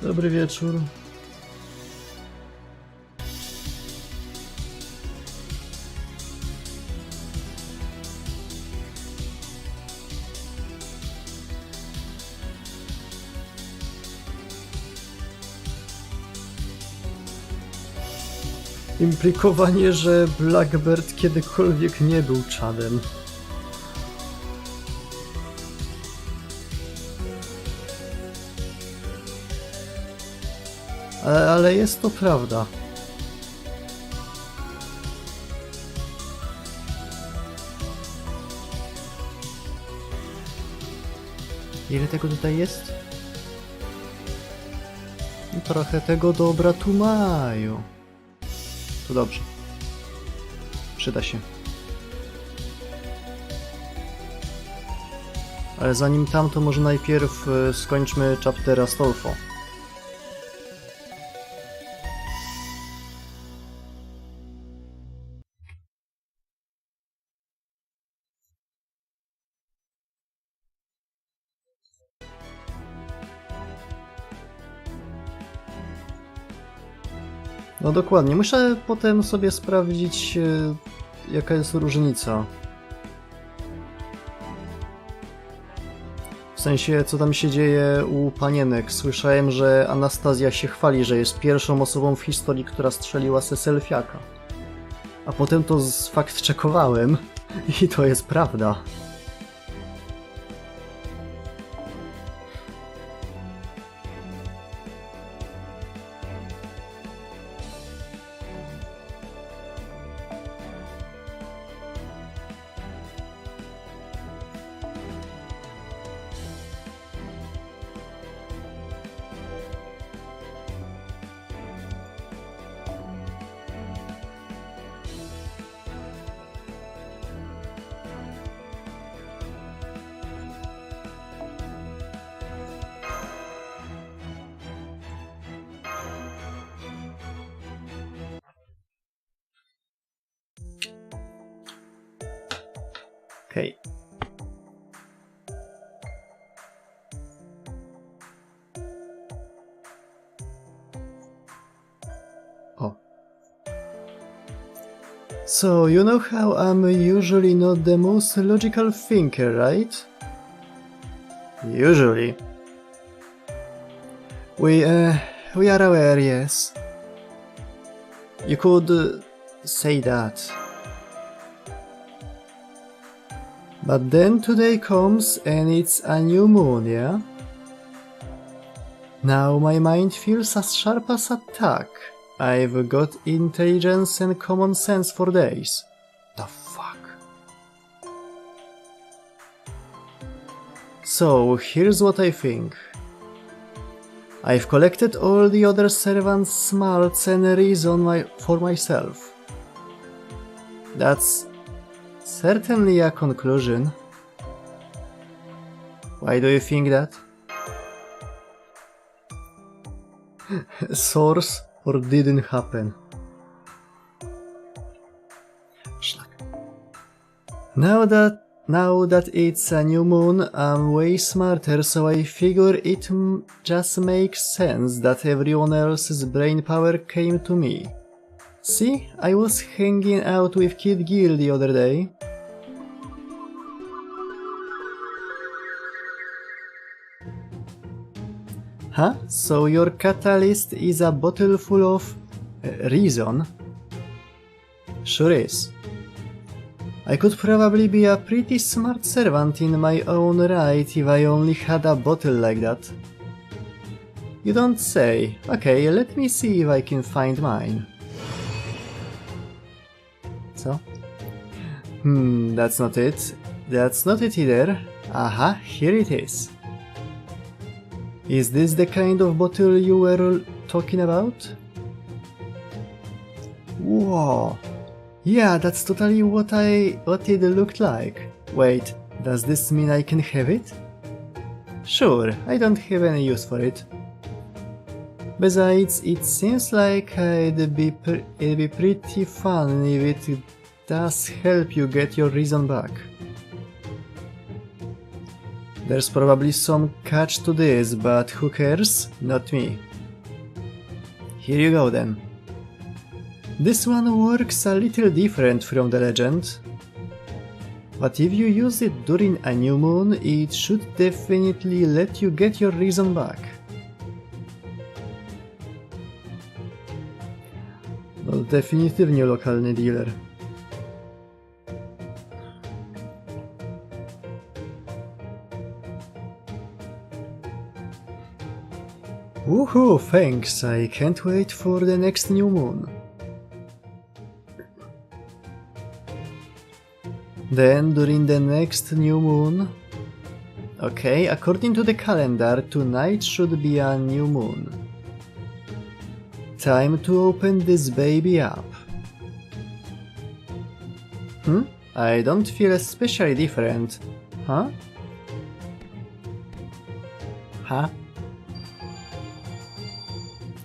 Dobry wieczór. Implikowanie, że Blackbird kiedykolwiek nie był czadem. Ale jest to prawda. Ile tego tutaj jest? Trochę tego dobra tu mają. To dobrze. Przyda się. Ale zanim tam, to może najpierw skończmy chaptera z Tylko. No dokładnie, muszę potem sobie sprawdzić, jaka jest różnica. W sensie, co tam się dzieje u panienek. Słyszałem, że Anastazja się chwali, że jest pierwszą osobą w historii, która strzeliła z SE.R.A.PH. A potem to sfact-checkowałem i to jest prawda. Okej. O. So, you know how I'm usually not the most logical thinker, right? Usually. We are aware, yes. You could say that. But then today comes and it's a new moon, yeah? Now my mind feels as sharp as a tack. I've got intelligence and common sense for days. The fuck? So, here's what I think. I've collected all the other servants' smarts and reason for myself. That's certainly a conclusion. Why do you think that? Source or didn't happen. Now that it's a new moon, I'm way smarter, so I figure it just makes sense that everyone else's brain power came to me. See, I was hanging out with Kid Gil the other day. Huh? So your catalyst is a bottle full of reason? Sure is. I could probably be a pretty smart servant in my own right if I only had a bottle like that. You don't say. Okay, let me see if I can find mine. So? That's not it. That's not it either. Aha, here it is. Is this the kind of bottle you were talking about? Whoa. Yeah, that's totally what it looked like. Wait, does this mean I can have it? Sure, I don't have any use for it. Besides, it seems like it'd be pretty fun if it does help you get your reason back. There's probably some catch to this, but who cares? Not me. Here you go then. This one works a little different from the legend, but if you use it during a new moon, it should definitely let you get your reason back. No, definitywnie lokalny dealer. Woohoo, thanks, I can't wait for the next new moon. Then, during the next new moon... Okay, according to the calendar, tonight should be a new moon. Time to open this baby up. I don't feel especially different. Huh? Huh?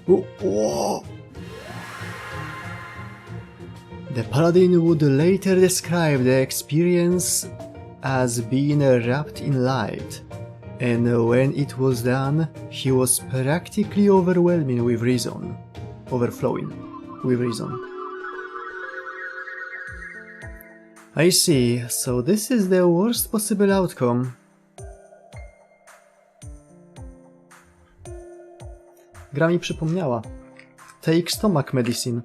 Whoa. The paladin would later describe the experience as being wrapped in light, and when it was done, he was practically overwhelming with reason. Overflowing with reason. I see, so this is the worst possible outcome. Gra mi przypomniała. Take stomach medicine.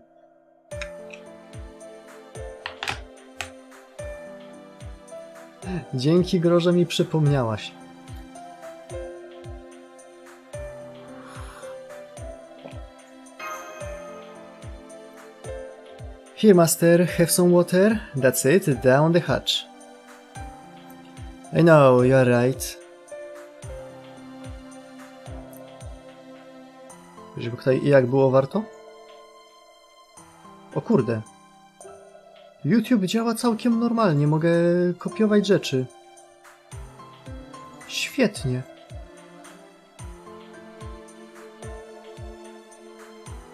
Dzięki gro, że mi przypomniałaś. Here, master, have some water? That's it, down the hatch. I know, you're right. Żeby tutaj jak było warto? O kurde. YouTube działa całkiem normalnie, mogę kopiować rzeczy. Świetnie.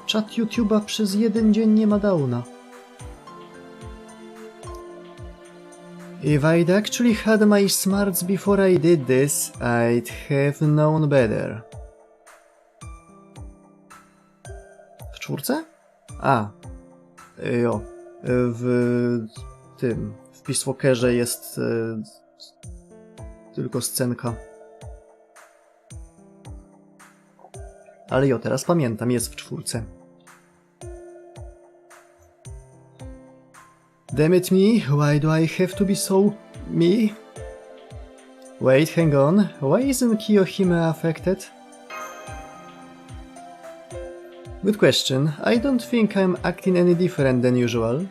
Czat YouTube'a przez jeden dzień nie ma downa. If I'd actually had my smarts before I did this, I'd have known better. W czwórce? A. Jo. W tym. W Peace Walkerze jest tylko scenka. Ale jo, teraz pamiętam, jest w czwórce. Damn it me, why do I have to be so me? Wait, hang on, why isn't Kiyohime affected? Good question, I don't think I'm acting any different than usual.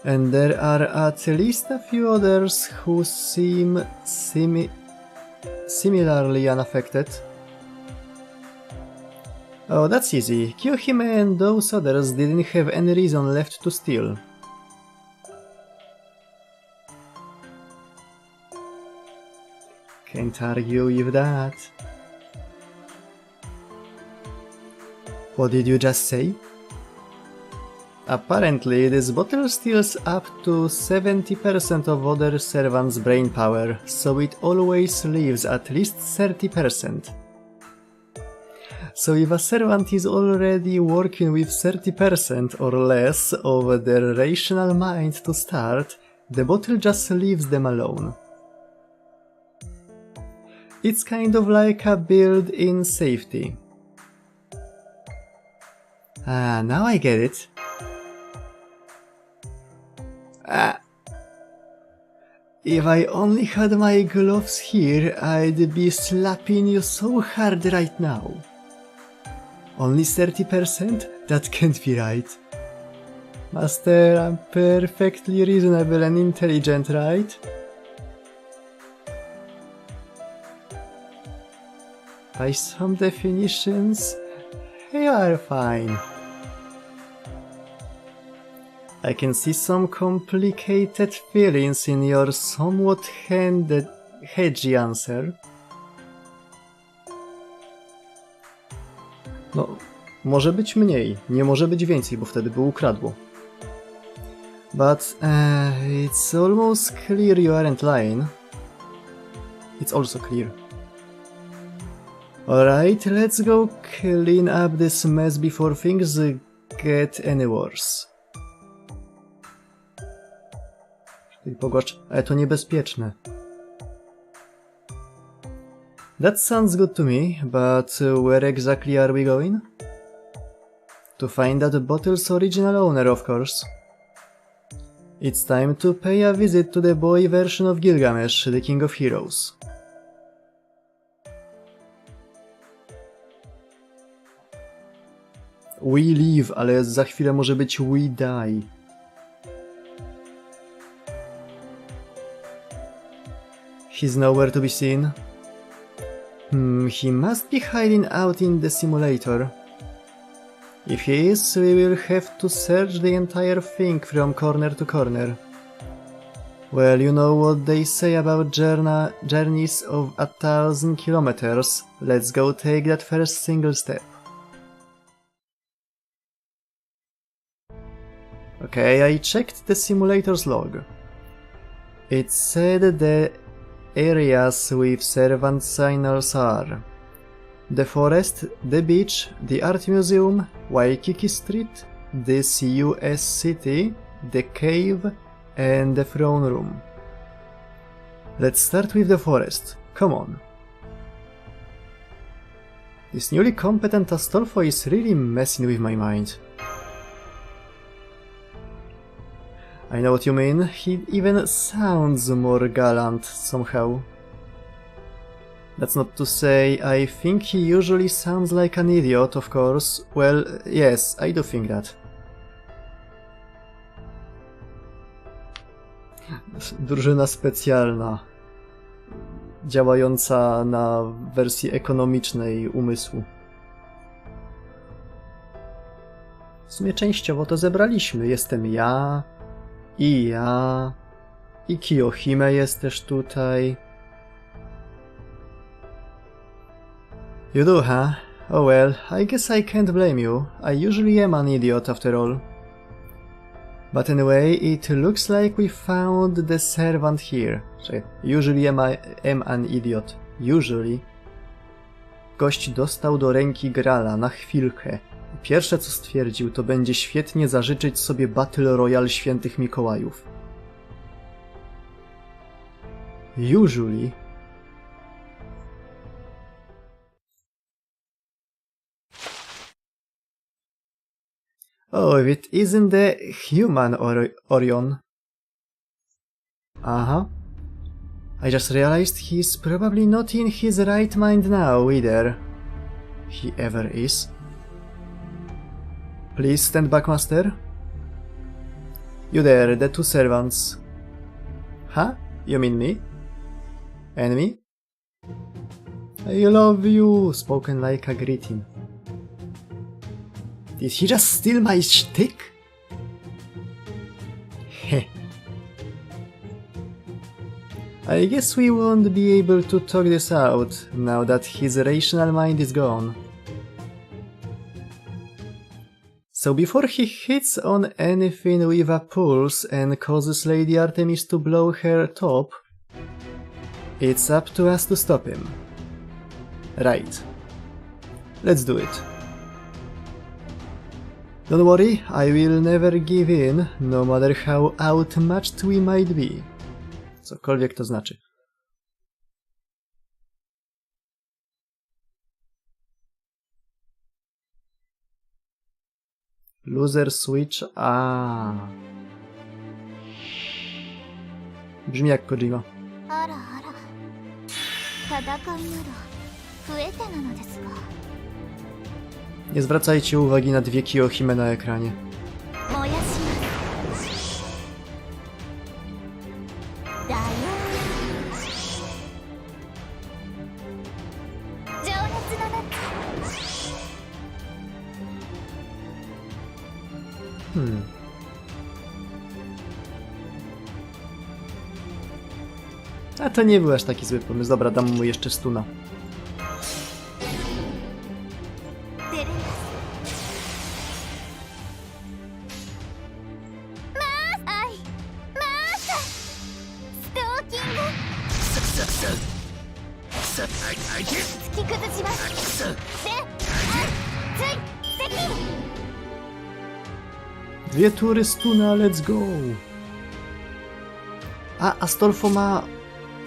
And there are at least a few others who seem similarly unaffected. Oh, that's easy. Kiyohime and those others didn't have any reason left to steal. Can't argue with that. What did you just say? Apparently, this bottle steals up to 70% of other servants' brain power, so it always leaves at least 30%. So if a servant is already working with 30% or less of their rational mind to start, the bottle just leaves them alone. It's kind of like a built-in safety. Ah, now I get it. If I only had my gloves here, I'd be slapping you so hard right now. Only 30%? That can't be right. Master, I'm perfectly reasonable and intelligent, right? By some definitions, you are fine. I can see some complicated feelings in your somewhat hedgy answer. No, może być mniej, nie może być więcej, bo wtedy by ukradło. But it's almost clear you aren't lying. It's also clear. Alright, let's go clean up this mess before things get any worse. Pogłaszcz, ale to niebezpieczne. That sounds good to me, but where exactly are we going? To find that bottle's original owner, of course. It's time to pay a visit to the boy version of Gilgamesh, the king of heroes. We live, ale za chwilę może być we die. He's nowhere to be seen. He must be hiding out in the simulator. If he is, we will have to search the entire thing from corner to corner. Well, you know what they say about journeys of 1,000 kilometers. Let's go take that first single step. Okay, I checked the simulator's log. It said the areas with servant signals are the forest, the beach, the art museum, Waikiki Street, the CUS City, the cave, and the throne room. Let's start with the forest. Come on. This newly competent Astolfo is really messing with my mind. I know what you mean. He even sounds more gallant somehow. That's not to say I think he usually sounds like an idiot, of course. Well, yes, I do think that. Drużyna specjalna. Działająca na wersji ekonomicznej umysłu. W sumie częściowo to zebraliśmy. Jestem ja... I Kiyohime jest też tutaj. You do, huh? Oh well, I guess I can't blame you. I usually am an idiot after all. But anyway, it looks like we found the servant here. Usually am an idiot. Usually. Gość dostał do ręki Grala na chwilkę. Pierwsze co stwierdził, to będzie świetnie zażyczyć sobie Battle Royale Świętych Mikołajów. Usually. Oh, if it isn't the human Orion. Uh-huh. I just realized he's probably not in his right mind now either. He ever is. Please stand back, master. You there, the two servants. Huh? You mean me? And me? I love you, spoken like a greeting. Did he just steal my shtick? Heh. I guess we won't be able to talk this out, now that his rational mind is gone. So before he hits on anything with a pulse and causes Lady Artemis to blow her top, it's up to us to stop him. Right. Let's do it. Don't worry, I will never give in, no matter how outmatched we might be. Cokolwiek to znaczy. Loser switch, Brzmi jak Kojima. Nie zwracajcie uwagi na dwie Kiyohime na ekranie. A to nie był aż taki zły pomysł. Dobra, dam mu jeszcze stuna. 2 tury stuna, let's go! A Astolfo ma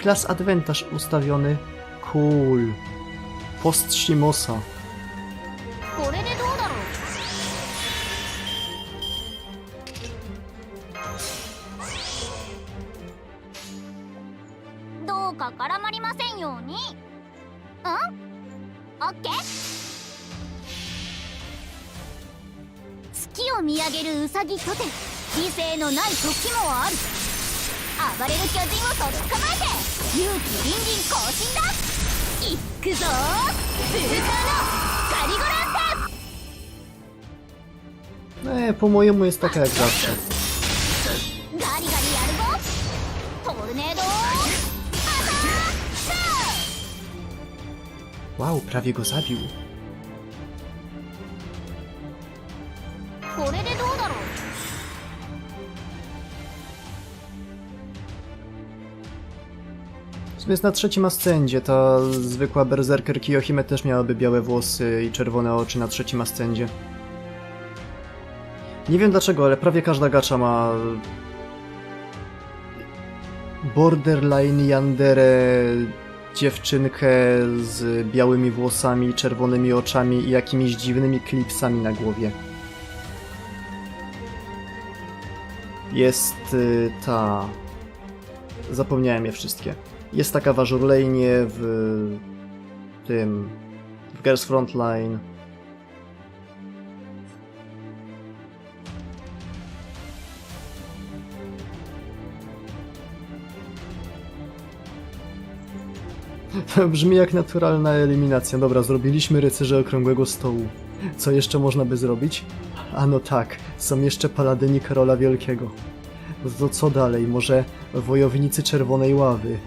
Class Advantage ustawiony. Cool. Postrzyj Mosa. Po mojemu jest taka jak zawsze. Wow, prawie go zabił. Jest na 3. ascendzie, ta zwykła berserker Kiyohime też miałaby białe włosy i czerwone oczy na 3. ascendzie. Nie wiem dlaczego, ale prawie każda gacza ma borderline yandere dziewczynkę z białymi włosami, czerwonymi oczami i jakimiś dziwnymi klipsami na głowie. Jest ta... Zapomniałem je wszystkie. Jest taka w Azure Lane'ie, w tym... w Girls Frontline. To brzmi jak naturalna eliminacja. Dobra, zrobiliśmy rycerze okrągłego stołu. Co jeszcze można by zrobić? A no tak, są jeszcze paladyni Karola Wielkiego. No to co dalej? Może wojownicy Czerwonej Ławy?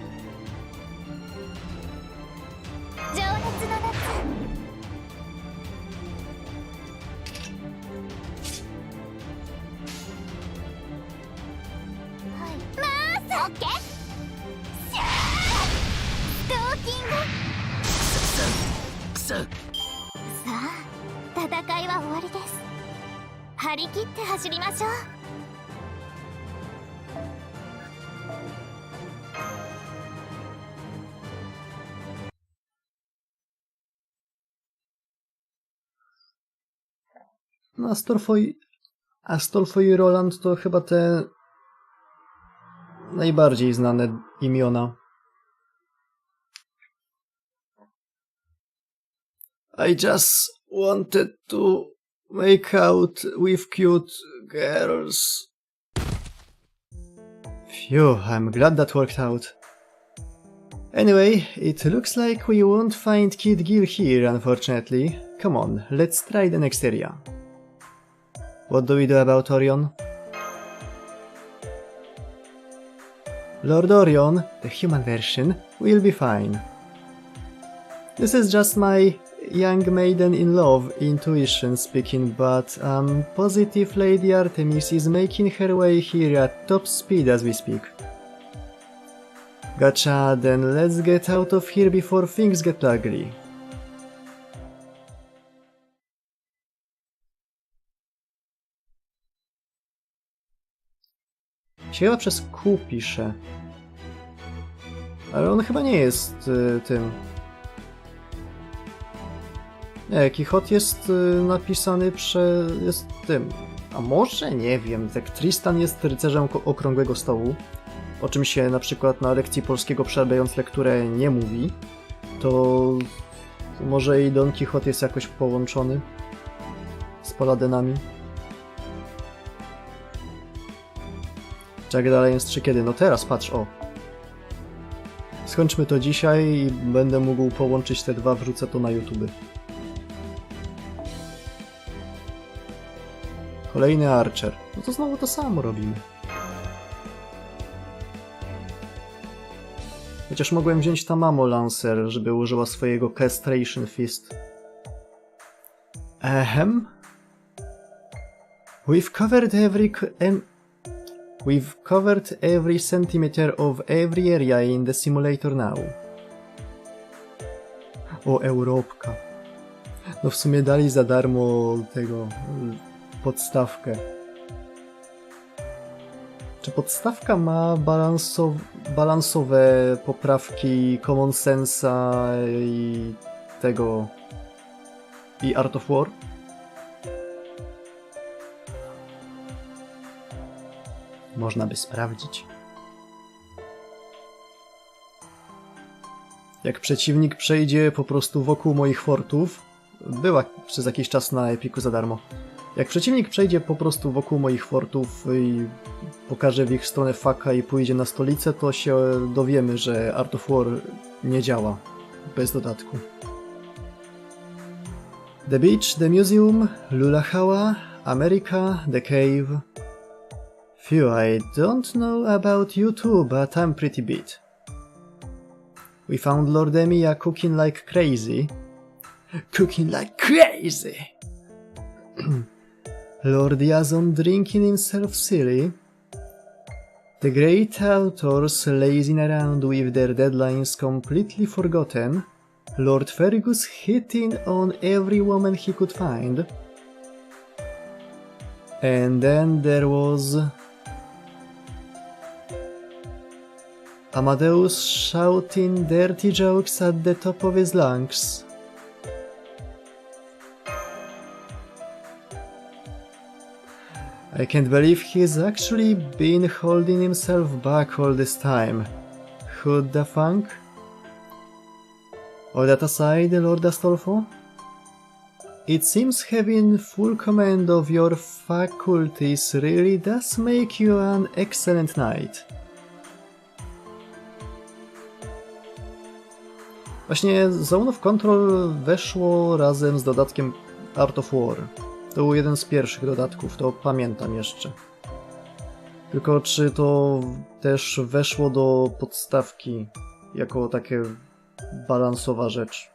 No, Astolfo i Roland to chyba te najbardziej znane imiona. I just wanted to make out with cute girls. Phew, I'm glad that worked out. Anyway, it looks like we won't find Kid Gil here, unfortunately. Come on, let's try the next area. What do we do about Orion? Lord Orion, the human version, will be fine. This is just my young maiden-in-love intuition speaking, but I'm positive Lady Artemis is making her way here at top speed as we speak. Gotcha, then let's get out of here before things get ugly. Się chyba przez Q pisze. Ale on chyba nie jest tym. Nie, Kichot jest napisany jest tym. A może? Nie wiem. Tak Tristan jest rycerzem okrągłego stołu. O czym się na przykład na lekcji polskiego przerabiając lekturę nie mówi. To może i Don Kichot jest jakoś połączony z paladynami. Jak dalej jest 3 kiedy? No teraz, patrz, o. Skończmy to dzisiaj i będę mógł połączyć te dwa, wrzucę to na YouTube. Kolejny Archer. No to znowu to samo robimy. Chociaż mogłem wziąć Tamamo Lancer, żeby użyła swojego Castration Fist. We've covered every centimeter of every area in the simulator now. O, Europka. No w sumie dali za darmo tego podstawkę. Czy podstawka ma balansowe poprawki Common Sense'a i tego i Art of War? Można by sprawdzić. Jak przeciwnik przejdzie po prostu wokół moich fortów, była przez jakiś czas na Epiku za darmo. Jak przeciwnik przejdzie po prostu wokół moich fortów i pokaże w ich stronę faka i pójdzie na stolicę, to się dowiemy, że Art of War nie działa bez dodatku. The Beach, The Museum, Lulahała, America, The Cave. Phew, I don't know about you two, but I'm pretty beat. We found Lord Emiya cooking like crazy. Cooking like crazy! Lord Yazon drinking himself silly. The great authors lazing around with their deadlines completely forgotten. Lord Fergus hitting on every woman he could find. And then there was Amadeus shouting dirty jokes at the top of his lungs. I can't believe he's actually been holding himself back all this time. Who the funk? All that aside, Lord Astolfo? It seems having full command of your faculties really does make you an excellent knight. Właśnie Zone of Control weszło razem z dodatkiem Art of War. To był jeden z pierwszych dodatków, to pamiętam jeszcze. Tylko czy to też weszło do podstawki jako takie balansowa rzecz?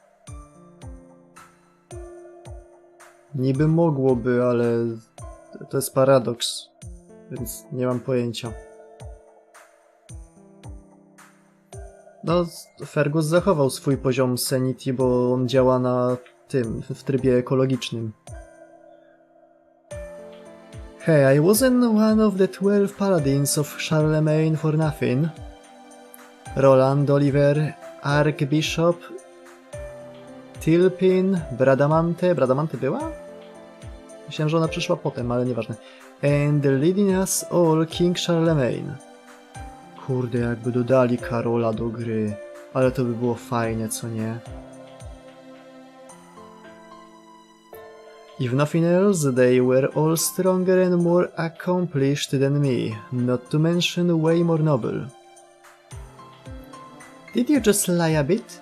Niby mogłoby, ale to jest paradoks, więc nie mam pojęcia. No, Fergus zachował swój poziom sanity, bo on działa na tym, w trybie ekologicznym. Hey, I wasn't one of the 12 paladins of Charlemagne for nothing. Roland, Oliver, Archbishop, Tilpin, Bradamante. Bradamante była? Myślałem, że ona przyszła potem, ale nieważne. And leading us all King Charlemagne. Kurde, jakby dodali Karola do gry. Ale to by było fajnie, co nie? If nothing else, they were all stronger and more accomplished than me, not to mention way more noble. Did you just lie a bit?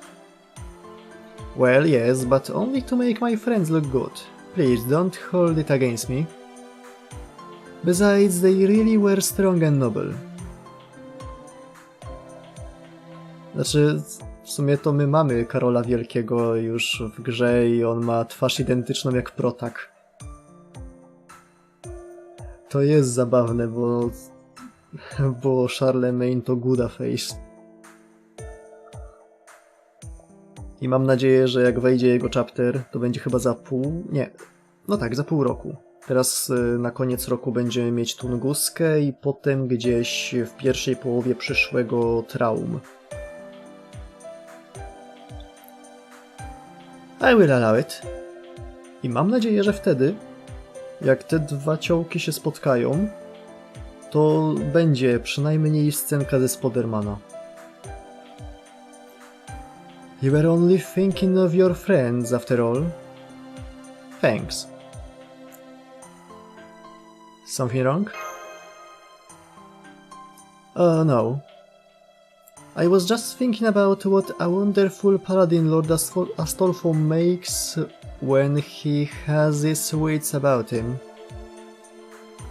Well, yes, but only to make my friends look good. Please don't hold it against me. Besides, they really were strong and noble. Znaczy, w sumie to my mamy Karola Wielkiego już w grze i on ma twarz identyczną jak Protak. To jest zabawne, bo Charlemagne to Goodaface. I mam nadzieję, że jak wejdzie jego chapter, to będzie chyba za za pół roku. Teraz na koniec roku będziemy mieć Tunguskę i potem gdzieś w pierwszej połowie przyszłego Traum. I will allow it. I mam nadzieję, że wtedy, jak te dwa ciołki się spotkają, to będzie przynajmniej scenka ze Spodermana. You were only thinking of your friends after all. Thanks. Something wrong? Oh no. I was just thinking about what a wonderful paladin Lord Astolfo makes when he has his wits about him.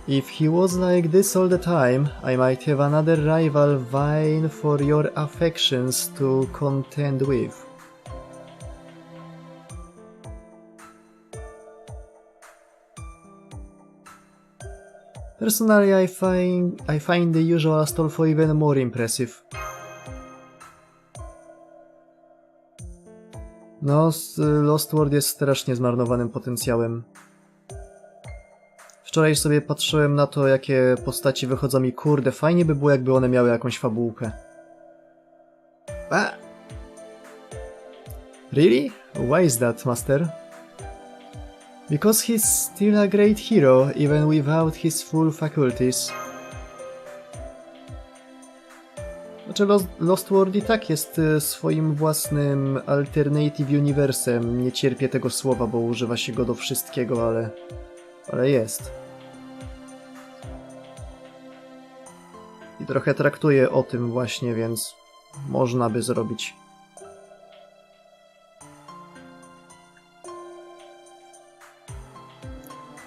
If he was like this all the time, I might have another rival vying for your affections to contend with. Personally, I find the usual Astolfo even more impressive. No, Lost World jest strasznie zmarnowanym potencjałem. Wczoraj sobie patrzyłem na to, jakie postaci wychodzą mi. Kurde, fajnie by było, jakby one miały jakąś fabułkę. Really? Why is that, Master? Because he's still a great hero, even without his full faculties. Znaczy, Lost World i tak jest swoim własnym alternative uniwersem. Nie cierpię tego słowa, bo używa się go do wszystkiego, ale jest. I trochę traktuję o tym właśnie, więc można by zrobić.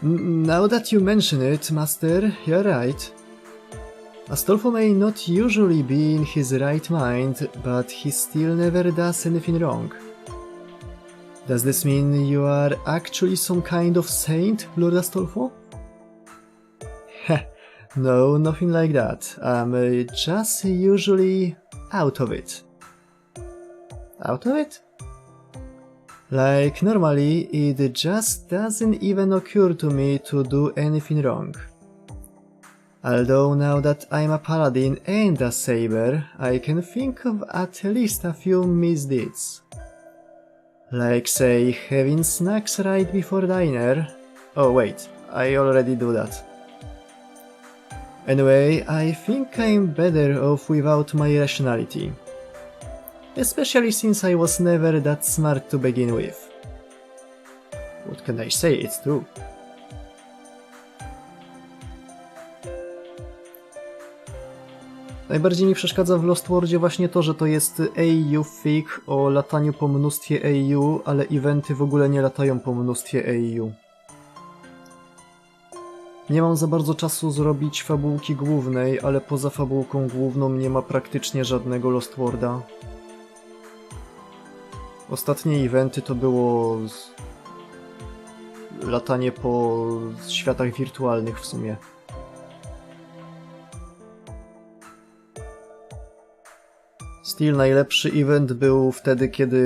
Now that you mention it, Master, you're right. Astolfo may not usually be in his right mind, but he still never does anything wrong. Does this mean you are actually some kind of saint, Lord Astolfo? Heh, no, nothing like that. I'm just usually out of it. Out of it? Like, normally, it just doesn't even occur to me to do anything wrong. Although now that I'm a paladin and a saber, I can think of at least a few misdeeds. Like, say, having snacks right before dinner. Oh wait, I already do that. Anyway, I think I'm better off without my rationality. Especially since I was never that smart to begin with. What can I say, it's true. Najbardziej mi przeszkadza w Lost Worldzie właśnie to, że to jest AU fic o lataniu po mnóstwie AU, ale eventy w ogóle nie latają po mnóstwie AU. Nie mam za bardzo czasu zrobić fabułki głównej, ale poza fabułką główną nie ma praktycznie żadnego Lost Worlda. Ostatnie eventy to było latanie po światach wirtualnych w sumie. Still najlepszy event był wtedy, kiedy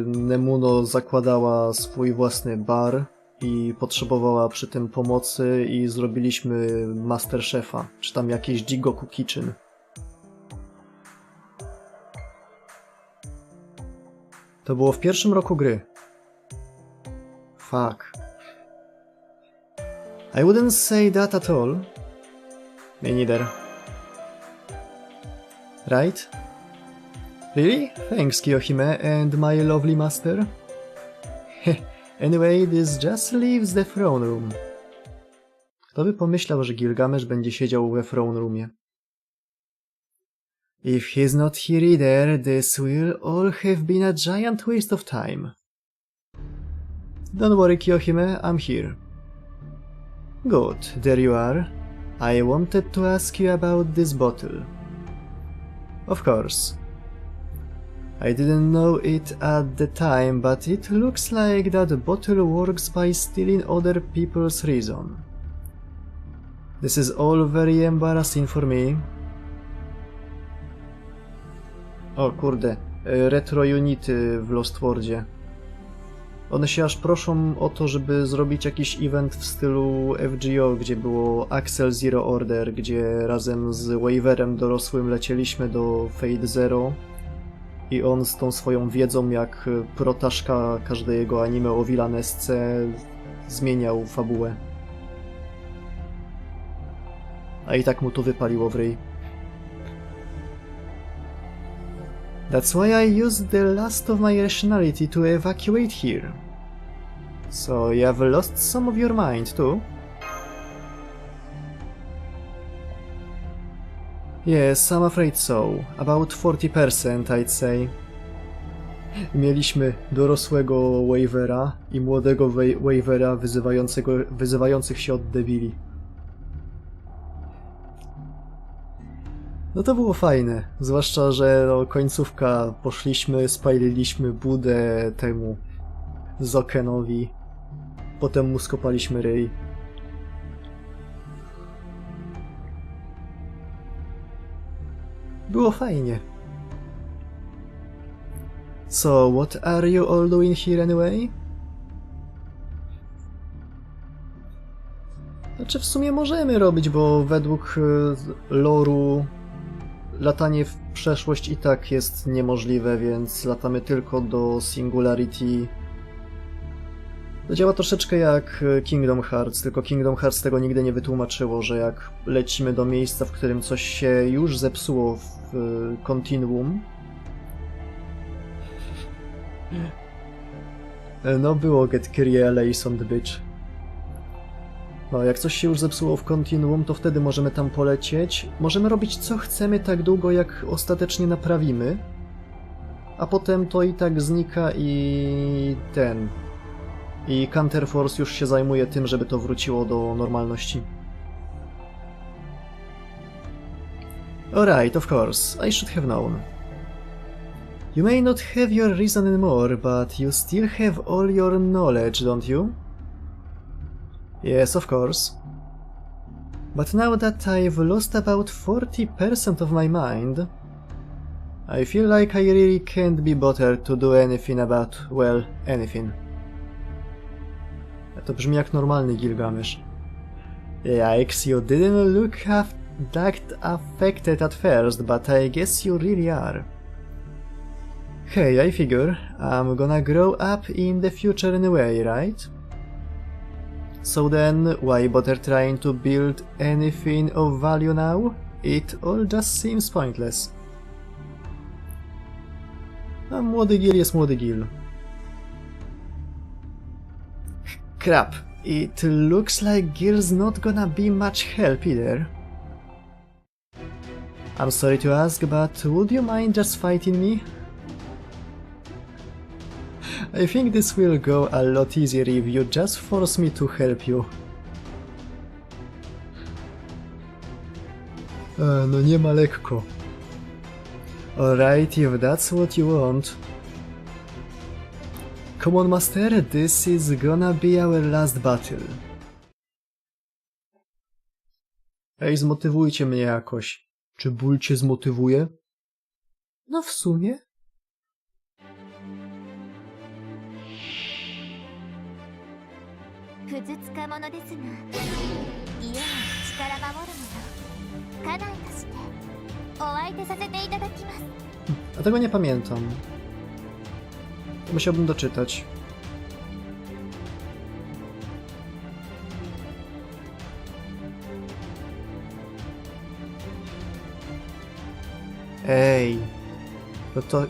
Nemuno zakładała swój własny bar i potrzebowała przy tym pomocy i zrobiliśmy Masterchefa, czy tam jakieś Jigoku Kitchen. To było w pierwszym roku gry. Fuck. I wouldn't say that at all. Me neither. Right? Really? Thanks, Kiyohime and my lovely master. Anyway, this just leaves the throne room. Kto by pomyślał, że Gilgamesz będzie siedział we throne roomie? If he's not here either, this will all have been a giant waste of time. Don't worry, Kiyohime, I'm here. Good, there you are. I wanted to ask you about this bottle. Of course. I didn't know it at the time, but it looks like that bottle works by stealing other people's reason. This is all very embarrassing for me. O kurde, retro unity w Lost Worldzie. One się aż proszą o to, żeby zrobić jakiś event w stylu FGO, gdzie było Axel Zero Order, gdzie razem z Waverem dorosłym lecieliśmy do Fate Zero i on z tą swoją wiedzą jak protaszka każdego anime o vilanesce zmieniał fabułę. A i tak mu to wypaliło w ryj. That's why I used the last of my rationality to evacuate here. So you have lost some of your mind too? Yes, I'm afraid so. About 40%, I'd say. Mieliśmy dorosłego Wavera i młodego Wavera wyzywających się od debili. No to było fajne, zwłaszcza, że no, końcówka, poszliśmy, spaliliśmy budę temu Zokenowi, potem mu skopaliśmy ryj. Było fajnie. So, what are you all doing here anyway? Znaczy w sumie możemy robić, bo według lore'u latanie w przeszłość i tak jest niemożliwe, więc latamy tylko do Singularity. To działa troszeczkę jak Kingdom Hearts, tylko Kingdom Hearts tego nigdy nie wytłumaczyło, że jak lecimy do miejsca, w którym coś się już zepsuło w Continuum. No było Get Kyrie Lace on the Beach. No, jak coś się już zepsuło w Continuum, to wtedy możemy tam polecieć. Możemy robić co chcemy tak długo, jak ostatecznie naprawimy. A potem to i tak znika i I Counterforce już się zajmuje tym, żeby to wróciło do normalności. Alright, of course, I should have known. You may not have your reason anymore, but you still have all your knowledge, don't you? Yes, of course. But now that I've lost about 40% of my mind, I feel like I really can't be bothered to do anything about, well, anything. To brzmi jak normalny Gilgamesz. Yikes, you didn't look that affected at first, but I guess you really are. Hey, I figure I'm gonna grow up in the future anyway, right? So then, why bother trying to build anything of value now? It all just seems pointless. A młody Gil jest młody Gil. Crap, it looks like Gil's not gonna be much help either. I'm sorry to ask, but would you mind just fighting me? I think this will go a lot easier if you just force me to help you. No nie ma lekko. Alright, if that's what you want. Come on, master, this is gonna be our last battle. Ej, zmotywujcie mnie jakoś. Czy ból cię zmotywuje? No w sumie. A tego nie pamiętam. Musiałbym doczytać. Ej,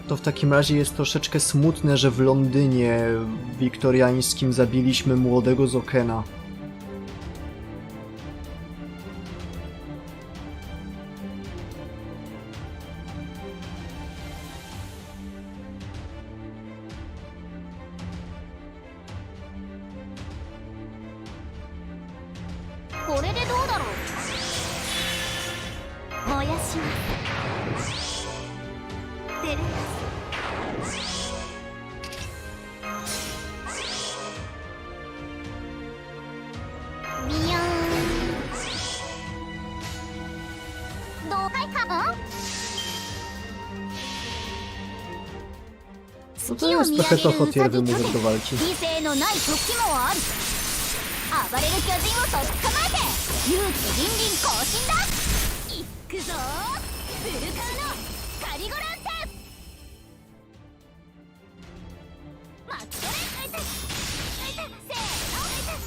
to w takim razie jest troszeczkę smutne, że w Londynie wiktoriańskim zabiliśmy młodego Zokena. No to jest trochę to hotier wymówek do walki.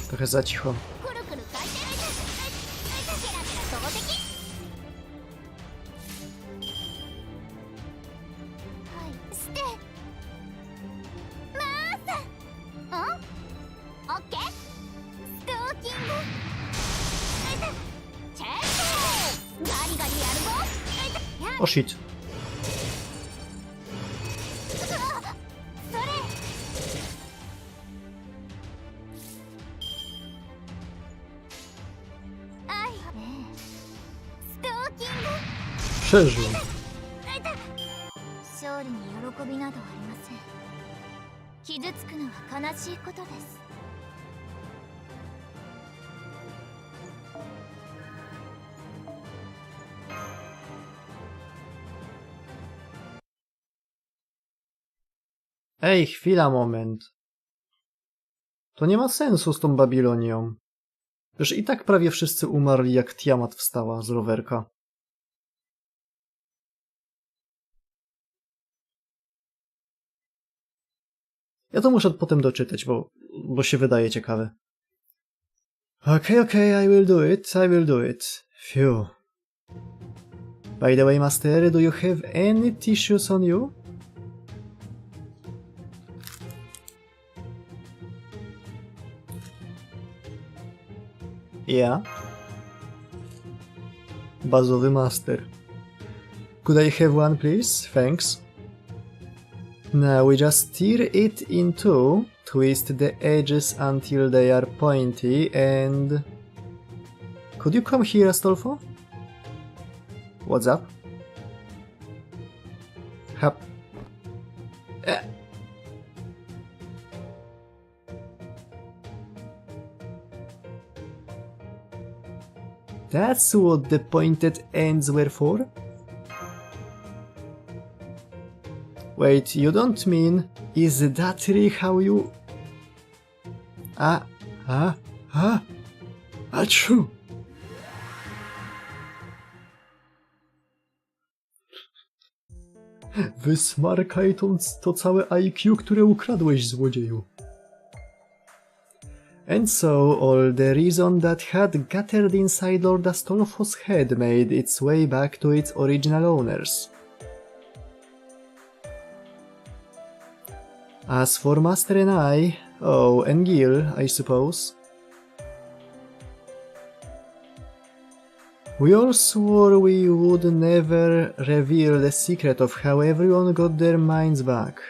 Trochę za cicho. O shit. Przeżył. Ej, chwila, moment. To nie ma sensu z tą Babilonią. Przecież i tak prawie wszyscy umarli, jak Tiamat wstała z rowerka. Ja to muszę potem doczytać, bo się wydaje ciekawe. Okay, I will do it. Phew. By the way, Master, do you have any tissues on you? Yeah. Bazowy Master. Could I have one, please? Thanks. Now we just tear it in two, twist the edges until they are pointy, and... Could you come here, Astolfo? What's up? Hop. That's what the pointed ends were for? Wait, you don't mean... Is that really how you... Achoo! Wysmarkaj to całe IQ, które ukradłeś, złodzieju. And so, all the reason that had gathered inside Lord Astolfo's head made its way back to its original owners. As for Master and I... Oh, and Gil, I suppose. We all swore we would never reveal the secret of how everyone got their minds back.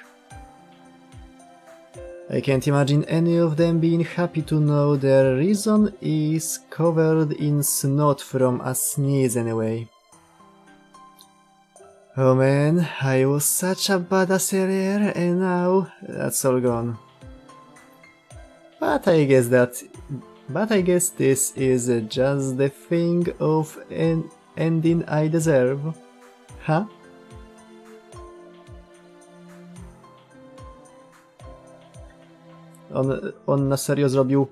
I can't imagine any of them being happy to know their reason is covered in snot from a sneeze anyway. Oh man, I was such a badass earlier and now that's all gone. But I guess this is just the thing of an ending I deserve. Huh? On na serio zrobił...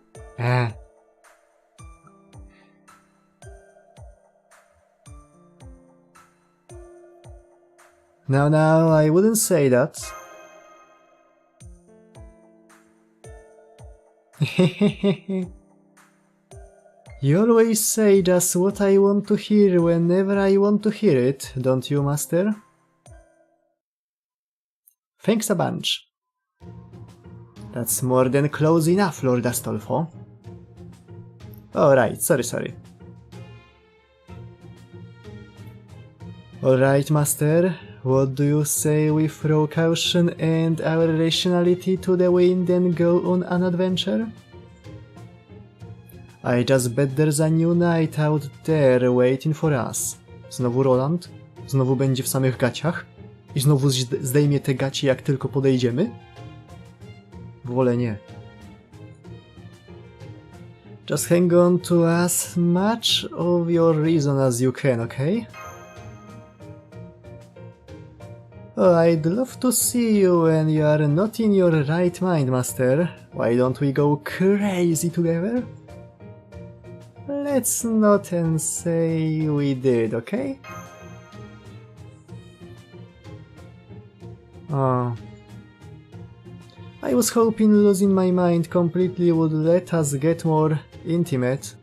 No, I wouldn't say that. You always say just what I want to hear whenever I want to hear it, don't you, Master? Thanks a bunch. That's more than close enough, Lord Astolfo. Oh, right, sorry. Alright, Master, what do you say we throw caution and our rationality to the wind and go on an adventure? I just bet there's a new knight out there waiting for us. Znowu Roland? Znowu będzie w samych gaciach? I znowu zdejmie te gacie, jak tylko podejdziemy? Wolę nie. Just hang on to as much of your reason as you can, okay? Oh, I'd love to see you when you are not in your right mind, Master. Why don't we go crazy together? Let's not and say we did, okay? Oh. I was hoping losing my mind completely would let us get more intimate.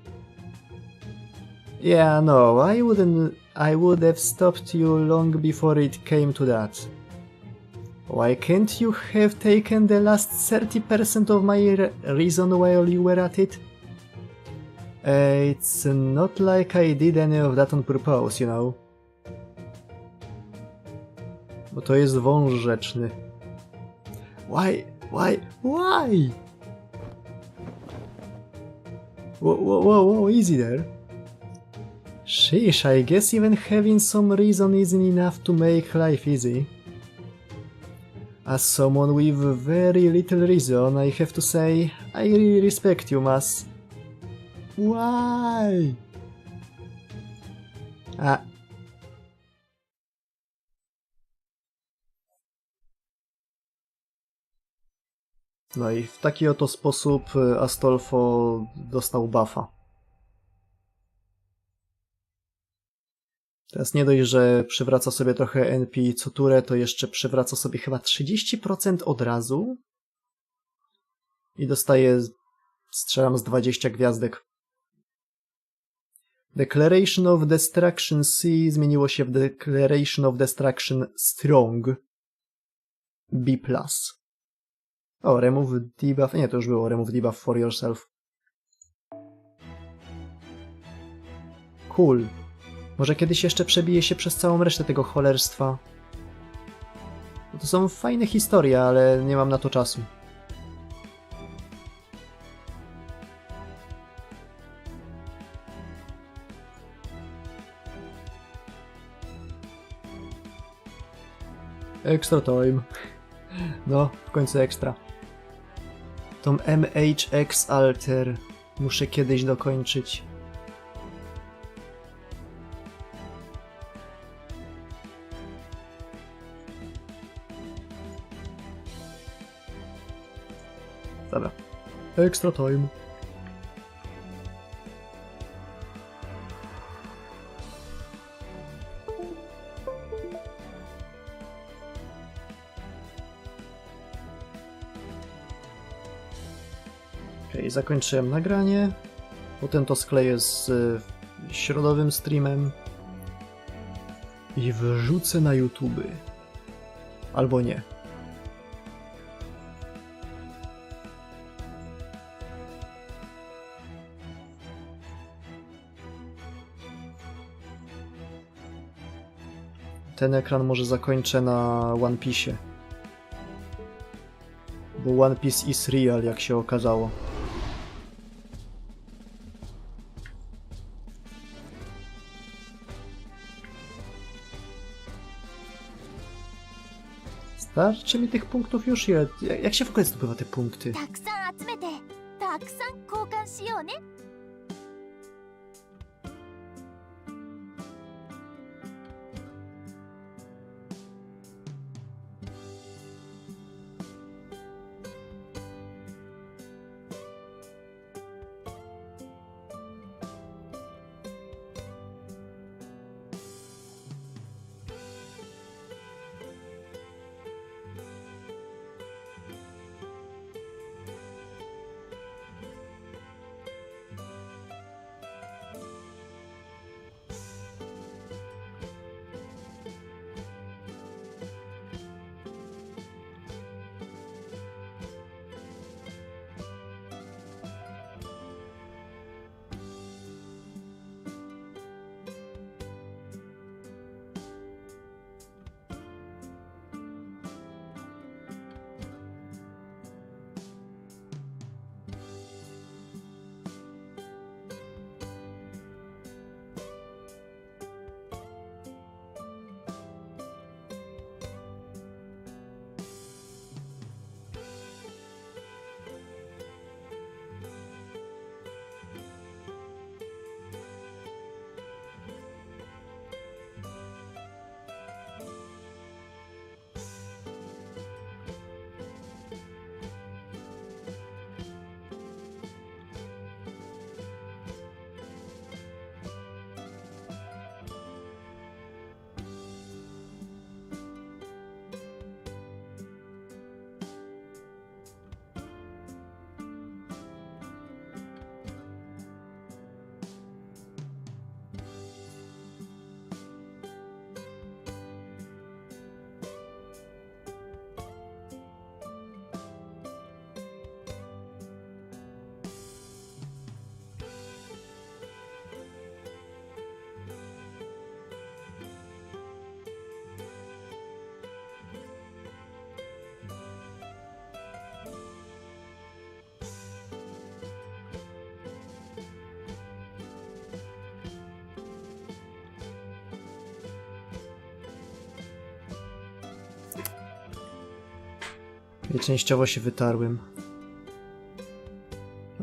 Yeah, no, I would have stopped you long before it came to that. Why can't you have taken the last 30% of my reason while you were at it? It's not like I did any of that on purpose, you know. Bo to jest wąż rzeczny. Why? Whoa, easy there. Sheesh, I guess even having some reason isn't enough to make life easy. As someone with very little reason, I have to say, I really respect you, Mas. Why? No i w taki oto sposób Astolfo dostał buffa. Teraz nie dość, że przywraca sobie trochę NP co turę, to jeszcze przywraca sobie chyba 30% od razu. I dostaje, strzelam z 20 gwiazdek. Declaration of Destruction C zmieniło się w Declaration of Destruction Strong B+. O, remove debuff, nie, to już było remove debuff for yourself. Cool. Może kiedyś jeszcze przebije się przez całą resztę tego cholerstwa. To są fajne historie, ale nie mam na to czasu. Extra time. No, w końcu ekstra. Tą MHX Alter muszę kiedyś dokończyć. Dobra. Extra time. Okej, zakończyłem nagranie. Potem to skleję z środowym streamem i wrzucę na YouTube. Albo nie. Ten ekran może zakończę na One Piece. Bo One Piece is real, jak się okazało. Starczy mi tych punktów już? Jak się w ogóle zdobywa te punkty? たくさん集めてたくさん交換しようね。I częściowo się wytarłem.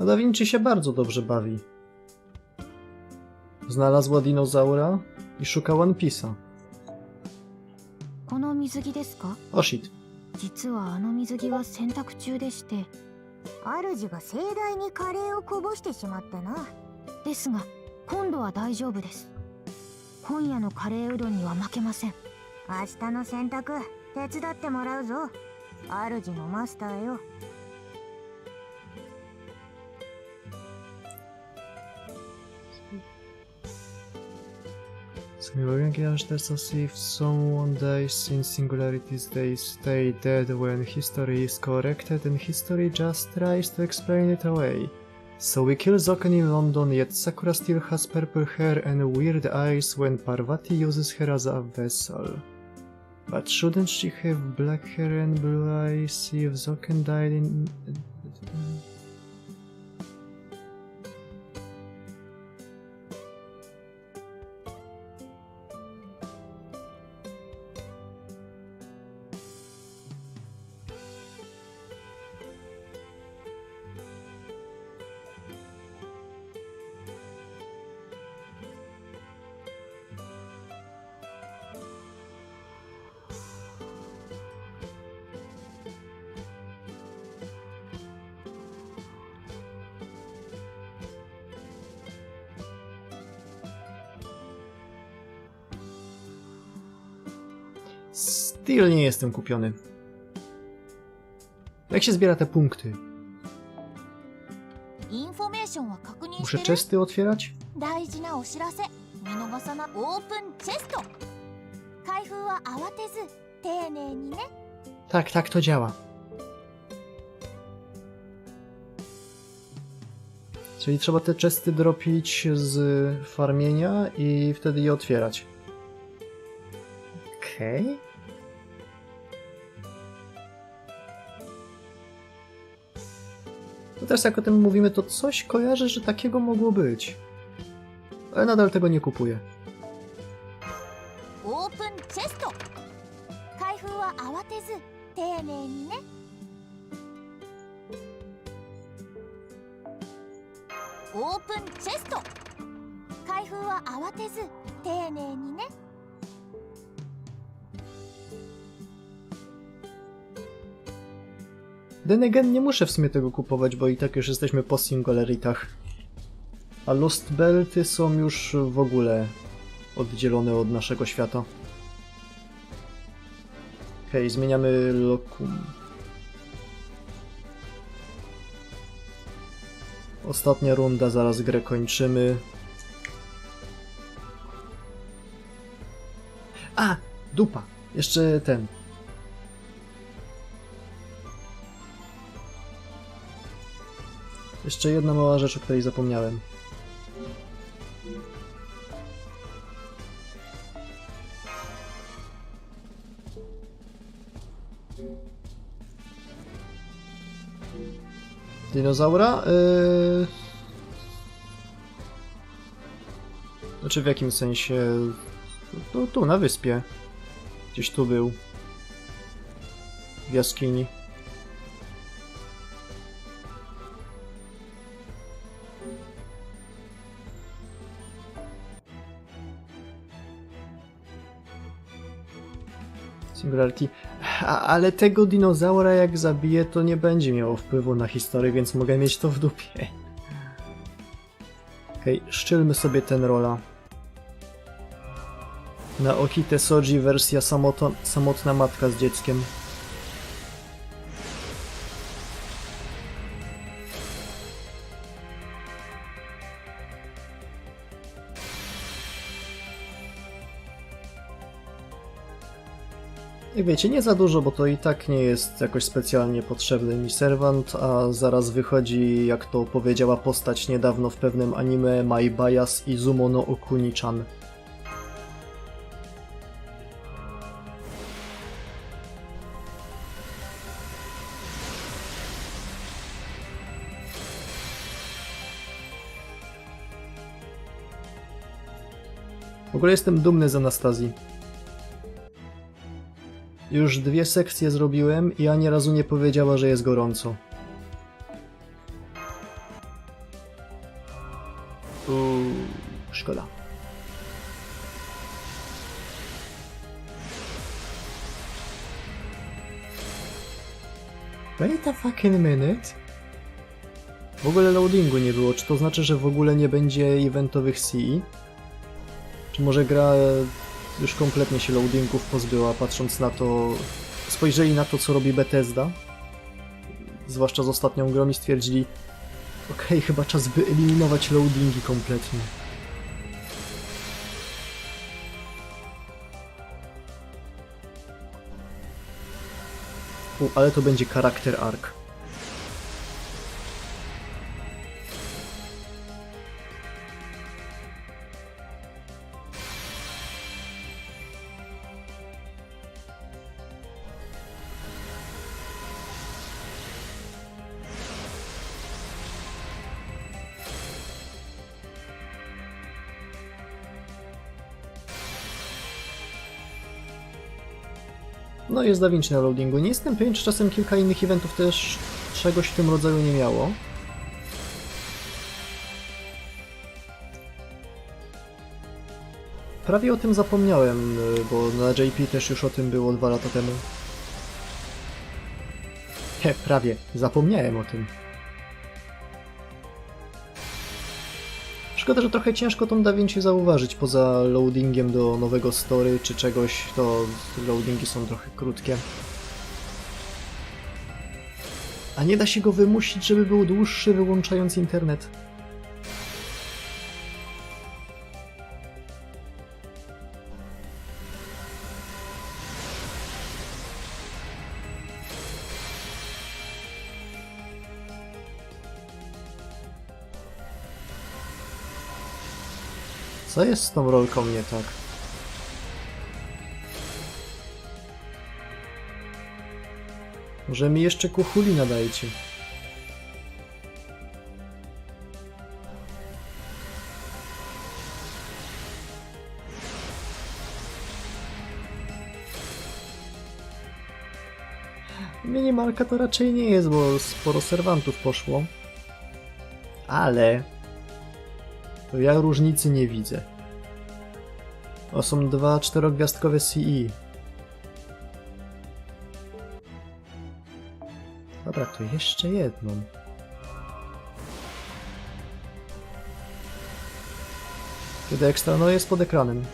A Da Vinci się bardzo dobrze bawi. Znalazła dinozaura i szuka One Piece'a. この水着ですか？ O shit. 実はあの水着は洗濯中でして、主が盛大にカレーをこぼしてしまってな。ですが今度は大丈夫です。今夜のカレーうどんには負けません。明日の洗濯手伝ってもらうぞ。主のマスターよ。That's as if someone dies in singularities, they stay dead when history is corrected and history just tries to explain it away. So we kill Zoken in London, yet Sakura still has purple hair and weird eyes when Parvati uses her as a vessel. But shouldn't she have black hair and blue eyes if Zoken died in... Still nie jestem kupiony. Jak się zbiera te punkty? Muszę chesty otwierać? Tak, tak to działa. Czyli trzeba te chesty dropić z farmienia i wtedy je otwierać. Okej. No teraz jak o tym mówimy, to coś kojarzę, że takiego mogło być. Ale nadal tego nie kupuję. Then again, nie muszę w sumie tego kupować, bo i tak już jesteśmy po singularitach. A Lost Belty są już w ogóle oddzielone od naszego świata. Okej, zmieniamy lokum. Ostatnia runda, zaraz grę kończymy. A! Dupa! Jeszcze ten. Jeszcze jedna mała rzecz, o której zapomniałem. Dinozaura? Znaczy w jakim sensie? Tu, na wyspie. Gdzieś tu był. W jaskini. Singularity. Ale tego dinozaura jak zabiję, to nie będzie miało wpływu na historię, więc mogę mieć to w dupie. Okej, szczelmy sobie ten rola. Na Okite Soji wersja samotna matka z dzieckiem. Jak wiecie, nie za dużo, bo to i tak nie jest jakoś specjalnie potrzebny mi serwant, a zaraz wychodzi, jak to powiedziała postać niedawno w pewnym anime, My Bias Izumo no Okuni-chan. W ogóle jestem dumny z Anastazji. Już 2 sekcje zrobiłem i ani razu nie powiedziała, że jest gorąco. Szkoda. Wait a fucking minute. W ogóle loadingu nie było. Czy to znaczy, że w ogóle nie będzie eventowych CE? Czy może gra już kompletnie się loadingów pozbyła, patrząc na to... Spojrzeli na to, co robi Bethesda? Zwłaszcza z ostatnią grą i stwierdzili: okej, chyba czas wyeliminować loadingi kompletnie. Ale to będzie charakter arc. No jest Da Vinci na loadingu. Nie jestem pewien, czy czasem kilka innych eventów też czegoś w tym rodzaju nie miało. Prawie o tym zapomniałem, bo na JP też już o tym było 2 lata temu. Prawie. Zapomniałem o tym. Szkoda, że trochę ciężko tą Da Vinci zauważyć poza loadingiem do nowego story czy czegoś, to loadingi są trochę krótkie. A nie da się go wymusić, żeby był dłuższy, wyłączając internet. Co jest z tą rolką nie tak? Może mi jeszcze kuchuli nadajcie. Minimalka to raczej nie jest, bo sporo serwantów poszło. Ale... to ja różnicy nie widzę. O, są 2 4-gwiazdkowe CE. Dobra, to jeszcze jedną. Kiedy ekstra, no jest pod ekranem.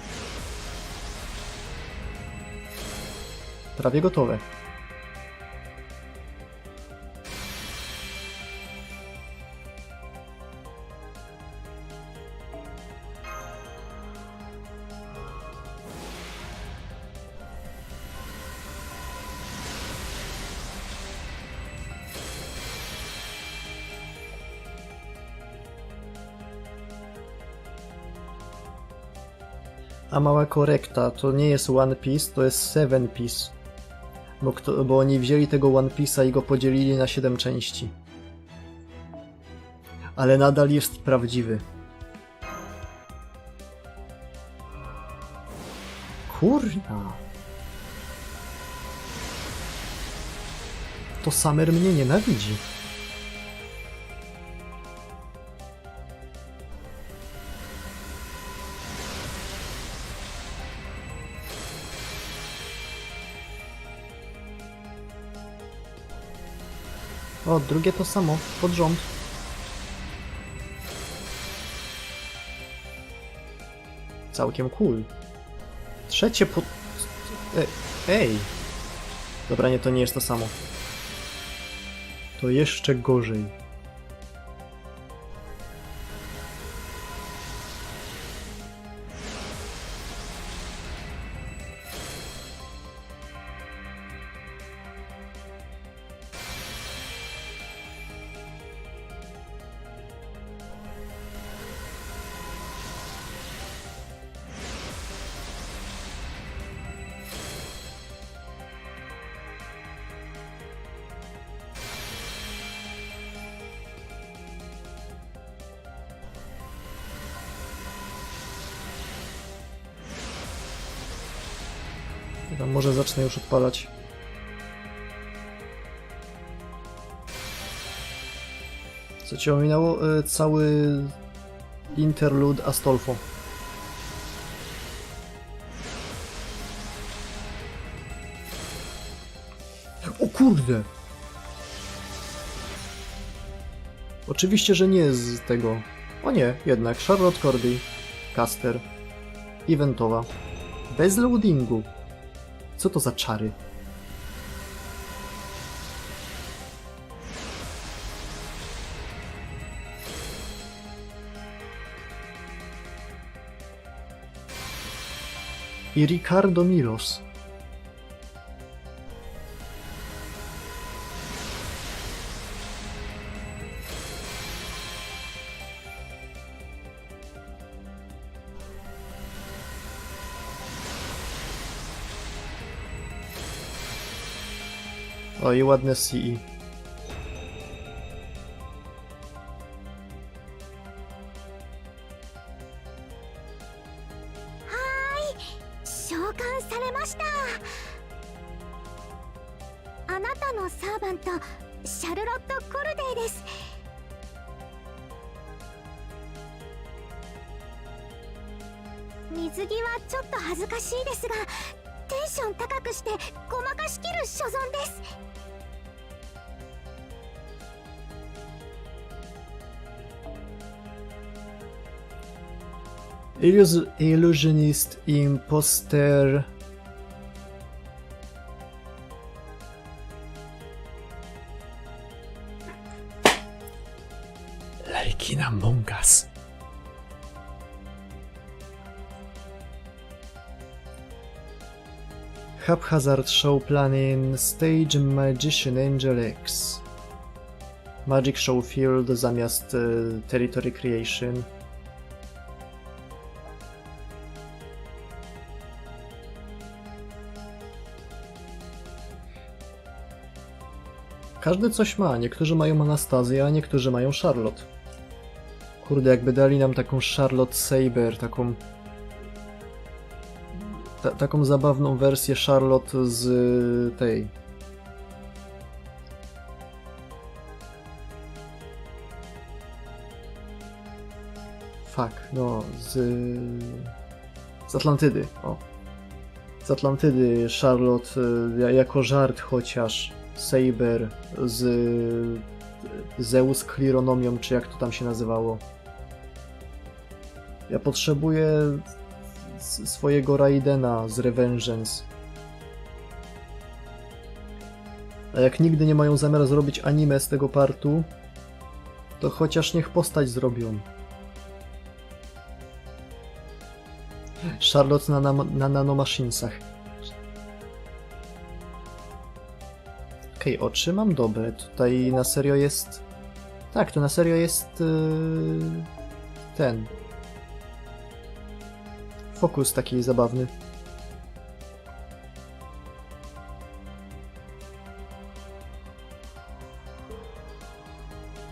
Prawie gotowe. A mała korekta, to nie jest One Piece, to jest 7 Piece. Bo oni wzięli tego One Piece'a i go podzielili na 7 części. Ale nadal jest prawdziwy. Kurna. To Summer mnie nienawidzi. O, drugie to samo, pod rząd. Całkiem cool. Trzecie pod... Ej! Dobra, nie, to nie jest to samo. To jeszcze gorzej. Tam może zacznę już odpalać. Co ci ominęło? Cały interlude Astolfo. O kurde! Oczywiście, że nie z tego. O nie, jednak Charlotte Corday, caster, eventowa, bez loadingu. Co to za czary? I Ricardo Milos. O, i ładne CE. Illusionist Imposter. Like in Among Us. Haphazard Show Planning Stage Magician Angel X. Magic Show Field zamiast Territory Creation. Każdy coś ma, niektórzy mają Anastazję, a niektórzy mają Charlotte. Kurde, jakby dali nam taką Charlotte Saber, taką zabawną wersję Charlotte z tej... Fuck, no, z Atlantydy, o. Z Atlantydy Charlotte jako żart chociaż. Saber z Zeus Klironomią, czy jak to tam się nazywało. Ja potrzebuję swojego Raidena z Revengeance. A jak nigdy nie mają zamiaru zrobić anime z tego partu, to chociaż niech postać zrobią. Charlotte na nanomashinsach. Okej, oczy mam dobre. Tutaj na serio jest... Tak, to na serio jest... ten... Fokus taki zabawny.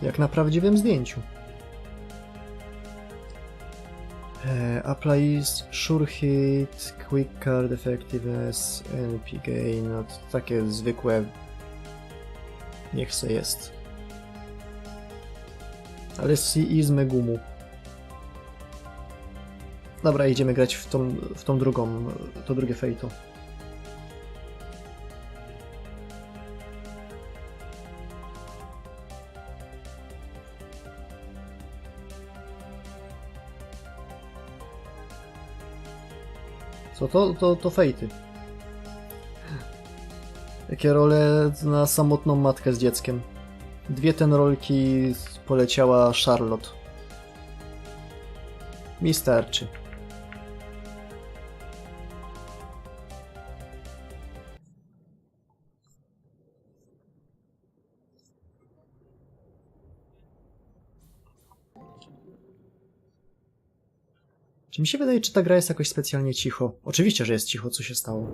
Jak na prawdziwym zdjęciu. Apply Sure Hit, Quick Card Effectiveness, NP Gain, no to takie zwykłe. Niech se jest. Ale CE z Megumu. Dobra, idziemy grać w tą drugą, to drugie fejto. Co to fejty. Jakie role na samotną matkę z dzieckiem. 2 ten rolki poleciała Charlotte. Mi starczy. Czy mi się wydaje, czy ta gra jest jakoś specjalnie cicho? Oczywiście, że jest cicho, co się stało.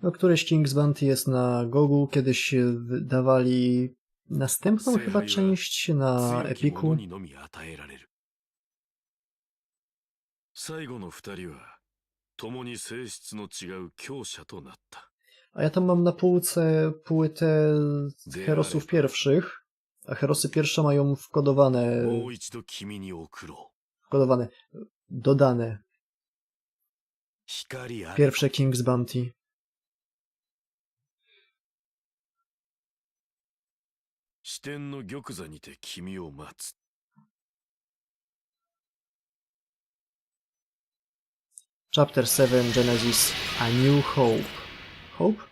No, któreś King's Bounty jest na Gogu, kiedyś dawali następną chyba część na Epiku. 最後の二人は共に性質の違う強者となった。 A ja tam mam na półce płytę herosów pierwszych, a herosy pierwsze mają wkodowane, dodane pierwsze King's Bounty. Chapter 7 Genesis A New Hope. Hope?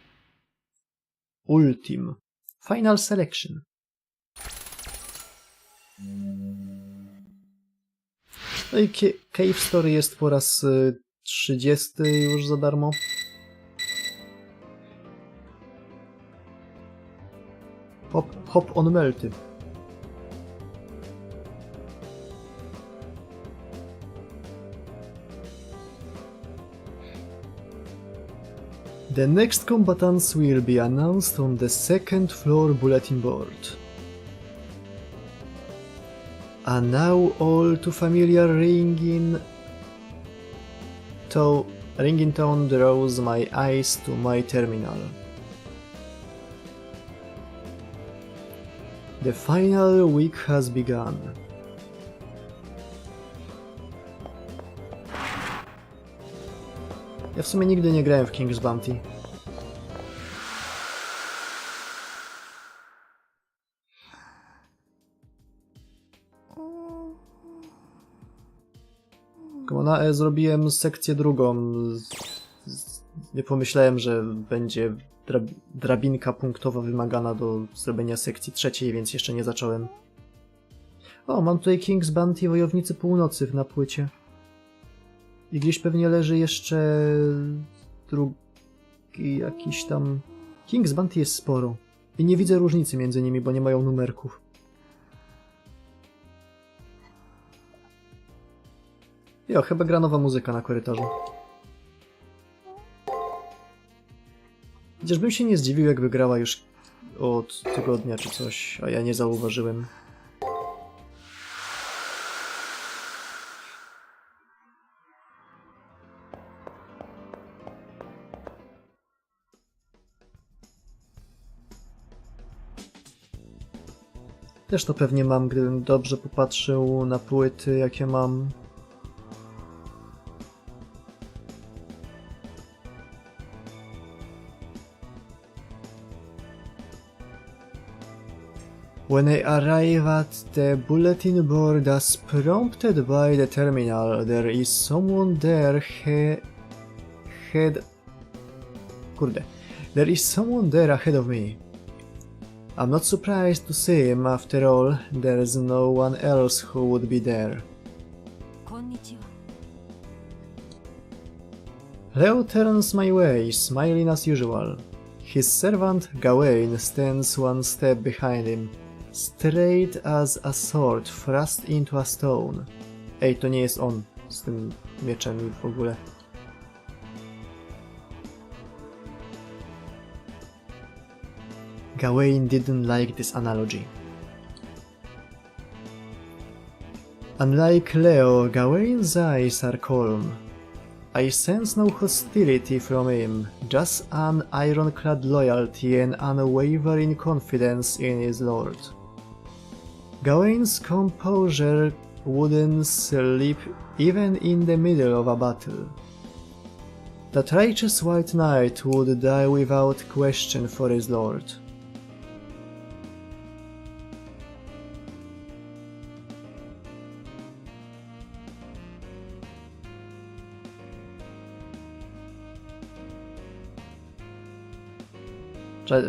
Ultim. Final Selection. No i Cave Story jest po raz 30 już za darmo. Hop on Melty. The next combatants will be announced on the second floor bulletin board. And now all too familiar ringing tone draws my eyes to my terminal. The final week has begun. Ja w sumie nigdy nie grałem w King's Bounty. Na zrobiłem sekcję drugą. Nie pomyślałem, że będzie drabinka punktowa wymagana do zrobienia sekcji trzeciej, więc jeszcze nie zacząłem. O, mam tutaj King's Bounty Wojownicy Północy na płycie. I gdzieś pewnie leży jeszcze drugi jakiś tam... King's Bounty jest sporo. I nie widzę różnicy między nimi, bo nie mają numerków. Jo, chyba gra nowa muzyka na korytarzu. Chociaż bym się nie zdziwił, jakby grała już od tygodnia czy coś, a ja nie zauważyłem. Też to pewnie mam, gdybym dobrze popatrzył na płyty, jakie mam. When I arrive at the bulletin board as prompted by the terminal, there is someone there there is someone there ahead of me. I'm not surprised to see him, after all, there's no one else who would be there. Leo turns my way, smiling as usual. His servant, Gawain, stands one step behind him, straight as a sword thrust into a stone. Ej, to nie jest on z tym mieczem w ogóle. Gawain didn't like this analogy. Unlike Leo, Gawain's eyes are calm. I sense no hostility from him, just an ironclad loyalty and unwavering confidence in his lord. Gawain's composure wouldn't slip even in the middle of a battle. That righteous white knight would die without question for his lord.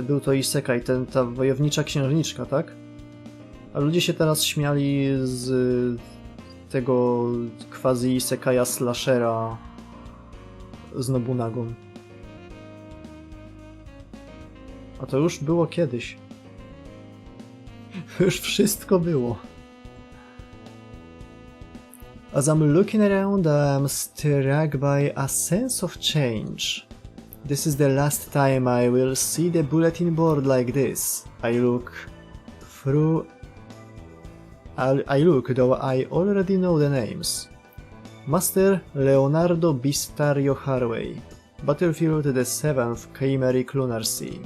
Był to isekai, ta wojownicza księżniczka, tak? A ludzie się teraz śmiali z tego quasi isekaja slashera z Nobunagą. A to już było kiedyś. Już wszystko było. As I'm looking around, I'm struck by a sense of change. This is the last time I will see the bulletin board like this. I look, though I already know the names. Master Leonardo Bistario Harvey. Battlefield the 7th Chimeric Lunar Sea.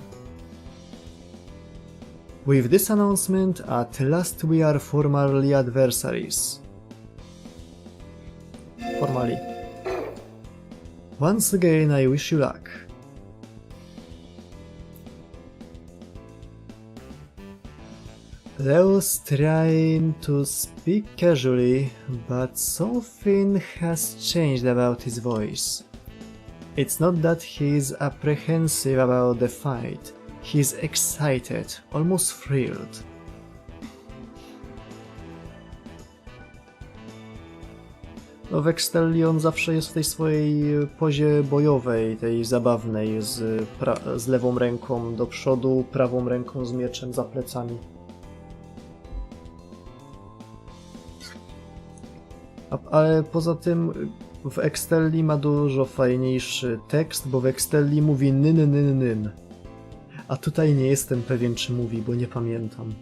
With this announcement, at last we are formally adversaries. Formally. Once again, I wish you luck. Leo's trying to speak casually, but something has changed about his voice. It's not that he's apprehensive about the fight, he's excited, almost thrilled. No w Extelli on zawsze jest w tej swojej pozie bojowej, tej zabawnej, z lewą ręką do przodu, prawą ręką z mieczem za plecami. Ale poza tym w Extelli ma dużo fajniejszy tekst, bo w Extelli mówi nyn. A tutaj nie jestem pewien, czy mówi, bo nie pamiętam.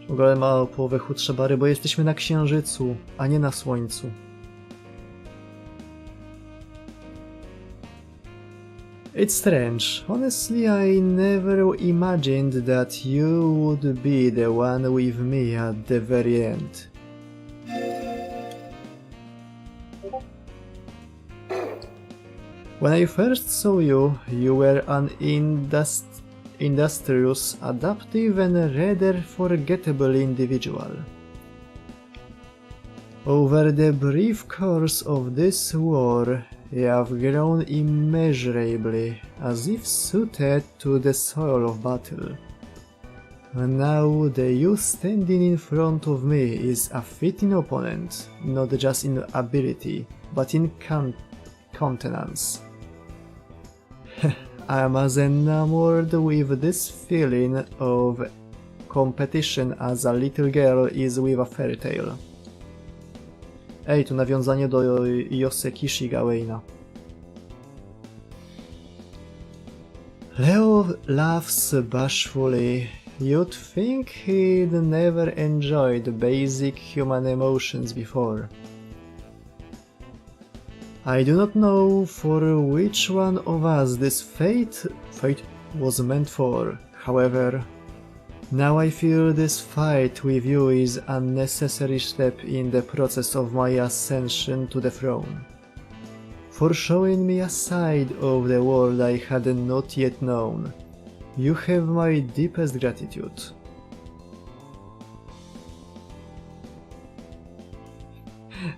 W ogóle ma o połowę chudsze bary, bo jesteśmy na Księżycu, a nie na Słońcu. It's strange. Honestly, I never imagined that you would be the one with me at the very end. When I first saw you, you were an industrious, adaptive and rather forgettable individual. Over the brief course of this war, you have grown immeasurably, as if suited to the soil of battle. And now the you standing in front of me is a fitting opponent, not just in ability, but in countenance. I'm as enamored with this feeling of competition as a little girl is with a fairy tale. Ej, to nawiązanie do Yosekishi Gawaina. Leo laughs bashfully. You'd think he'd never enjoyed basic human emotions before. I do not know for which one of us this fate was meant for. However, now I feel this fight with you is a necessary step in the process of my ascension to the throne. For showing me a side of the world I had not yet known. You have my deepest gratitude.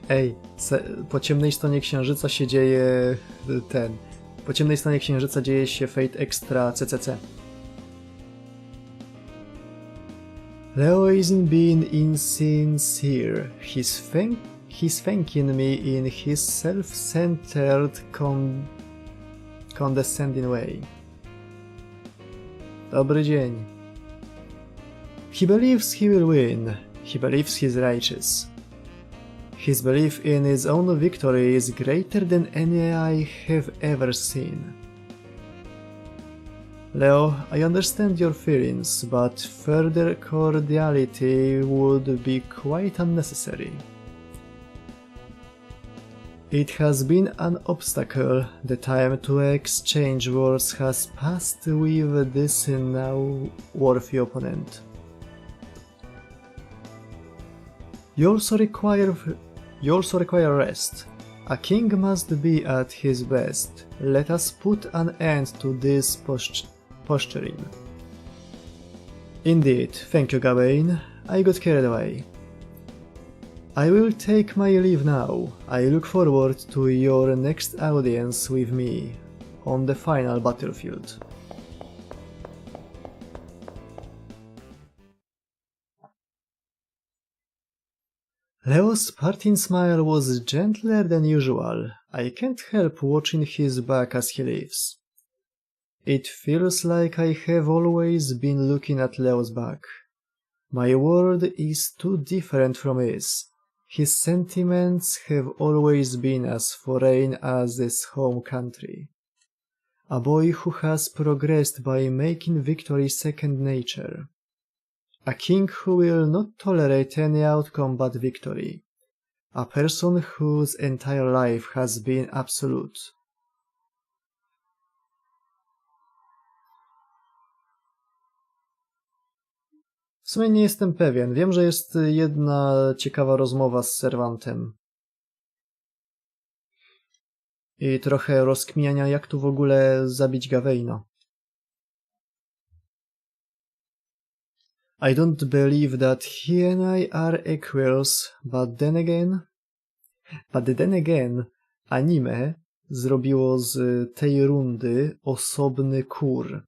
Ej, po ciemnej stronie księżyca się dzieje po ciemnej stronie księżyca dzieje się Fate Extra CCC. Leo isn't being insincere. He's thanking me in his self-centered, condescending way. Dobry dzień. He believes he will win. He believes he's righteous. His belief in his own victory is greater than any I have ever seen. Leo, I understand your feelings, but further cordiality would be quite unnecessary. It has been an obstacle. The time to exchange words has passed with this now worthy opponent. You also require rest. A king must be at his best. Let us put an end to this posturing. Indeed, thank you, Gawain. I got carried away. I will take my leave now. I look forward to your next audience with me on the final battlefield. Leo's parting smile was gentler than usual. I can't help watching his back as he leaves. It feels like I have always been looking at Leo's back. My world is too different from his. His sentiments have always been as foreign as his home country. A boy who has progressed by making victory second nature. A king who will not tolerate any outcome but victory. A person whose entire life has been absolute. W sumie nie jestem pewien. Wiem, że jest jedna ciekawa rozmowa z Cervantem. I trochę rozkminiania, jak tu w ogóle zabić Gawaina. I don't believe that he and I are equals, but then again, anime zrobiło z tej rundy osobny kur.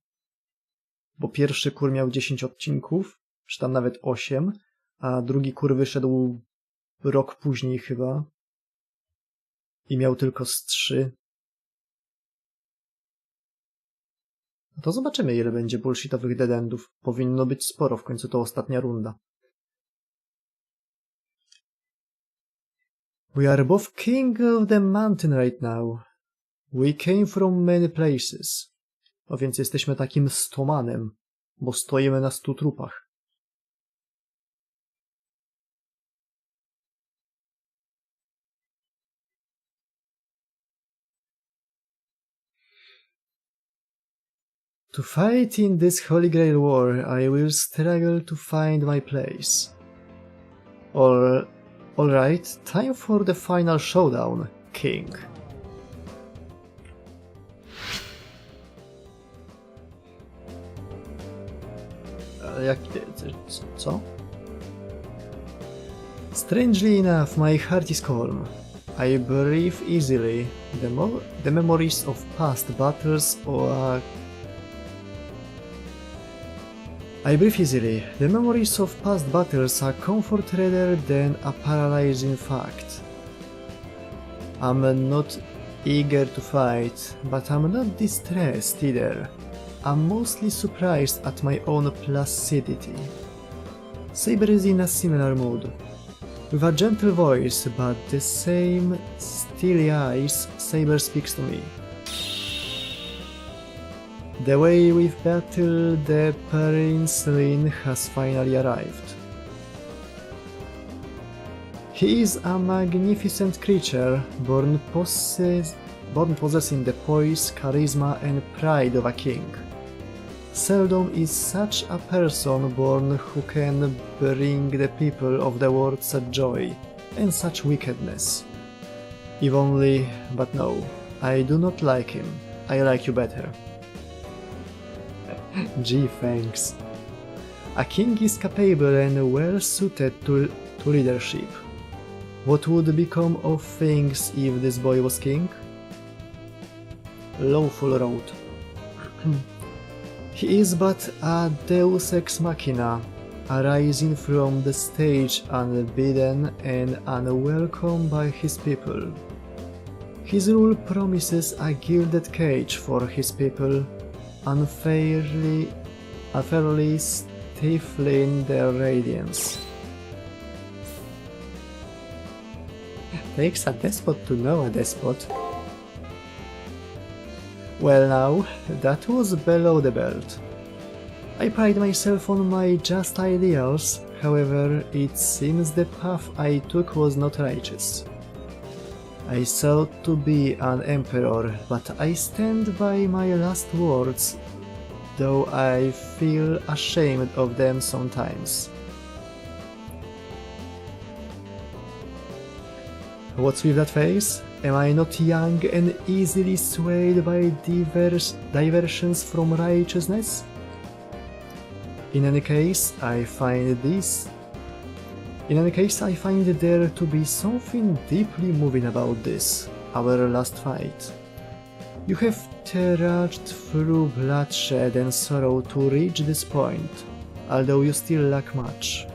Bo pierwszy kur miał 10 odcinków, czy tam nawet 8, a drugi kur wyszedł rok później chyba. I miał tylko z 3. No to zobaczymy, ile będzie bullshitowych dead-endów. Powinno być sporo, w końcu to ostatnia runda. We are both king of the mountain right now. We came from many places. No więc jesteśmy takim stomanem, bo stoimy na 100 trupach. To fight in this Holy Grail war, I will struggle to find my place. Alright, time for the final showdown, King. Co? Strangely enough, my heart is calm. I breathe easily. The memories of past battles are... I breathe easily. The memories of past battles are comfort rather than a paralyzing fact. I'm not eager to fight, but I'm not distressed either. I'm mostly surprised at my own placidity. Saber is in a similar mood. With a gentle voice, but the same steely eyes, Saber speaks to me. The way we've battled the penicillin has finally arrived. He is a magnificent creature, born possessing the poise, charisma and pride of a king. Seldom is such a person born who can bring the people of the world such joy and such wickedness. If only, but no, I do not like him. I like you better. Gee, thanks. A king is capable and well suited to leadership. What would become of things if this boy was king? Lawful road. He is but a deus ex machina, arising from the stage unbidden and unwelcome by his people. His rule promises a gilded cage for his people, unfairly stifling their radiance. Takes a despot to know a despot. Well now, that was below the belt. I pride myself on my just ideals, however, it seems the path I took was not righteous. I sought to be an emperor, but I stand by my last words, though I feel ashamed of them sometimes. What's with that face? Am I not young and easily swayed by diversions from righteousness? In any case, I find there to be something deeply moving about this, our last fight. You have trudged through bloodshed and sorrow to reach this point, although you still lack much.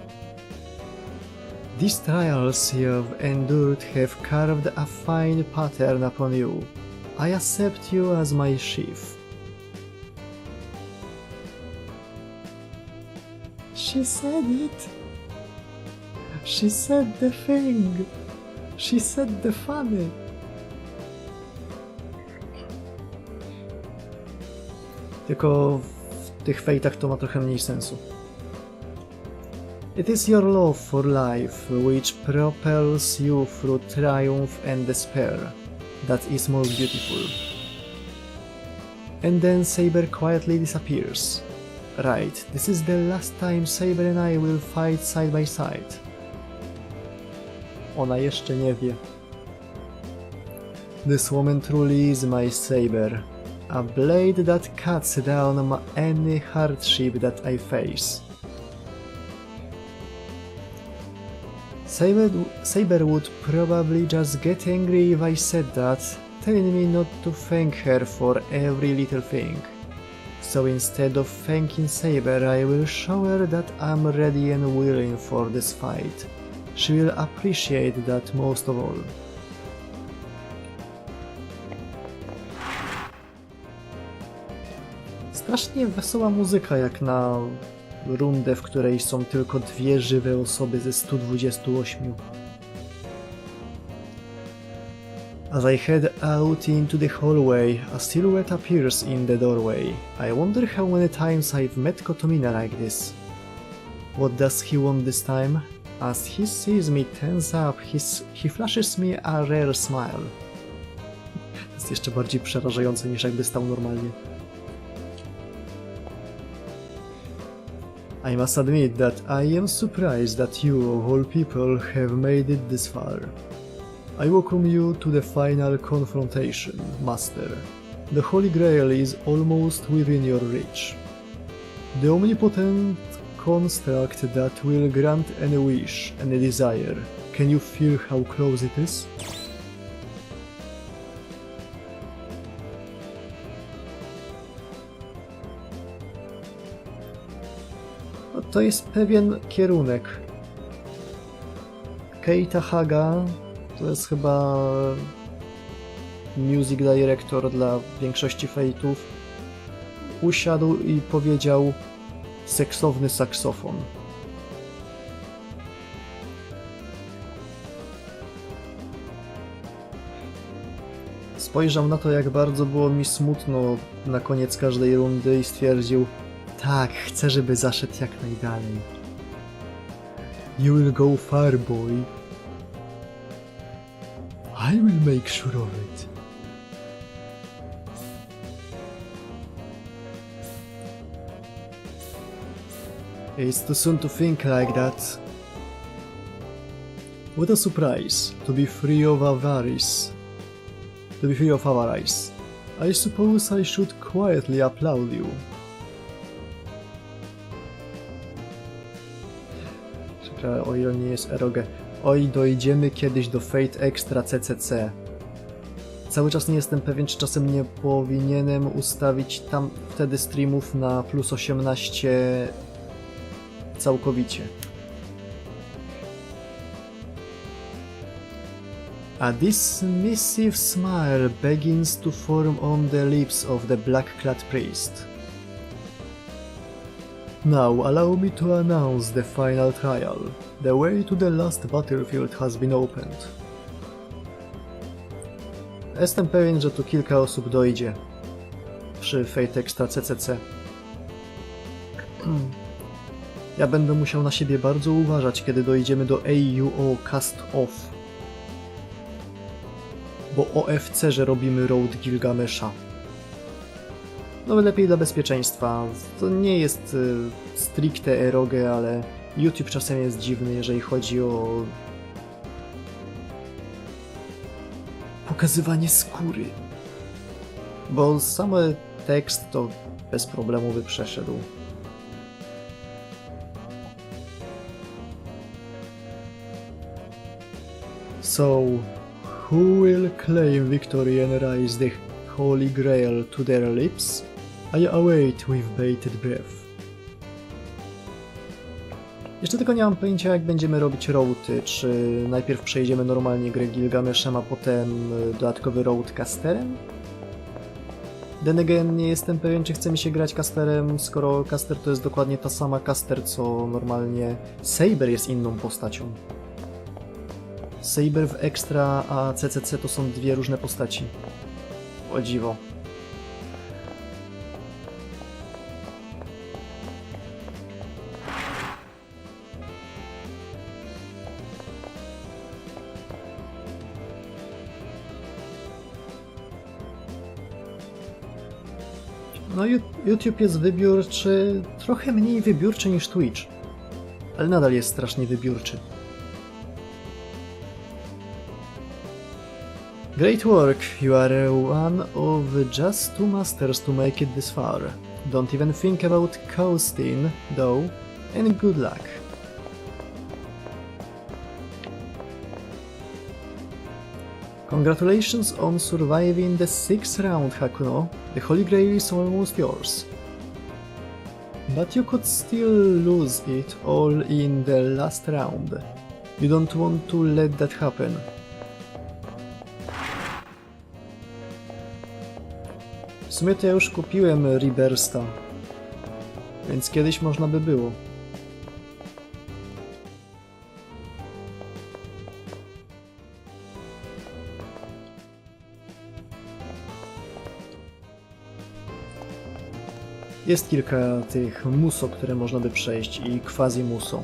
These trials you've endured have carved a fine pattern upon you. I accept you as my chief. She said it. She said the thing. She said the funny. Tylko w tych fejtach to ma trochę mniej sensu. It is your love for life which propels you through triumph and despair that is most beautiful. And then Saber quietly disappears. Right, this is the last time Saber and I will fight side by side. Ona jeszcze nie wie. This woman truly is my Saber. A blade that cuts down any hardship that I face. Saber would probably just get angry if I said that, telling me not to thank her for every little thing. So instead of thanking Saber, I will show her that I'm ready and willing for this fight. She will appreciate that most of all. Strasznie wesoła muzyka jak na rundę, w której są tylko 2 żywe osoby ze 128. As I head out into the hallway, a silhouette appears in the doorway. I wonder how many times I've met Kotomina like this. What does he want this time? As he sees me tense up, he flashes me a rare smile. To jest jeszcze bardziej przerażające niż jakby stał normalnie. I must admit that I am surprised that you, of all people, have made it this far. I welcome you to the final confrontation, Master. The Holy Grail is almost within your reach. The omnipotent construct that will grant any wish, any desire. Can you feel how close it is? No to jest pewien kierunek. Keita Haga to jest chyba music director dla większości Fate'ów. Usiadł i powiedział seksowny saksofon. Spojrzał na to, jak bardzo było mi smutno na koniec każdej rundy i stwierdził: tak, chcę, żeby zaszedł jak najdalej. You will go far, boy. I will make sure of it. It's too soon to think like that. What a surprise, to be free of avarice. I suppose I should quietly applaud you. Czekaj, o ile nie jest ROG. Oj, dojdziemy kiedyś do Fate Extra CCC. Cały czas nie jestem pewien, czy czasem nie powinienem ustawić tam wtedy streamów na plus 18 całkowicie. A dismissive smile begins to form on the lips of the black-clad priest. Now allow me to announce the final trial. The way to the last battlefield has been opened. Jestem pewien, że tu kilka osób dojdzie przy Fate Extra CCC. Ja będę musiał na siebie bardzo uważać, kiedy dojdziemy do AUO Cast Off. Bo OFC, że robimy Road Gilgamesha. No lepiej dla bezpieczeństwa. To nie jest stricte eroge, ale YouTube czasem jest dziwny, jeżeli chodzi o pokazywanie skóry. Bo sam tekst to bez problemu by przeszedł. So, who will claim victory and raise the Holy Grail to their lips? I await with bated breath. Jeszcze tylko nie mam pojęcia, jak będziemy robić roady, czy najpierw przejdziemy normalnie grę Gilgameshem, a potem dodatkowy road casterem? Then again, nie jestem pewien, czy chce mi się grać casterem, skoro caster to jest dokładnie ta sama caster, co normalnie Saber jest inną postacią. Saber w Extra, a CCC to są 2 różne postaci. O dziwo. No YouTube jest wybiórczy, trochę mniej wybiórczy niż Twitch, ale nadal jest strasznie wybiórczy. Great work, you are one of just 2 masters to make it this far. Don't even think about coasting, though, and good luck. Congratulations on surviving the 6th round, Hakuno. The Holy Grail is almost yours. But you could still lose it all in the last round. You don't want to let that happen. W sumie to ja już kupiłem Rebirsta, więc kiedyś można by było. Jest kilka tych muso, które można by przejść i quasi-muso.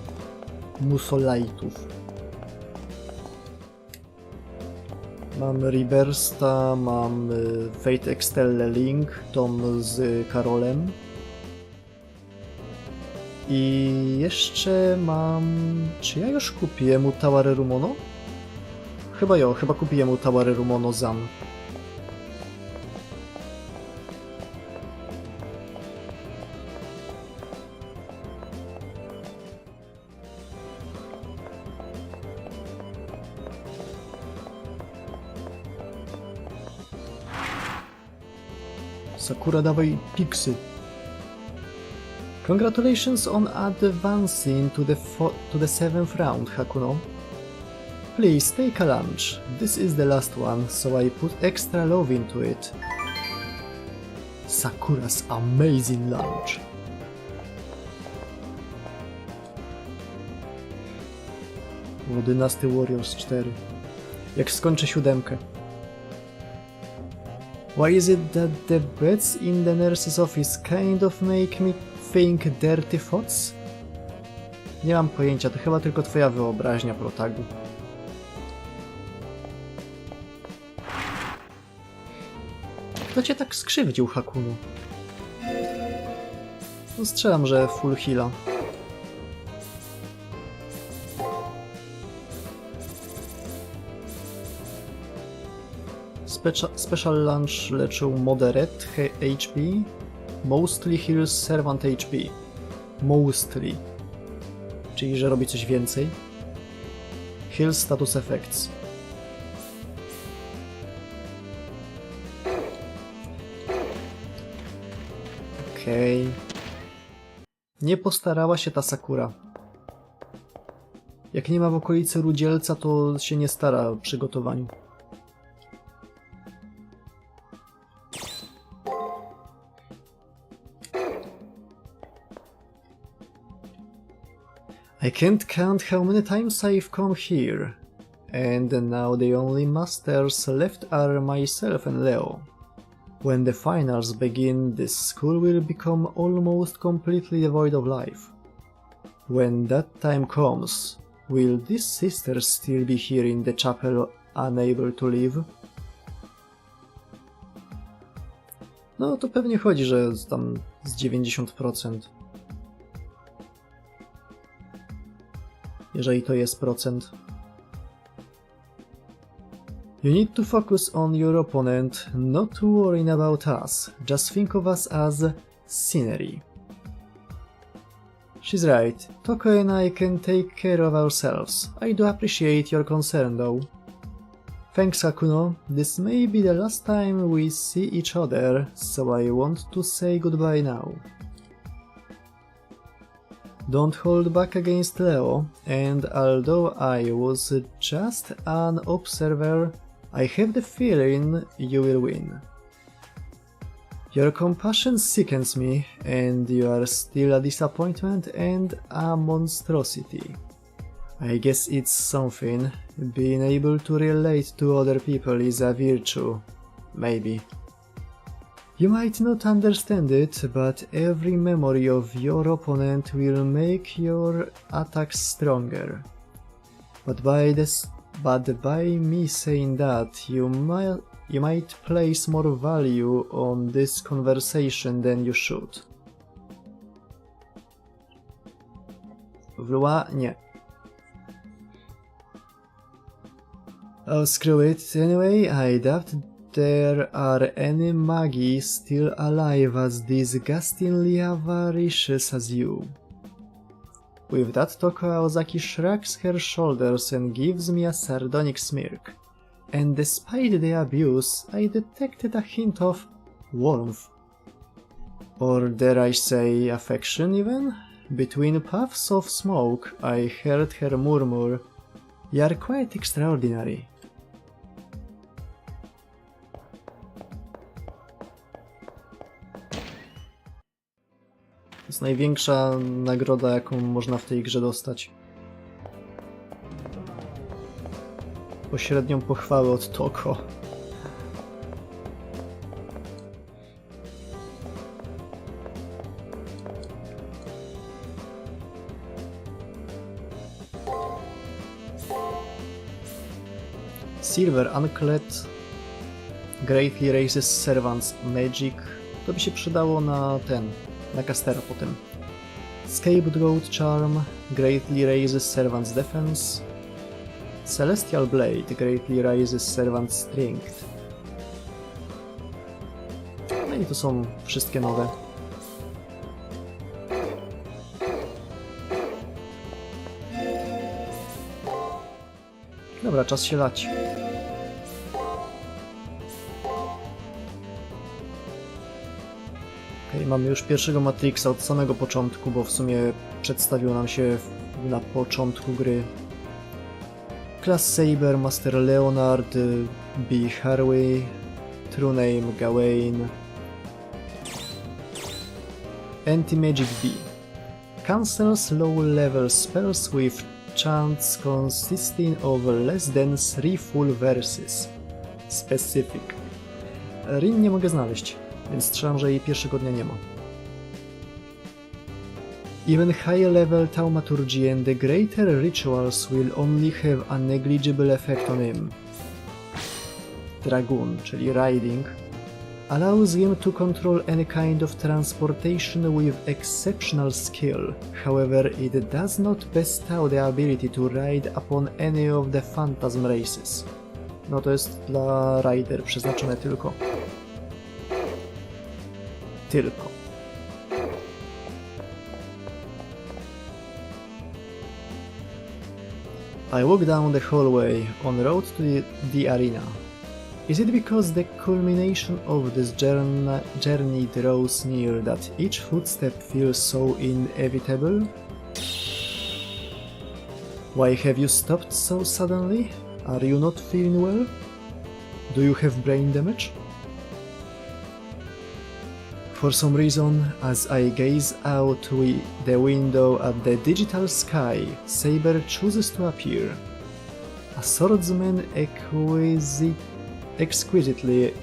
Muso-lightów. Mam Rebirsta, mam Fate Extelle Link, tom z Karolem. I jeszcze mam... Czy ja już kupiłem mu Taware Rumono? Chyba kupiłem mu Taware Rumono Zan. Sakura, dawaj piksy. Congratulations on advancing to the 7th round, Hakuno. Please take a lunch. This is the last one, so I put extra love into it. Sakura's amazing lunch. O, Dynasty Warriors 4. Jak skończę 7. Why is it that the beds in the nurse's office kind of make me think dirty thoughts? Nie mam pojęcia, to chyba tylko twoja wyobraźnia, protagu. Kto cię tak skrzywdził, Hakuno? No strzelam, że full heala. Special Lunch leczył Moderate HP, Mostly heals Servant HP. Mostly. Czyli, że robi coś więcej. Heal Status Effects. Okej. Nie postarała się ta Sakura. Jak nie ma w okolicy rudzielca, to się nie stara w przygotowaniu. I can't count how many times I've come here, and now the only masters left are myself and Leo. When the finals begin, this school will become almost completely devoid of life. When that time comes, will these sisters still be here in the chapel, unable to leave? No to pewnie chodzi, że tam z 90%. Jeżeli to jest procent. You need to focus on your opponent, not worrying about us. Just think of us as scenery. She's right. Toko and I can take care of ourselves. I do appreciate your concern though. Thanks, Hakuno. This may be the last time we see each other, so I want to say goodbye now. Don't hold back against Leo, and although I was just an observer, I have the feeling you will win. Your compassion sickens me, and you are still a disappointment and a monstrosity. I guess it's something. Being able to relate to other people is a virtue. Maybe. You might not understand it, but every memory of your opponent will make your attacks stronger. But by me saying that, You might place more value on this conversation than you should. Wlua? Nie. Oh, screw it. Anyway, I doubt there are any magi still alive as disgustingly avaricious as you. With that, Toko Aozaki shrugs her shoulders and gives me a sardonic smirk. And despite the abuse, I detected a hint of warmth. Or dare I say affection even? Between puffs of smoke, I heard her murmur, "You're quite extraordinary." To jest największa nagroda, jaką można w tej grze dostać. Pośrednią pochwałę od Toko. Silver Anklet greatly raises servants magic. To by się przydało na na castera potem. Scapegoat Charm greatly raises servants defense. Celestial Blade greatly raises servants strength. No i to są wszystkie nowe. Dobra, czas się lać. Okej, mamy już pierwszego Matrixa od samego początku, bo w sumie przedstawił nam się na początku gry. Class Saber, Master Leonard, B. Harvey, True Name Gawain. Anti-Magic B. Cancels low-level spells with chants consisting of less than 3 full verses. Specific. Rin nie mogę znaleźć, więc strzelam, że jej pierwszego dnia nie ma. Even higher level thaumaturgy and the greater rituals will only have a negligible effect on him. Dragoon, czyli riding, allows him to control any kind of transportation with exceptional skill. However, it does not bestow the ability to ride upon any of the phantasm races. No to jest dla rider przeznaczone tylko. Tylko. I walk down the hallway on road to the arena. Is it because the culmination of this journey draws near that each footstep feels so inevitable? Why have you stopped so suddenly? Are you not feeling well? Do you have brain damage? For some reason, as I gaze out the window at the digital sky, Saber chooses to appear. A swordsman exquisitely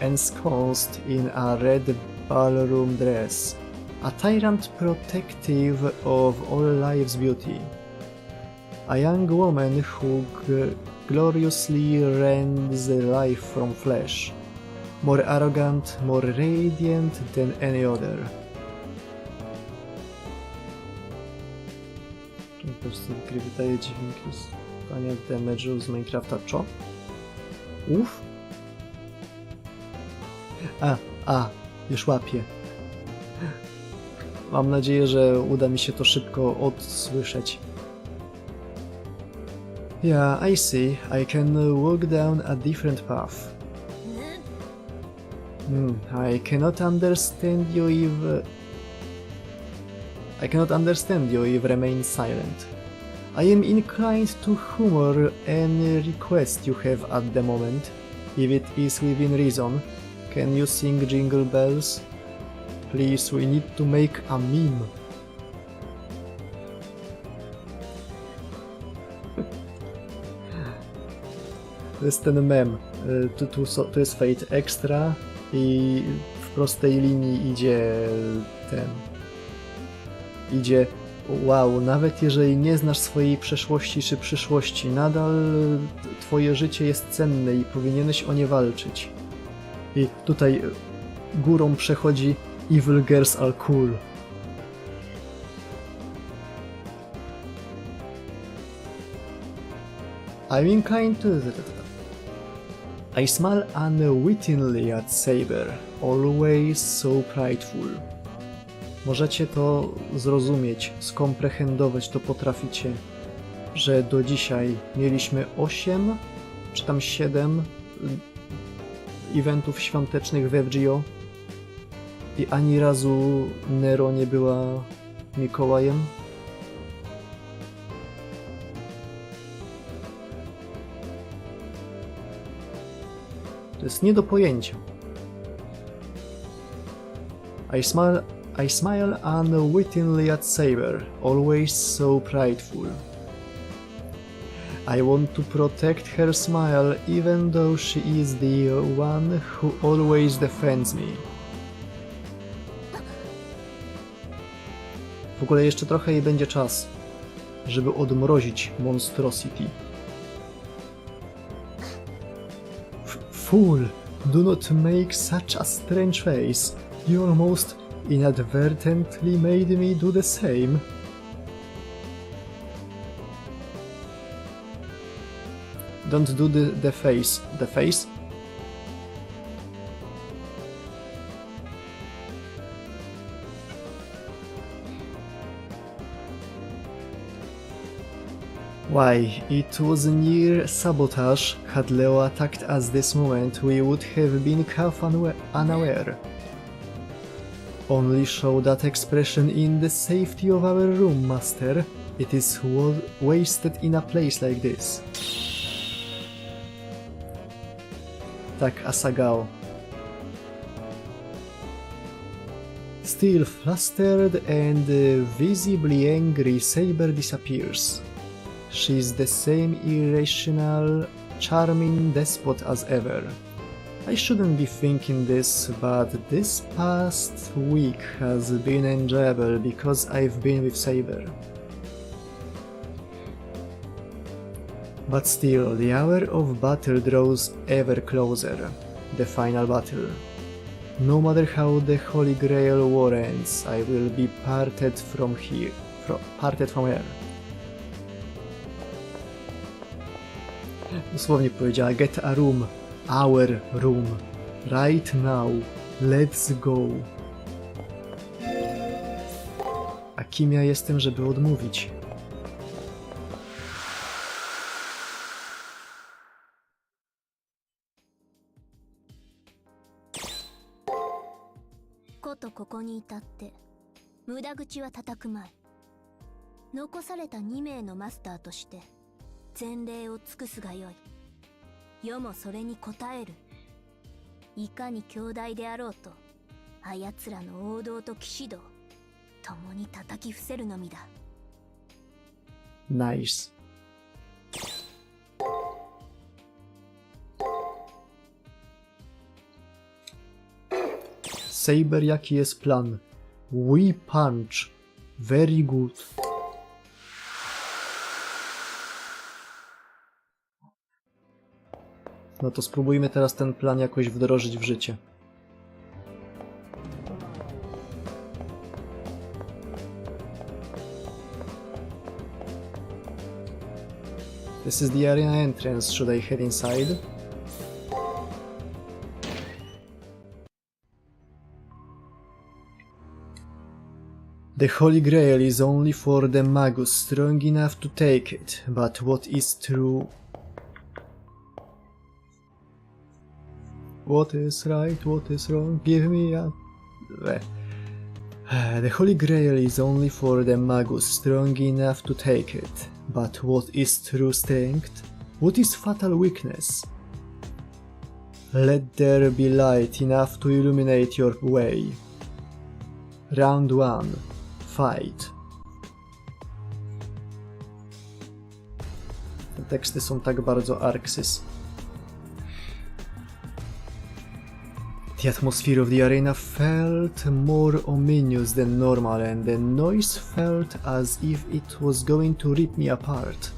ensconced in a red ballroom dress, a tyrant protective of all life's beauty. A young woman who gloriously rends life from flesh. More arrogant, more radiant than any other. Po prostu gry wydaje dźwięki stania damage'u z Minecrafta. Co? Uff? Już łapię. Mam nadzieję, że uda mi się to szybko odsłyszeć. Yeah, I see. I can walk down a different path. I cannot understand you if remain silent. I am inclined to humor any request you have at the moment, if it is within reason. Can you sing Jingle Bells? Please, we need to make a meme. To jest ten mem. Tu jest Fate Extra i w prostej linii idzie wow, nawet jeżeli nie znasz swojej przeszłości czy przyszłości, nadal twoje życie jest cenne i powinieneś o nie walczyć. I tutaj górą przechodzi Evil girls are cool. I'm inclined to... I smile unwittingly at Saber, always so prideful. Możecie to zrozumieć, skomprehendować, to potraficie, że do dzisiaj mieliśmy 8 czy tam 7 eventów świątecznych w FGO i ani razu Nero nie była Mikołajem. To jest nie do pojęcia. I smile unwittingly at Saber, always so prideful. I want to protect her smile even though she is the one who always defends me. W ogóle jeszcze trochę jej będzie czas, żeby odmrozić monstrosity. Fool! Do not make such a strange face. You almost inadvertently made me do the same. Don't do the face. The face? Why, it was near sabotage. Had Leo attacked us this moment, we would have been caught unaware. Only show that expression in the safety of our room, master. It is wasted in a place like this. Tak, Asagao. Still flustered and visibly angry, Saber disappears. She's the same irrational, charming despot as ever. I shouldn't be thinking this, but this past week has been enjoyable because I've been with Saber. But still, the hour of battle draws ever closer. The final battle. No matter how the Holy Grail war ends, I will be parted from here. Parted from here. Dosłownie powiedziała, get a room, our room, right now, let's go. A kim ja jestem, żeby odmówić?ことここに至って無駄口は叩くまい。残された2名のマスターとして前例を尽くすがよい。世もそれに応える。いかに強大であろうと、あやつらの王道と騎士道、共に叩き伏せるのみだ。Nice. Saber, jaki jest plan? We punch. Very good. No to spróbujmy teraz ten plan jakoś wdrożyć w życie. This is the arena entrance. Should I head inside? The Holy Grail is only for the magus strong enough to take it, but what is true? What is right, what is wrong? Give me a... The Holy Grail is only for the magus strong enough to take it, but what is true strength? What is fatal weakness? Let there be light enough to illuminate your way. Round 1. Fight. Te teksty są tak bardzo arksys. The atmosphere of the arena felt more ominous than normal, and the noise felt as if it was going to rip me apart.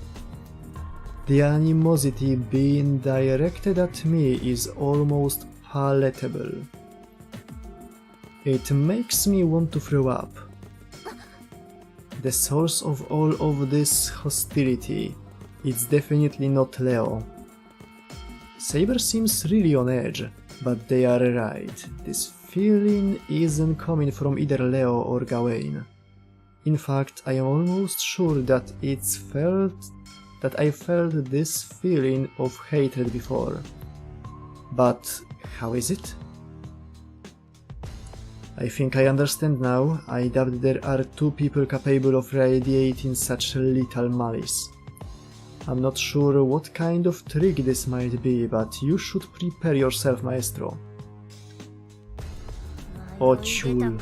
The animosity being directed at me is almost palatable. It makes me want to throw up. The source of all of this hostility, it's definitely not Leo. Saber seems really on edge, but they are right. This feeling isn't coming from either Leo or Gawain. In fact, I am almost sure that I felt this feeling of hatred before. But how is it? I think I understand now. I doubt there are two people capable of radiating such lethal malice. I'm not sure what kind of trick this might be, but you should prepare yourself, maestro. O ciul.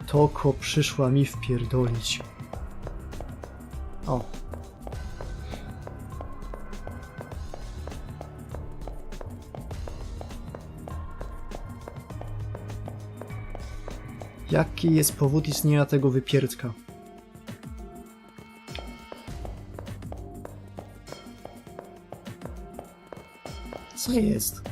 Toko przyszła mi wpierdolić. O. Jaki jest powód istnienia tego wypierdka? Co jest?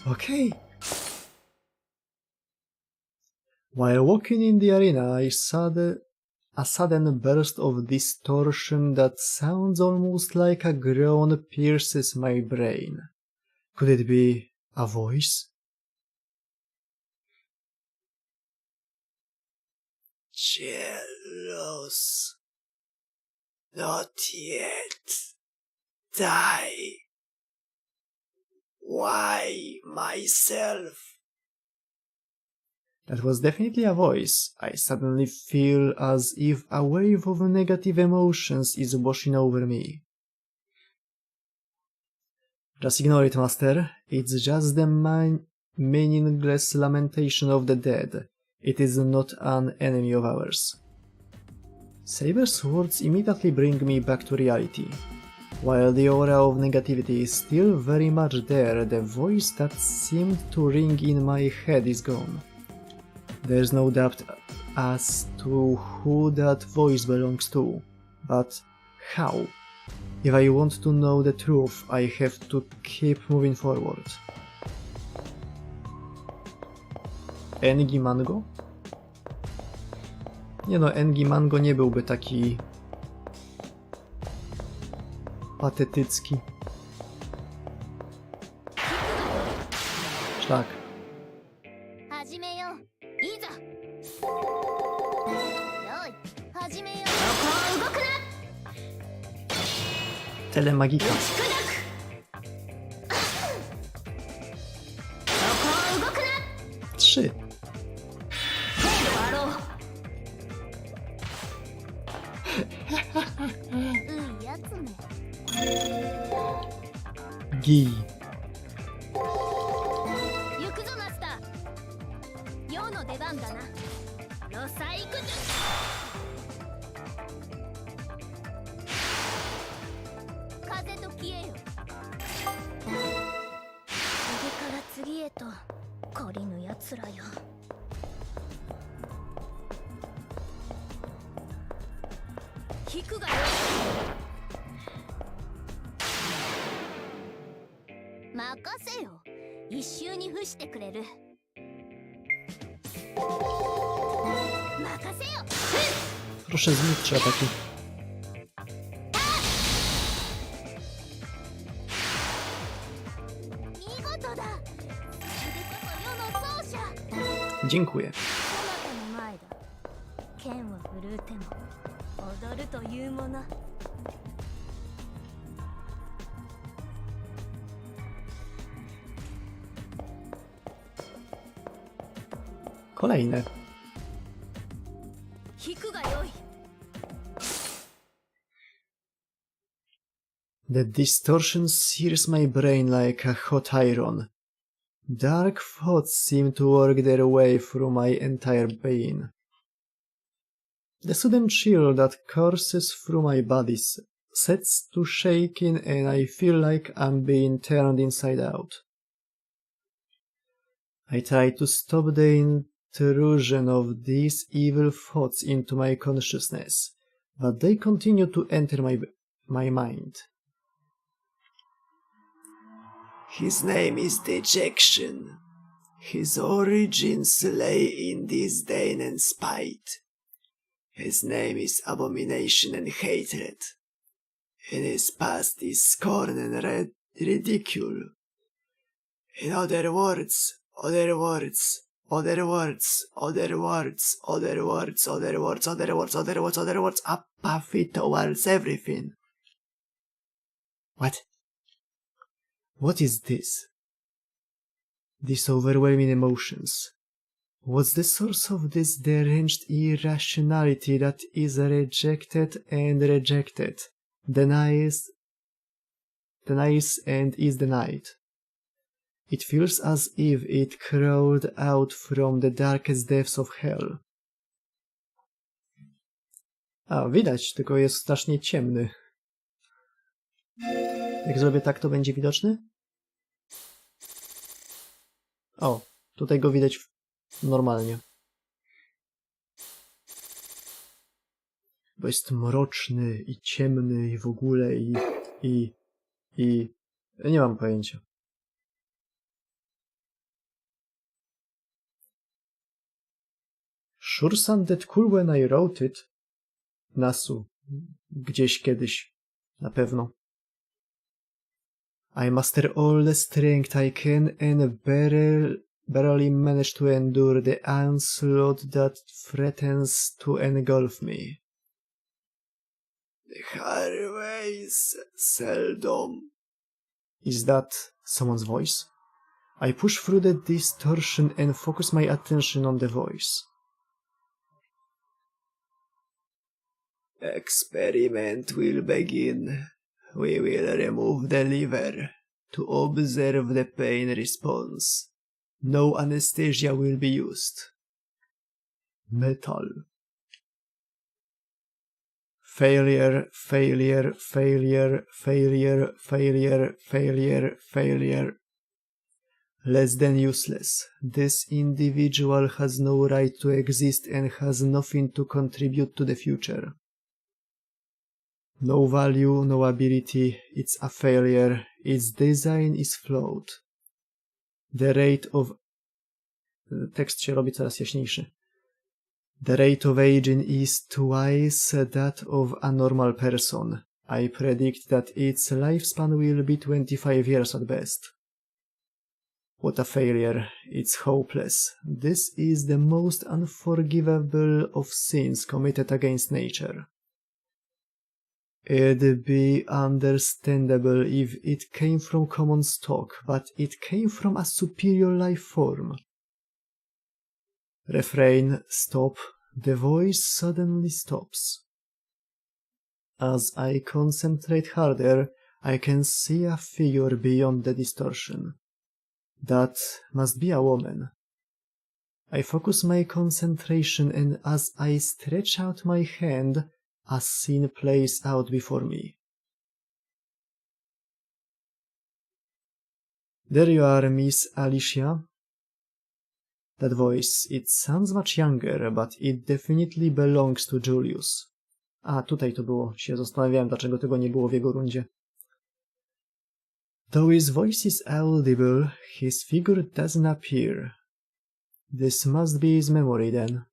Okay. While walking in the arena, I saw a sudden burst of distortion that sounds almost like a groan pierces my brain. Could it be a voice? Jealous. Not yet. Die. Why myself? That was definitely a voice. I suddenly feel as if a wave of negative emotions is washing over me. Just ignore it, master. It's just the meaningless lamentation of the dead. It is not an enemy of ours. Saber's words immediately bring me back to reality. While the aura of negativity is still very much there, the voice that seemed to ring in my head is gone. There's no doubt as to who that voice belongs to, but how? If I want to know the truth, I have to keep moving forward. Engi Mango? Nie no, Engi Mango nie byłby taki patetycki. Szlak. Telemagika. 3. Gi. Proszę zmienić ataki. Dziękuję. Kolejne. The distortion sears my brain like a hot iron. Dark thoughts seem to work their way through my entire being. The sudden chill that courses through my body sets to shaking and I feel like I'm being turned inside out. I try to stop the intrusion of these evil thoughts into my consciousness, but they continue to enter my mind. His name is Dejection. His origins lay in disdain and spite. His name is Abomination and Hatred. And his past is scorn and ridicule. In other words, apathy towards everything. What? What is this? These overwhelming emotions. What's the source of this deranged irrationality that is rejected and rejected, denies and is denied? It feels as if it crawled out from the darkest depths of hell. A, widać, tylko jest strasznie ciemny. Jak zrobię tak, to będzie widoczny? O, tutaj go widać normalnie. Bo jest mroczny i ciemny i w ogóle i nie mam pojęcia. Sure sounded cool when I wrote it. Nasu. Gdzieś kiedyś. Na pewno. I master all the strength I can and barely manage to endure the onslaught that threatens to engulf me. The highways seldom. Is that someone's voice? I push through the distortion and focus my attention on the voice. Experiment will begin. We will remove the lever to observe the pain response. No anesthesia will be used. Metal. Failure, failure, failure, failure, failure, failure, failure. Less than useless. This individual has no right to exist and has nothing to contribute to the future. No value, no ability, it's a failure, its design is flawed. The rate of... Tekst się robi coraz jaśniejszy. The rate of aging is twice that of a normal person. I predict that its lifespan will be 25 years at best. What a failure, it's hopeless. This is the most unforgivable of sins committed against nature. It'd be understandable if it came from common stock, but it came from a superior life form. Refrain, stop. The voice suddenly stops. As I concentrate harder, I can see a figure beyond the distortion. That must be a woman. I focus my concentration and as I stretch out my hand, a scene plays out before me. There you are, Miss Alicia. That voice, it sounds much younger, but it definitely belongs to Julius. A, tutaj to było. Się zastanawiałem, dlaczego tego nie było w jego rundzie. Though his voice is audible, his figure doesn't appear. This must be his memory, then.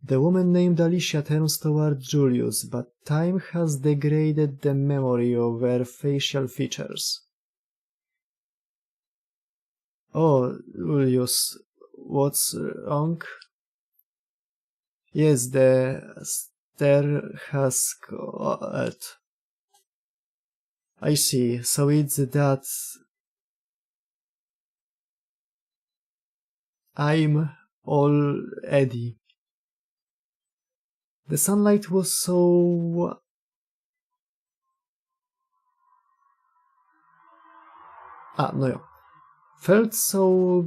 The woman named Alicia turns toward Julius, but time has degraded the memory of her facial features. Oh, Julius, what's wrong? Yes, the stair has caught. I see, so it's that... I'm already... The sunlight was so... A, no jo. Felt so...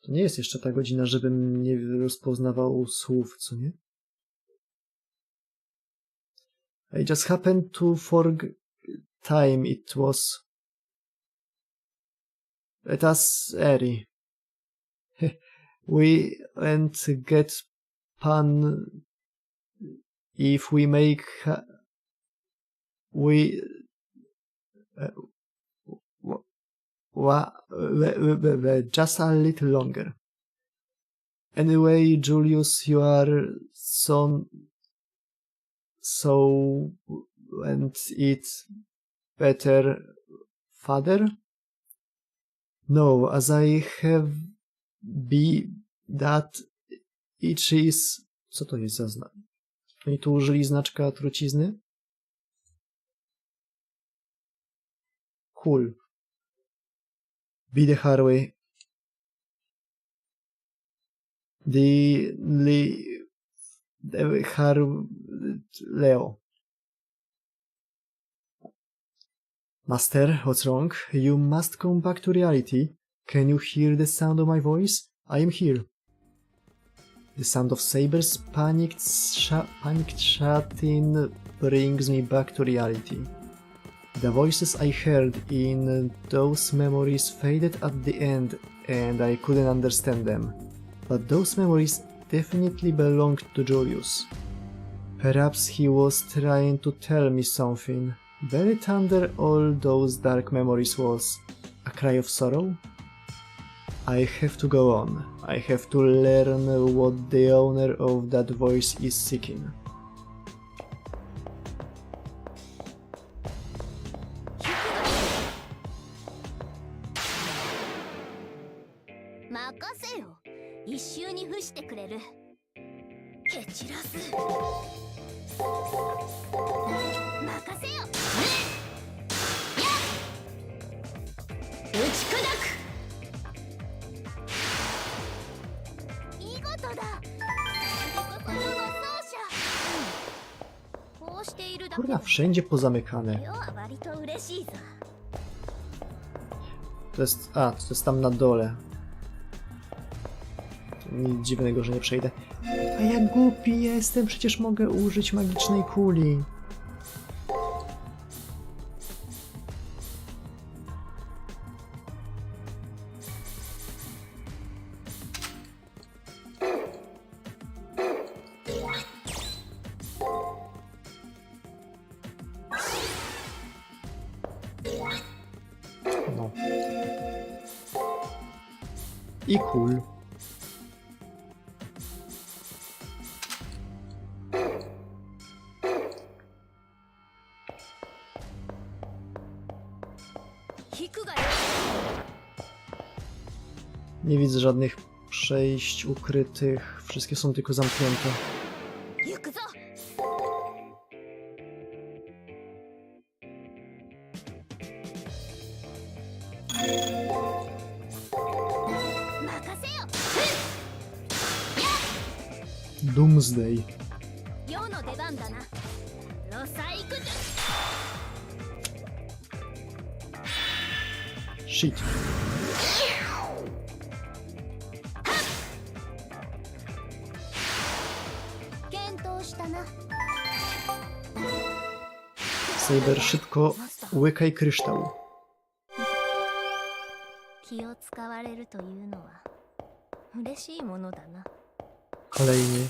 To nie jest jeszcze ta godzina, żebym nie rozpoznawał słów, co nie? I just happened to forget time it was... Let us Eri. We and get pan if we make we just a little longer. Anyway, Julius, you are so and it's better, father? No, as I have be that each is... Co to jest za znak? Oni tu użyli znaczka trucizny? Cool. Be the Harway. Leo. Master, what's wrong? You must come back to reality. Can you hear the sound of my voice? I am here. The sound of sabers, panicked shouting brings me back to reality. The voices I heard in those memories faded at the end and I couldn't understand them. But those memories definitely belonged to Julius. Perhaps he was trying to tell me something. Buried under all those dark memories was a cry of sorrow? I have to go on. I have to learn what the owner of that voice is seeking. Kurwa, wszędzie pozamykane. To jest... A, to jest tam na dole. Nic dziwnego, że nie przejdę. A ja głupi jestem, przecież mogę użyć magicznej kuli. No. I kul. Nie widzę żadnych przejść ukrytych. Wszystkie są tylko zamknięte. Doomsday. Shit. Saber, szybko łykaj kryształ. Kolejny.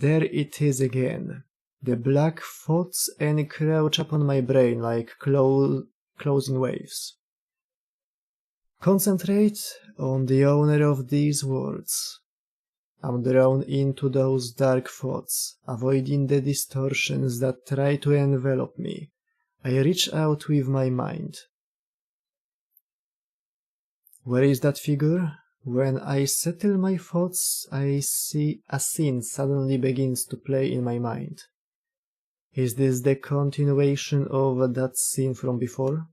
There it is again. The black thoughts encroach upon my brain like closing waves. Concentrate on the owner of these words. I'm drawn into those dark thoughts, avoiding the distortions that try to envelop me. I reach out with my mind. Where is that figure? When I settle my thoughts, I see a scene suddenly begins to play in my mind. Is this the continuation of that scene from before?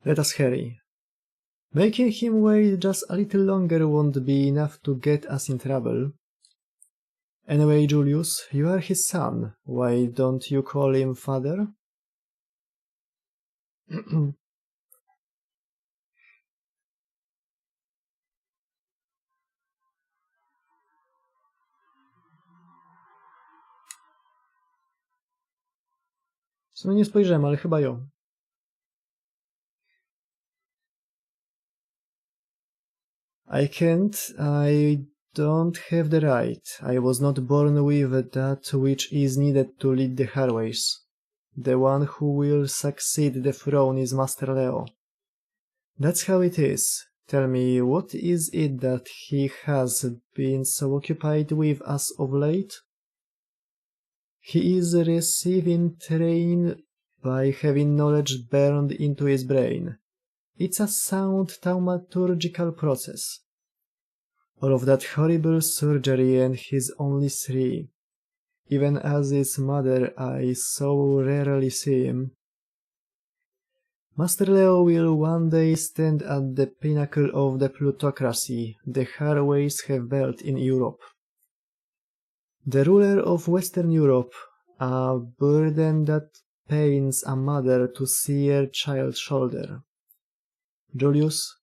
Let us hurry. Making him wait just a little longer won't be enough to get us in trouble. Anyway, Julius, you are his son. Why don't you call him father? W sumie nie spojrzałem, ale chyba ją. I can't, I don't have the right. I was not born with that which is needed to lead the Harways. The one who will succeed the throne is Master Leo. That's how it is. Tell me, what is it that he has been so occupied with as of late? He is receiving train by having knowledge burned into his brain. It's a sound thaumaturgical process. All of that horrible surgery and he's only 3. Even as his mother, I so rarely see him. Master Leo will one day stand at the pinnacle of the plutocracy the Harways have built in Europe. The ruler of Western Europe, a burden that pains a mother to see her child shoulder. Julius?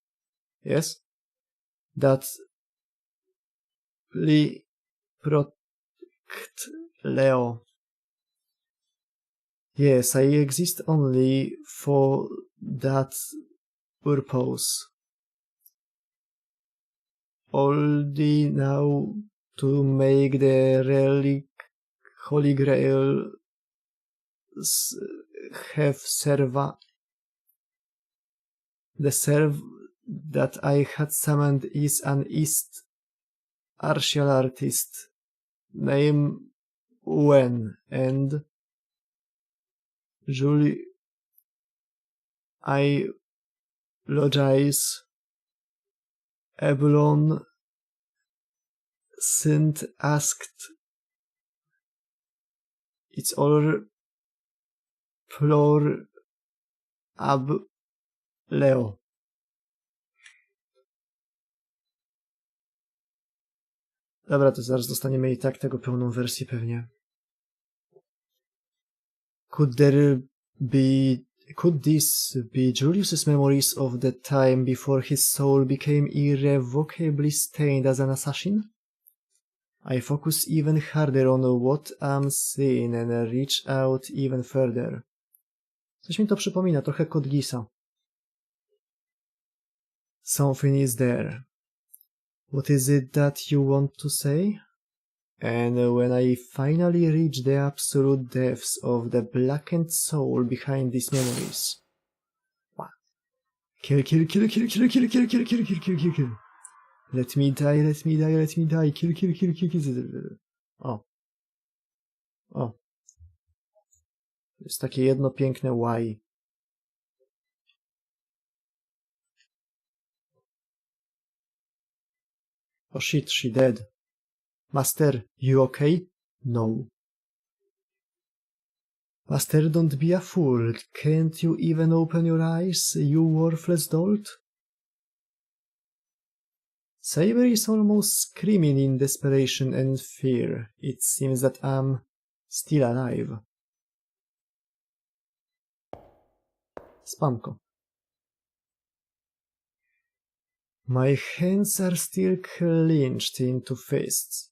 Yes? That protect Leo. Yes, I exist only for that purpose. Only now to make the relic Holy Grail have serva. The serve that I had summoned is an East martial artist named Wen, and Julie, I apologize. Eblon Sint asked. It's all plor ab Leo. Dobra, to zaraz dostaniemy i tak tego pełną wersję pewnie. Could this be Julius's memories of the time before his soul became irrevocably stained as an assassin? I focus even harder on what I'm seeing and reach out even further. Coś mi to przypomina, trochę Kod Gisa. Something is there. What is it that you want to say? And when I finally reach the absolute depths of the blackened soul behind these memories. Wow. Kill. Let me die. Kill. O. Jest takie jedno piękne why. Oh shit, she dead. Master, you okay? No. Master, don't be a fool. Can't you even open your eyes, you worthless dolt? Saber is almost screaming in desperation and fear. It seems that I'm still alive. Spamko. My hands are still clenched into fists.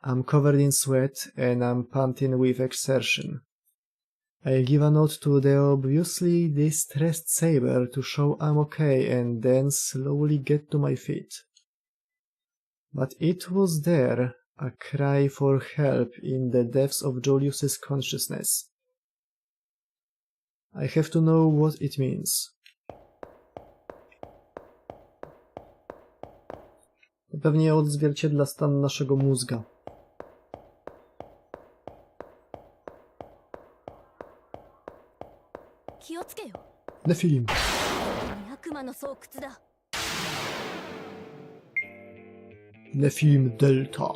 I'm covered in sweat and I'm panting with exertion. I give a nod to the obviously distressed Saber to show I'm okay and then slowly get to my feet. But it was there, a cry for help in the depths of Julius's consciousness. I have to know what it means. To pewnie odzwierciedla stan naszego mózga. Nephilim. Nephilim Delta.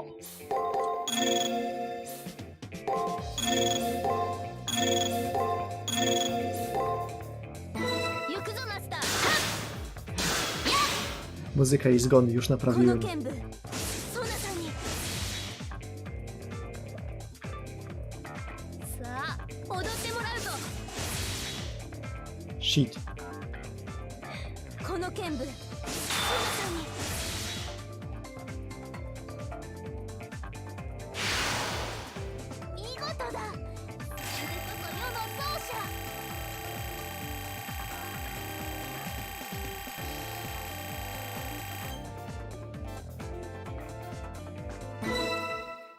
Muzyka i zgon już この naprawiłem. 剣舞ソナさんにさあ踊ってもらうぞ Shit. この剣舞ソナさんに見事だそれこそ世の奏者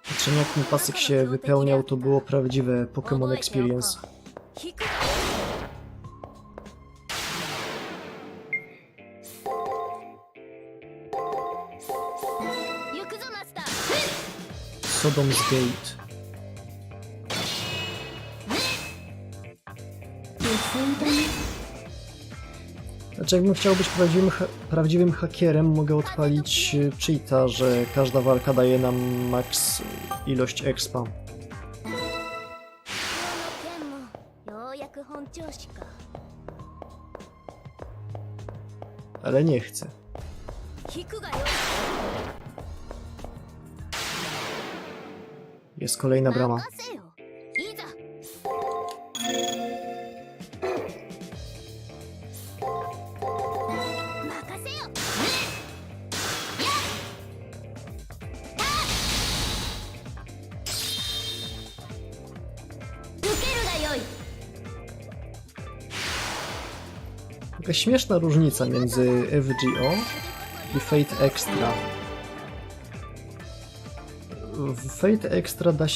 Patrzę, jak ten pasek się wypełniał, to było prawdziwe Pokémon Experience. 引く 行くぞマスター Sodom's Gate. Znaczy, jakbym chciał być prawdziwym hakierem, mogę odpalić cheata, że każda walka daje nam max ilość expa. この剣もようやく本調子か Ale nie chcę. 引くがよ Jest kolejna brama. 任せよいざ 任せよ 受けるがよい Taka śmieszna różnica między FGO i Fate Extra. W Fate Extra da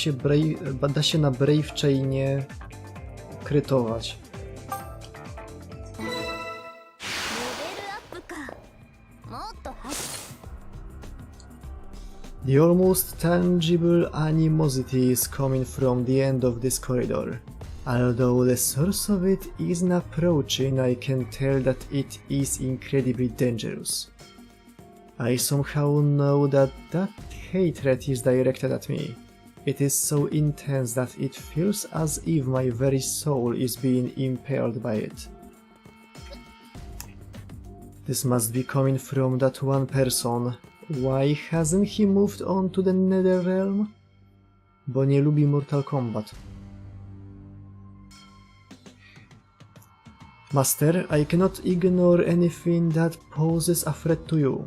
się na Brave Chainie krytować. レベルアップかもっとは The almost tangible animosity is coming from the end of this corridor. Although the source of it isn't approaching, I can tell that it is incredibly dangerous. I somehow know that hatred is directed at me. It is so intense that it feels as if my very soul is being impaled by it. This must be coming from that one person. Why hasn't he moved on to the Netherrealm? Bo nie lubi Mortal Kombat. Master, I cannot ignore anything that poses a threat to you.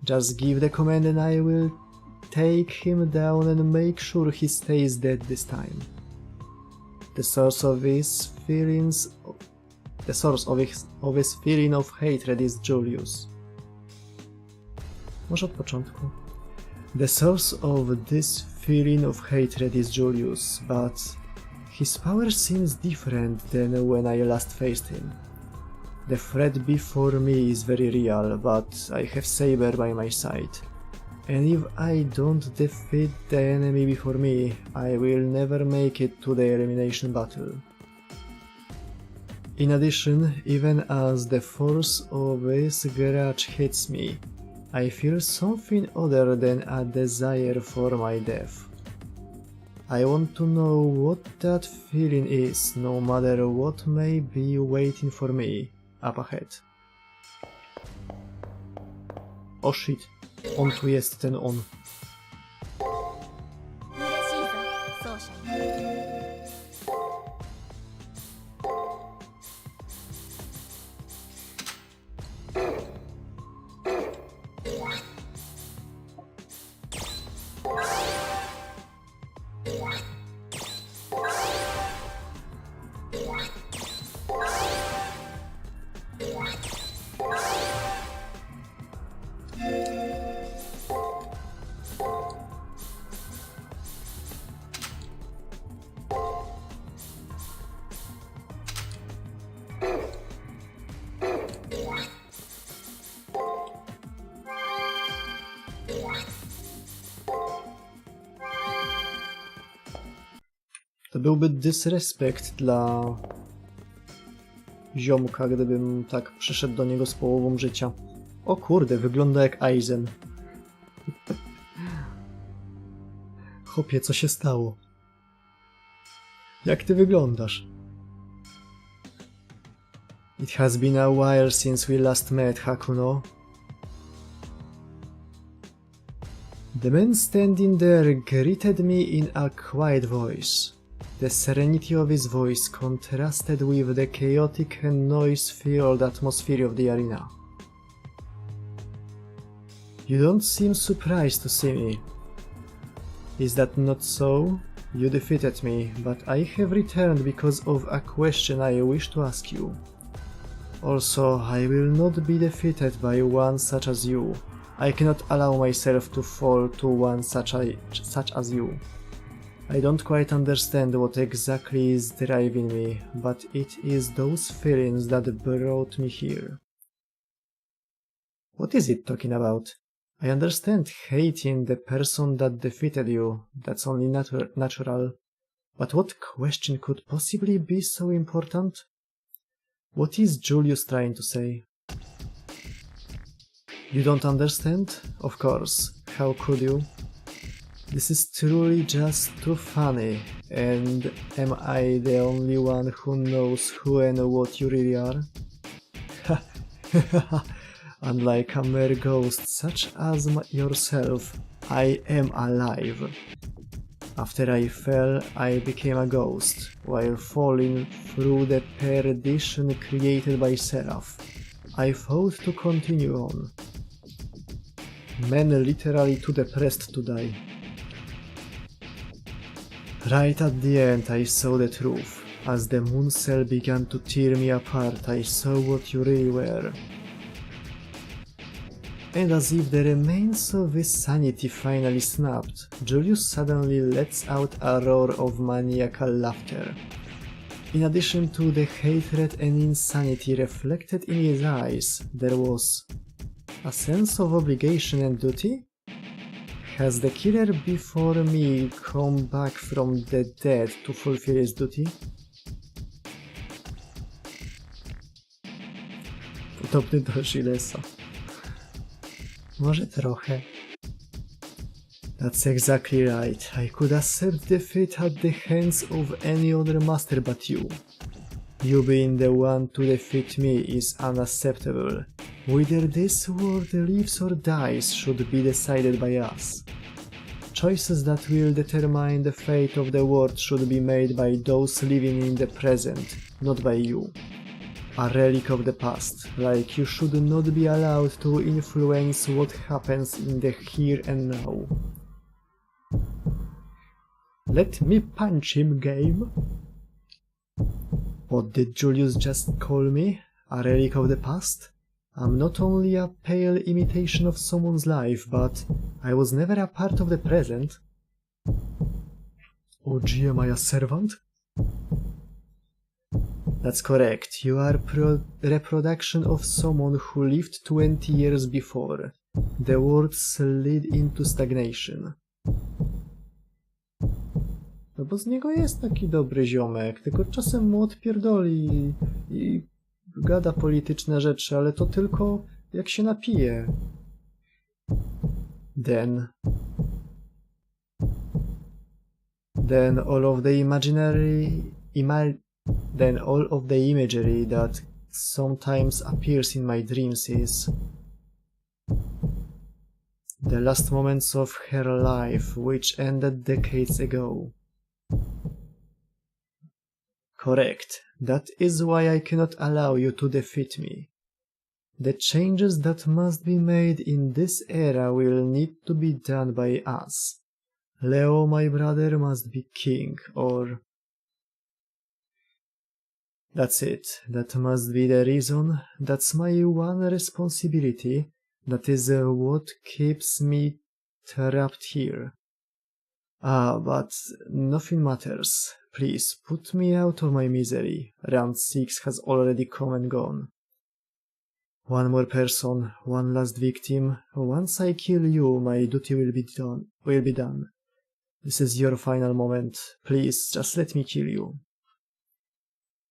Just give the command and I will take him down and make sure he stays dead this time. The source of his feeling of hatred is Julius. Może od początku. The source of this feeling of hatred is Julius, but his power seems different than when I last faced him. The threat before me is very real, but I have Saber by my side. And if I don't defeat the enemy before me, I will never make it to the elimination battle. In addition, even as the force of this grudge hits me, I feel something other than a desire for my death. I want to know what that feeling is, no matter what may be waiting for me up ahead. Oh shit, on tu jest ten on. 嬉しいぞ奏者に To byłby dysrespekt dla ziomka, gdybym tak przyszedł do niego z połową życia. O kurde, wygląda jak Aizen. Chłopie, co się stało? Jak ty wyglądasz? It has been a while since we last met, Hakuno. The man standing there greeted me in a quiet voice. The serenity of his voice contrasted with the chaotic and noise-filled atmosphere of the arena. You don't seem surprised to see me. Is that not so? You defeated me, but I have returned because of a question I wish to ask you. Also, I will not be defeated by one such as you. I cannot allow myself to fall to one such as you. I don't quite understand what exactly is driving me, but it is those feelings that brought me here. What is it talking about? I understand hating the person that defeated you, that's only natural. But what question could possibly be so important? What is Julius trying to say? You don't understand? Of course, how could you? This is truly just too funny, and am I the only one who knows who and what you really are? Unlike a mere ghost such as yourself, I am alive. After I fell, I became a ghost, while falling through the perdition created by Seraph. I fought to continue on. Men literally too depressed to die. Right at the end I saw the truth. As the moon cell began to tear me apart, I saw what you really were. And as if the remains of his sanity finally snapped, Julius suddenly lets out a roar of maniacal laughter. In addition to the hatred and insanity reflected in his eyes, there was a sense of obligation and duty? Has the killer before me come back from the dead to fulfill his duty? Podobny do Gillesa. Może trochę. That's exactly right. I could accept defeat at the hands of any other master but you. You being the one to defeat me is unacceptable. Whether this world lives or dies should be decided by us. Choices that will determine the fate of the world should be made by those living in the present, not by you. A relic of the past, like you should not be allowed to influence what happens in the here and now. Let me punch him, game. What did Julius just call me? A relic of the past? I'm not only a pale imitation of someone's life, but I was never a part of the present. OG, am I a servant? That's correct. You are a reproduction of someone who lived 20 years before. The world slid into stagnation. No bo z niego jest taki dobry ziomek, tylko czasem mu odpierdoli i gada polityczne rzeczy, ale to tylko jak się napije. Then all of the imagery that sometimes appears in my dreams is the last moments of her life, which ended decades ago. Correct. That is why I cannot allow you to defeat me. The changes that must be made in this era will need to be done by us. Leo, my brother, must be king, or... That's it. That must be the reason. That's my one responsibility. That is what keeps me trapped here. Ah, but nothing matters. Please, put me out of my misery. Round 6 has already come and gone. One more person, one last victim. Once I kill you, my duty will be done. This is your final moment. Please, just let me kill you.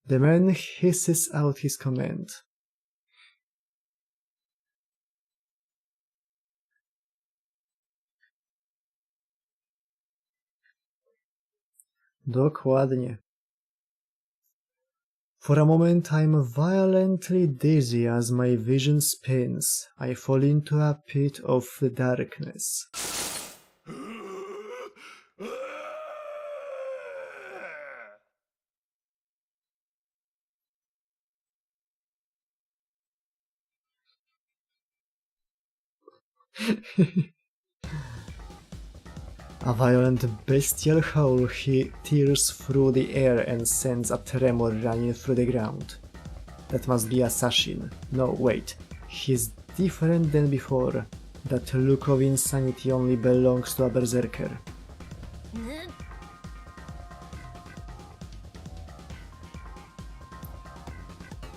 The man hisses out his command. Dokładnie. For a moment I'm violently dizzy as my vision spins. I fall into a pit of darkness. A violent bestial howl he tears through the air and sends a tremor running through the ground. That must be assassin. No, wait. He's different than before. That look of insanity only belongs to a berserker.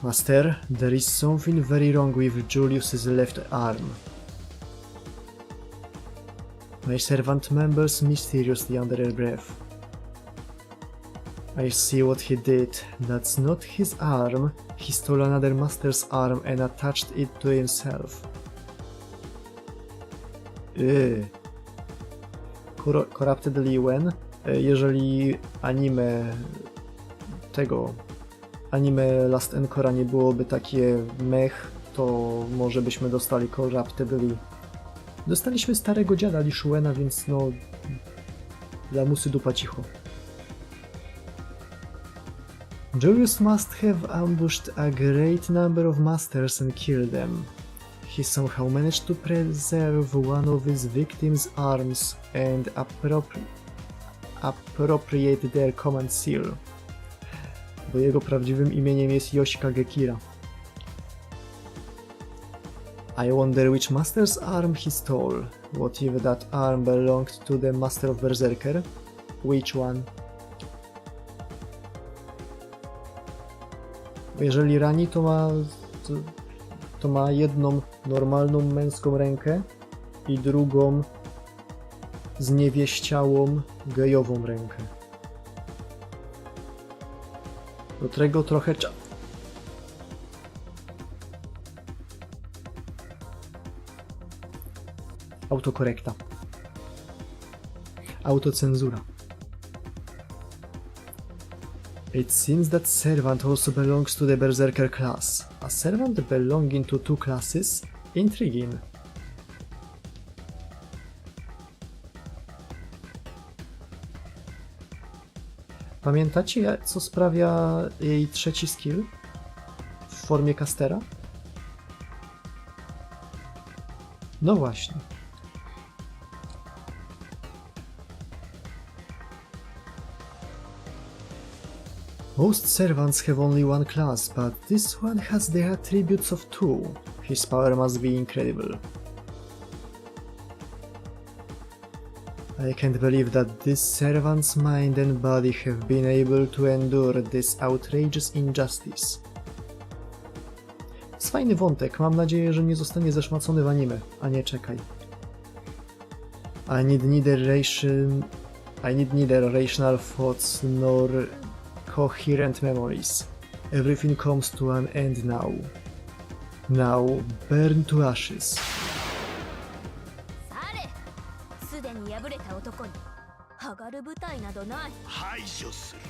Master, there is something very wrong with Julius's left arm. My servant mumbles mysteriously under her breath. I see what he did. That's not his arm. He stole another master's arm and attached it to himself. Corrupted Liwen. Jeżeli anime Last Encora nie byłoby takie mech, to może byśmy dostali Corrupted Li. Dostaliśmy starego dziada Lishuena, więc no... lamusy dupa cicho. Julius must have ambushed a great number of masters and killed them. He somehow managed to preserve one of his victims' arms and appropriate their command seal. Bo jego prawdziwym imieniem jest Yoshika Gekira. I wonder which master's arm he stole. What if that arm belonged to the master of Berserker? Which one? Jeżeli rani, to ma jedną normalną męską rękę i drugą zniewieściałą gejową rękę. Do tego trochę autokorekta. Autocenzura. It seems that servant also belongs to the berserker class. A servant belonging to two classes? Intriguing. Pamiętacie, co sprawia jej trzeci skill w formie castera? No właśnie. Most servants have only one class, but this one has the attributes of two. His power must be incredible. I can't believe that this servant's mind and body have been able to endure this outrageous injustice. To jest fajny wątek, mam nadzieję, że nie zostanie zeszmacony w anime. A nie, czekaj. I need neither rational thoughts nor coherent memories. Everything comes to an end now. Now, burn to ashes. すでに敗れた男に上がる舞台などない。排除する。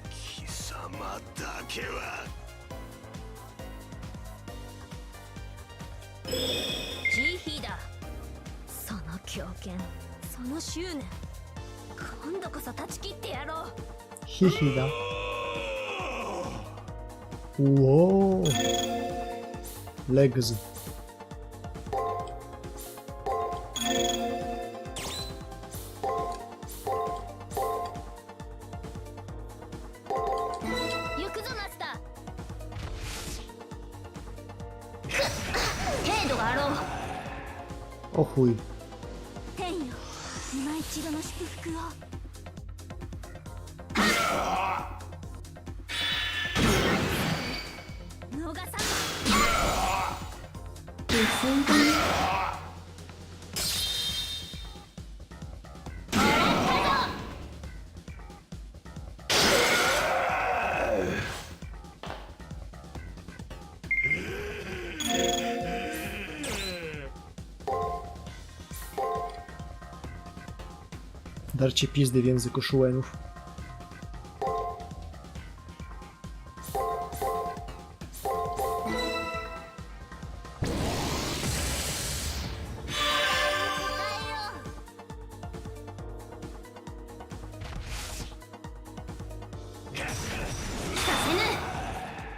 貴様だけは。ジーヒーだ。その強肩、その執念、今度こそ断ち切ってやろう。ヒヒだ。おお。レグズ。行くぞマスター。程度があろう。おほい。天よ、今一度の祝福を。逃さん。Darcie pizdy w języku Shuenów.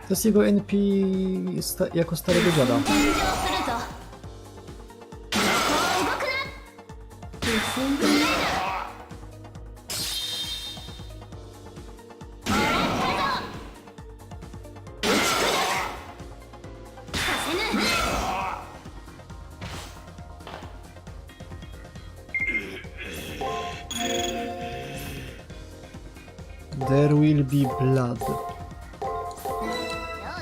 To jest jego NP jako starego dziada. There will be blood.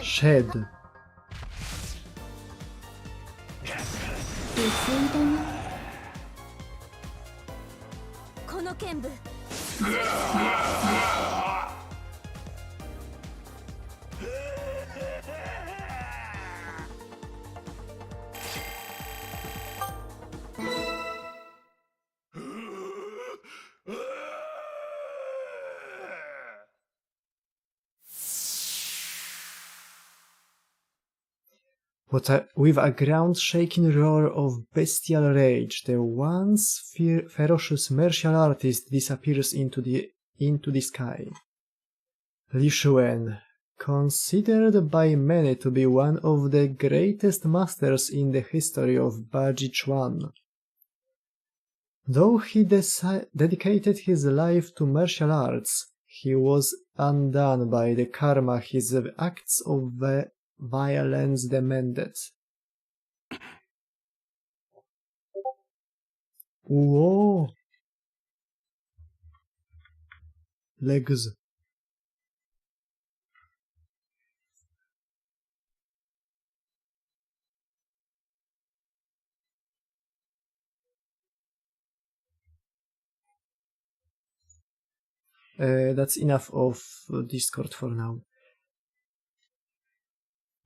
Shed. この剣舞 With a ground-shaking roar of bestial rage, the once ferocious martial artist disappears into the sky. Li Shuen, considered by many to be one of the greatest masters in the history of Bajichuan. Though he dedicated his life to martial arts, he was undone by the karma his acts of violence demanded. Whoa! Legs. That's enough of Discord for now.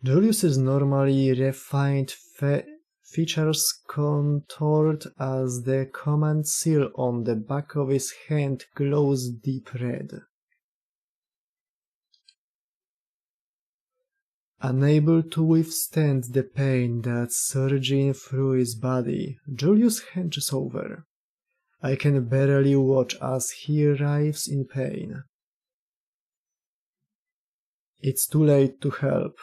Julius's normally refined features contoured as the command seal on the back of his hand glows deep red. Unable to withstand the pain that's surging through his body, Julius hunches over. I can barely watch as he writhes in pain. It's too late to help.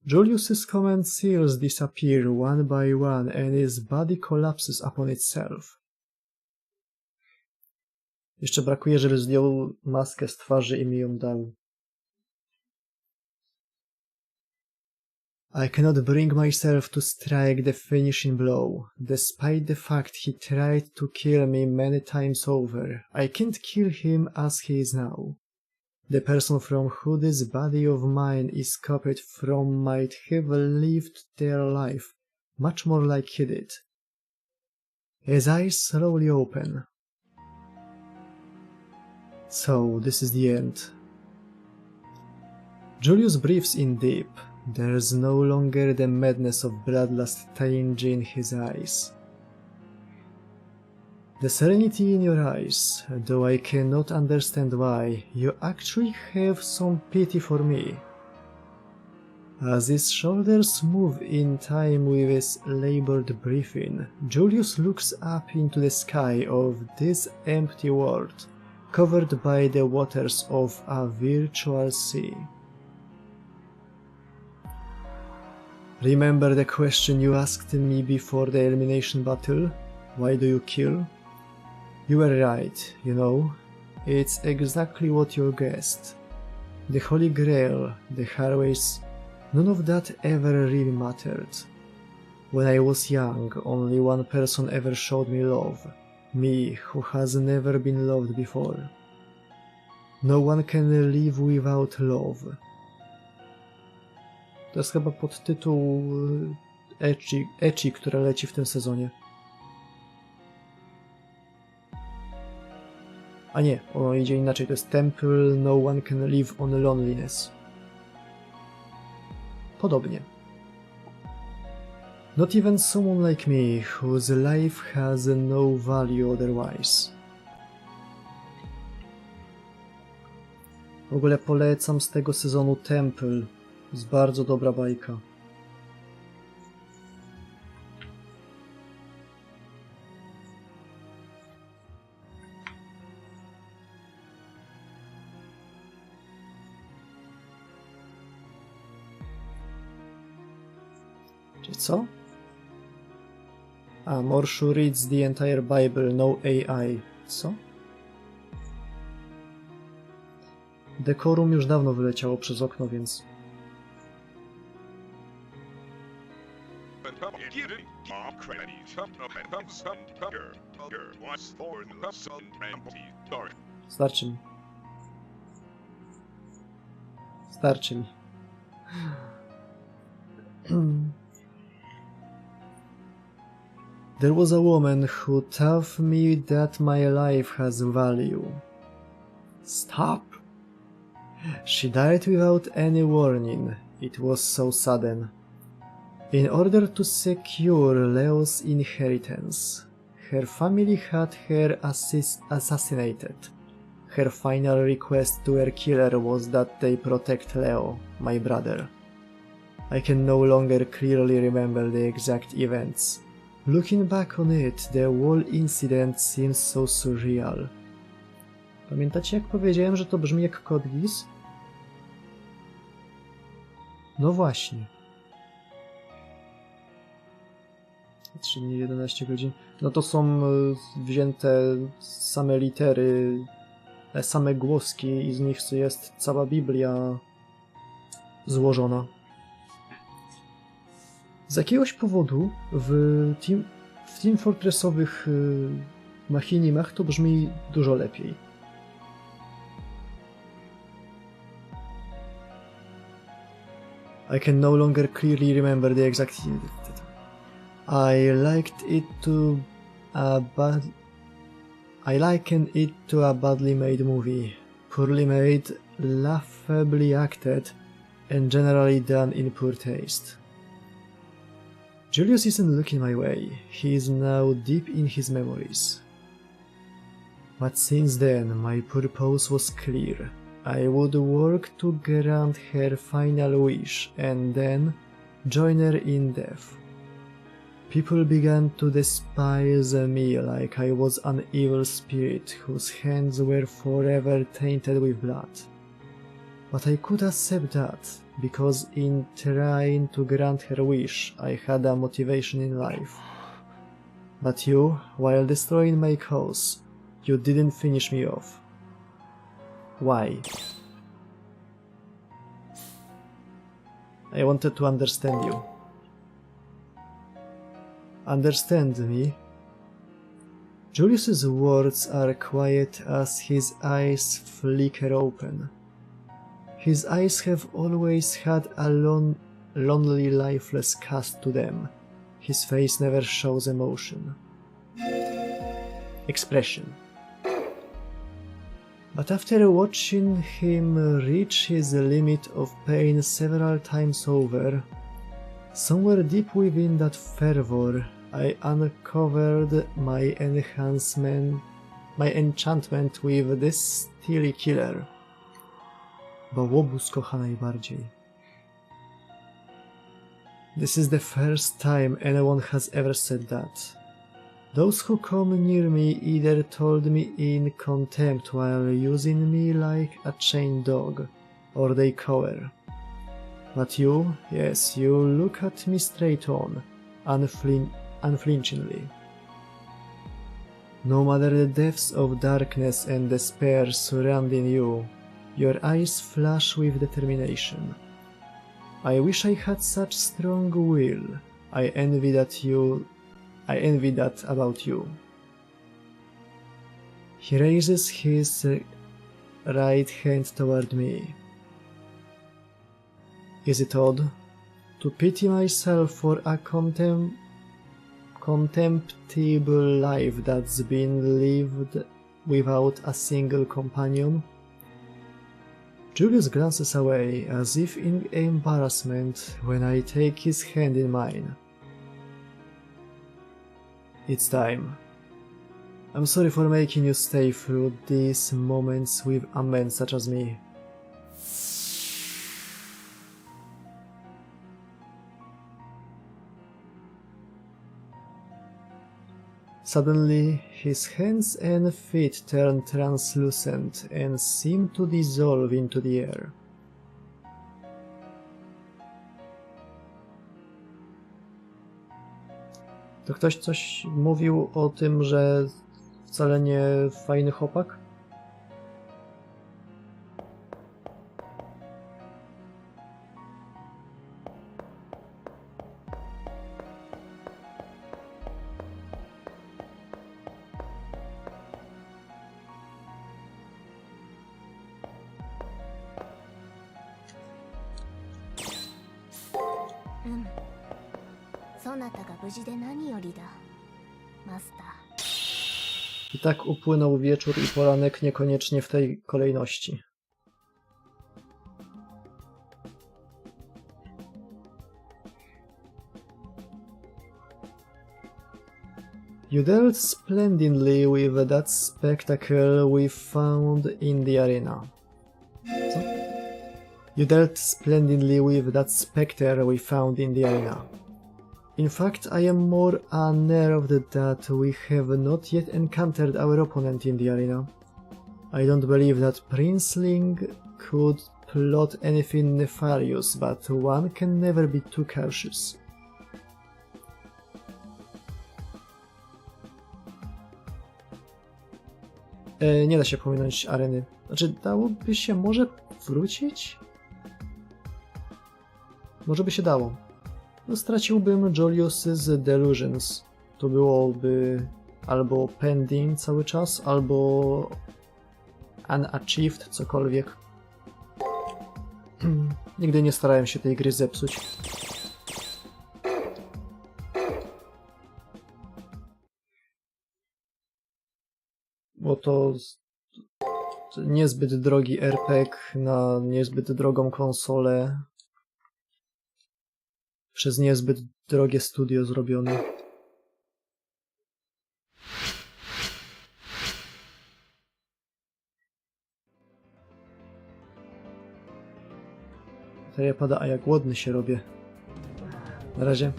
Julius's command seals disappear one by one and his body collapses upon itself. Jeszcze brakuje, żeby zdjął maskę z twarzy i mi ją dał. I cannot bring myself to strike the finishing blow. Despite the fact he tried to kill me many times over, I can't kill him as he is now. The person from whom this body of mine is copied from might have lived their life much more like he did. His eyes slowly open. So, this is the end. Julius breathes in deep. There's no longer the madness of bloodlust tinging his eyes. The serenity in your eyes, though I cannot understand why, you actually have some pity for me. As his shoulders move in time with his labored breathing, Julius looks up into the sky of this empty world, covered by the waters of a virtual sea. Remember the question you asked me before the elimination battle? Why do you kill? You were right, you know. It's exactly what you guessed. The Holy Grail, the highways, none of that ever really mattered. When I was young, only one person ever showed me love. Me, who has never been loved before. No one can live without love. To jest chyba podtytuł ecchi, które leci w tym sezonie. A nie, ono idzie inaczej, to jest Temple No One Can Live on Loneliness. Podobnie. Not even someone like me, whose life has no value otherwise. W ogóle polecam z tego sezonu Temple. Jest bardzo dobra bajka. Czyli co? A, Morshu reads the entire Bible, no AI. Co? Dekorum już dawno wyleciało przez okno, więc... Starczy mi. Starczy mi. There was a woman who taught me that my life has value. Stop! She died without any warning. It was so sudden. In order to secure Leo's inheritance, her family had her assassinated. Her final request to her killer was that they protect Leo, my brother. I can no longer clearly remember the exact events. Looking back on it, the whole incident seems so surreal. Pamiętacie, jak powiedziałem, że to brzmi jak Kod Geass? No właśnie. 3 dni, 11 godzin. No to są wzięte same litery, same głoski i z nich jest cała Biblia złożona. Z jakiegoś powodu w Team Fortressowych machinimach to brzmi dużo lepiej. I can no longer clearly remember the exact... I liken it to a badly made movie. Poorly made, laughably acted, and generally done in poor taste. Julius isn't looking my way. He is now deep in his memories. But since then, my purpose was clear. I would work to grant her final wish and then join her in death. People began to despise me like I was an evil spirit whose hands were forever tainted with blood. But I could accept that, because in trying to grant her wish, I had a motivation in life. But you, while destroying my cause, you didn't finish me off. Why? I wanted to understand you. Understand me? Julius's words are quiet as his eyes flicker open. His eyes have always had a lonely, lifeless cast to them. His face never shows emotion. Expression. But after watching him reach his limit of pain several times over, somewhere deep within that fervor, I uncovered my enchantment with this steely killer. Bo łobuz kocha najbardziej. This is the first time anyone has ever said that. Those who come near me either told me in contempt while using me like a chained dog, or they cower. But you, yes, you look at me straight on, unflinchingly. No matter the depths of darkness and despair surrounding you, your eyes flash with determination. I wish I had such strong will. I envy that about you. He raises his right hand toward me. Is it odd to pity myself for a contemptible life that's been lived without a single companion? Julius glances away, as if in embarrassment, when I take his hand in mine. It's time. I'm sorry for making you stay through these moments with a man such as me. Suddenly, his hands and feet turn translucent and seem to dissolve into the air. To ktoś coś mówił o tym, że wcale nie fajny chłopak? なたが無事で何よりだマスター。 I tak upłynął wieczór i poranek niekoniecznie w tej kolejności. You dealt splendidly with that spectacle we found in the arena. Co? You dealt splendidly with that spectre we found in the arena. In fact, I am more unnerved that we have not yet encountered our opponent in the arena. I don't believe that Princeling could plot anything nefarious, but one can never be too cautious. Nie da się pominąć areny. Znaczy, dałoby się może wrócić? Może by się dało. No, straciłbym Julius's Delusions. To byłoby albo pending cały czas, albo unachieved, cokolwiek. Nigdy nie starałem się tej gry zepsuć. Bo to niezbyt drogi RPG na niezbyt drogą konsolę przez niezbyt drogie studio zrobione. Bateria pada, a jak głodny się robię. Na razie.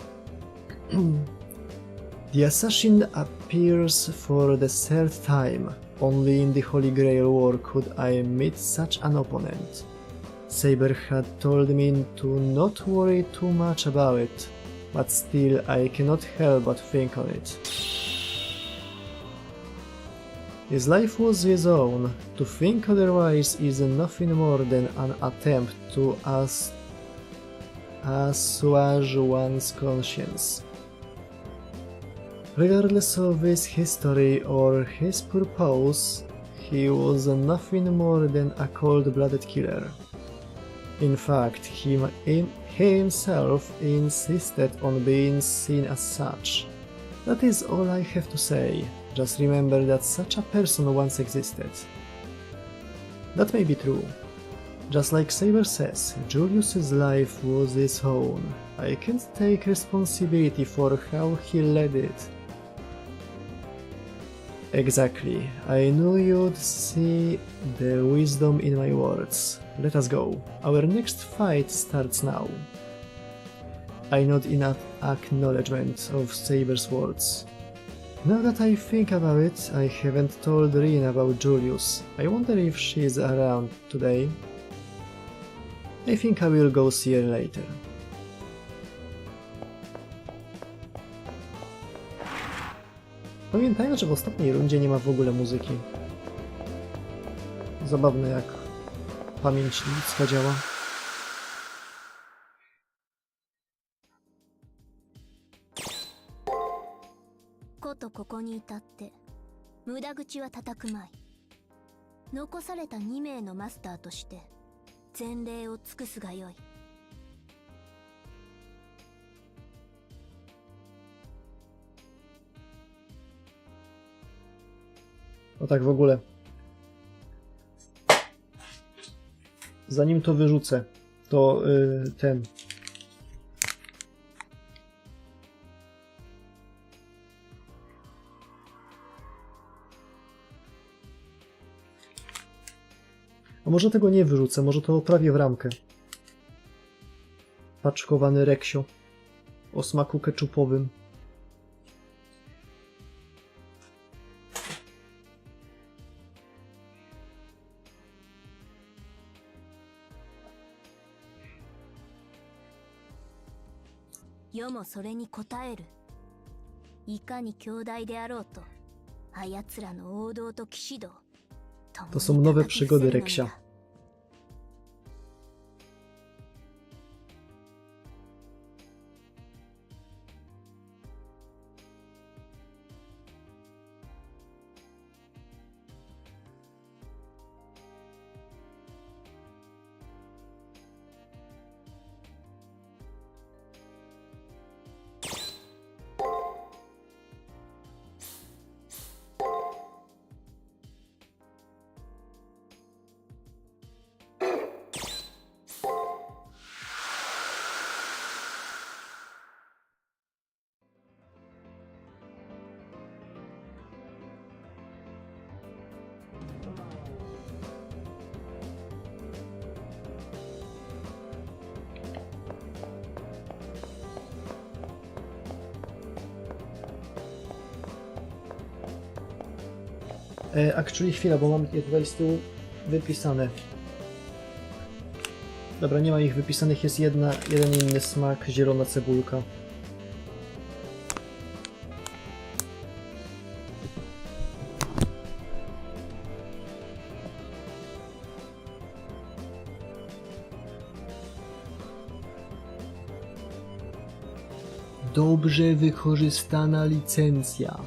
The assassin appears for the third time. Only in the Holy Grail War could I meet such an opponent. Saber had told me to not worry too much about it, but still I cannot help but think on it. His life was his own. To think otherwise is nothing more than an attempt to assuage one's conscience. Regardless of his history or his purpose, he was nothing more than a cold-blooded killer. In fact, he himself insisted on being seen as such. That is all I have to say. Just remember that such a person once existed. That may be true. Just like Saber says, Julius's life was his own. I can't take responsibility for how he led it. Exactly. I knew you'd see the wisdom in my words. Let us go. Our next fight starts now. I nod in acknowledgement of Saber's words. Now that I think about it, I haven't told Rin about Julius. I wonder if she's around today. I think I will go see her later. Pamiętajmy, że w ostatniej rundzie nie ma w ogóle muzyki. Zabawne, jak pamięć ludzka działa. ことここに至って無駄口は叩くまい。残された2名のマスターとして前例を尽くすがよい。 No tak w ogóle. Zanim to wyrzucę, to ten. A może tego nie wyrzucę, może to oprawię w ramkę. Paczkowany reksio o smaku keczupowym.世もそれに応える。いかに強大であろうと、あやつらの王道と騎士道。To są nowe przygody Reksia. Actually chwila, bo mam je tutaj z tyłu wypisane. Dobra, nie ma ich wypisanych, jest jeden inny smak, zielona cebulka. Dobrze wykorzystana licencja.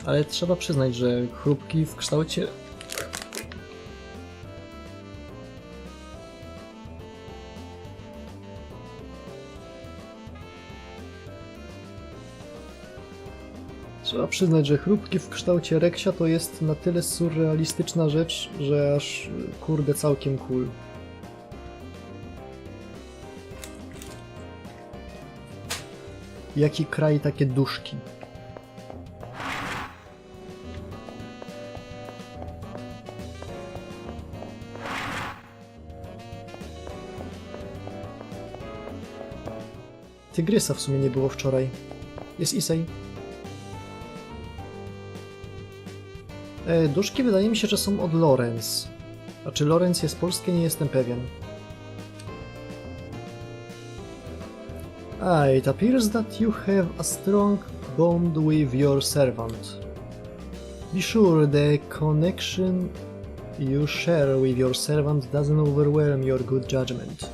Ale trzeba przyznać, że chrupki w kształcie... Trzeba przyznać, że chrupki w kształcie reksia to jest na tyle surrealistyczna rzecz, że aż kurde całkiem cool. Jaki kraj, takie duszki. Tygrysa w sumie nie było wczoraj. Jest Isej. Duszki wydaje mi się, że są od Lorenz. A czy Lorenz jest polskie? Nie jestem pewien. It appears that you have a strong bond with your servant. Be sure the connection you share with your servant doesn't overwhelm your good judgment.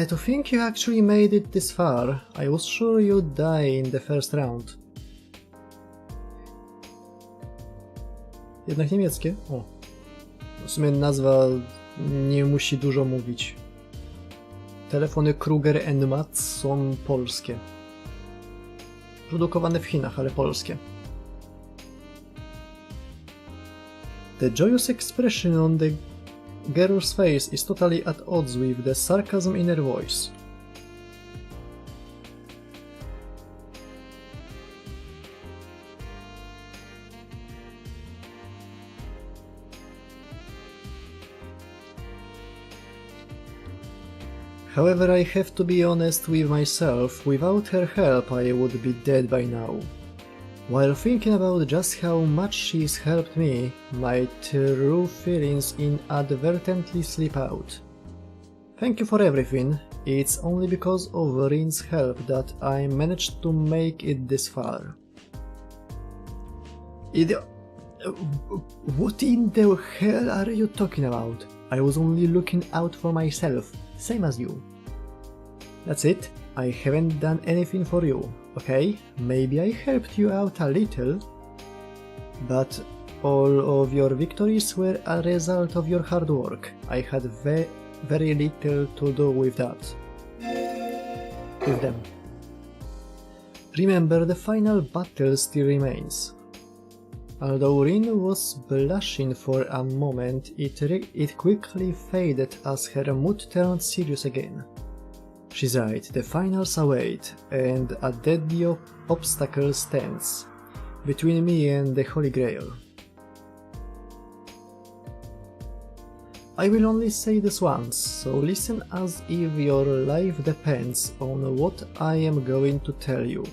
To think you actually made it this far. I was sure you'd die in the first round. Jednak niemieckie? O. W sumie nazwa nie musi dużo mówić. Telefony Kruger & Mat są polskie. Produkowane w Chinach, ale polskie. The joyous expression on the girl's face is totally at odds with the sarcasm in her voice. However, I have to be honest with myself, without her help I would be dead by now. While thinking about just how much she's helped me, my true feelings inadvertently slip out. Thank you for everything, it's only because of Rin's help that I managed to make it this far. What in the hell are you talking about? I was only looking out for myself, same as you. That's it, I haven't done anything for you, okay? Maybe I helped you out a little, but all of your victories were a result of your hard work. I had very little to do with that. With them. Remember, the final battle still remains. Although Rin was blushing for a moment, it quickly faded as her mood turned serious again. She's right, the finals await, and a deadly obstacle stands between me and the Holy Grail. I will only say this once, so listen as if your life depends on what I am going to tell you.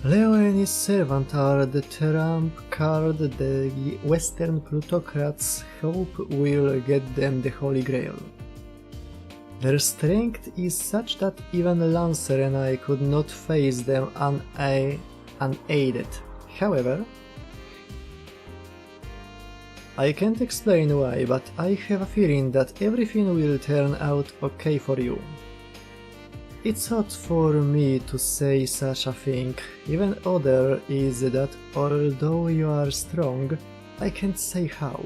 Leo and his servant are the trump card the Western plutocrats hope will get them the Holy Grail. Their strength is such that even Lancer and I could not face them unaided. However, I can't explain why, but I have a feeling that everything will turn out okay for you. It's odd for me to say such a thing, even odder is that although you are strong, I can't say how.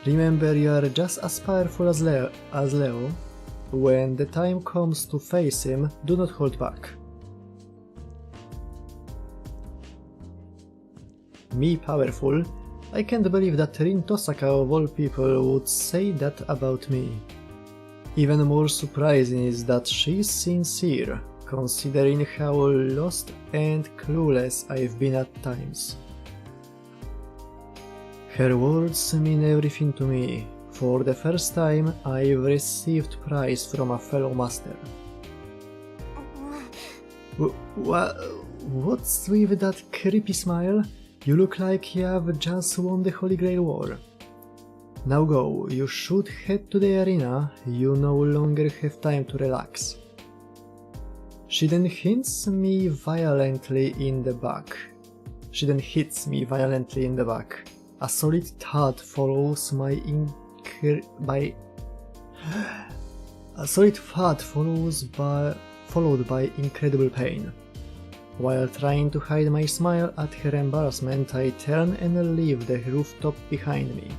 Remember, you are just as powerful as Leo. When the time comes to face him, do not hold back. Me powerful? I can't believe that Rin Tosaka of all people would say that about me. Even more surprising is that she's sincere, considering how lost and clueless I've been at times. Her words mean everything to me, For the first time, I've received praise from a fellow master. What's with that creepy smile? You look like you've just won the Holy Grail War. Now go, you should head to the arena, you no longer have time to relax. She then hits me violently in the back. A solid thud follows followed by incredible pain. While trying to hide my smile at her embarrassment, I turn and leave the rooftop behind me.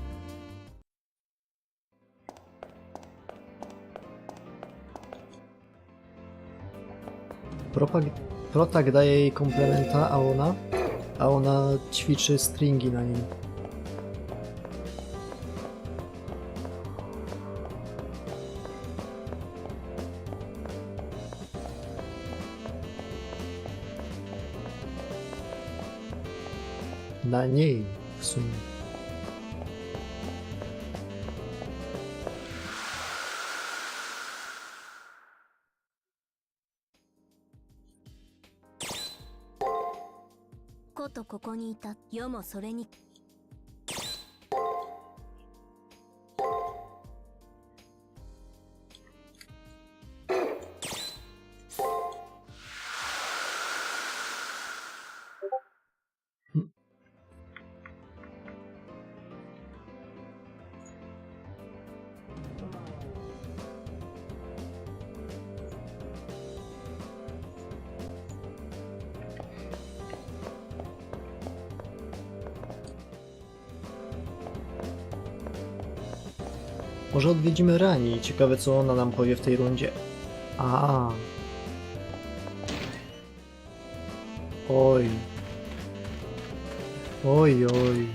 Protak daje jej komplementa, a ona ćwiczy stringi na nim. Na niej w sumie. Koto ここにいた。世もそれに。Może odwiedzimy Rani. Ciekawe, co ona nam powie w tej rundzie. Oj. Oj, oj.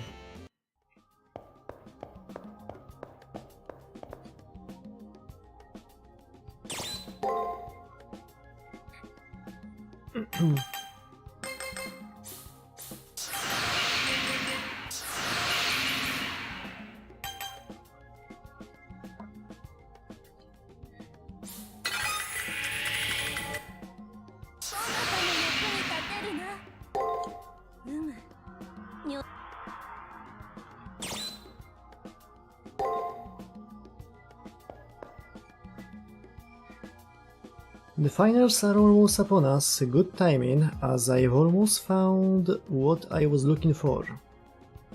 The finals are almost upon us, good timing, as I've almost found what I was looking for.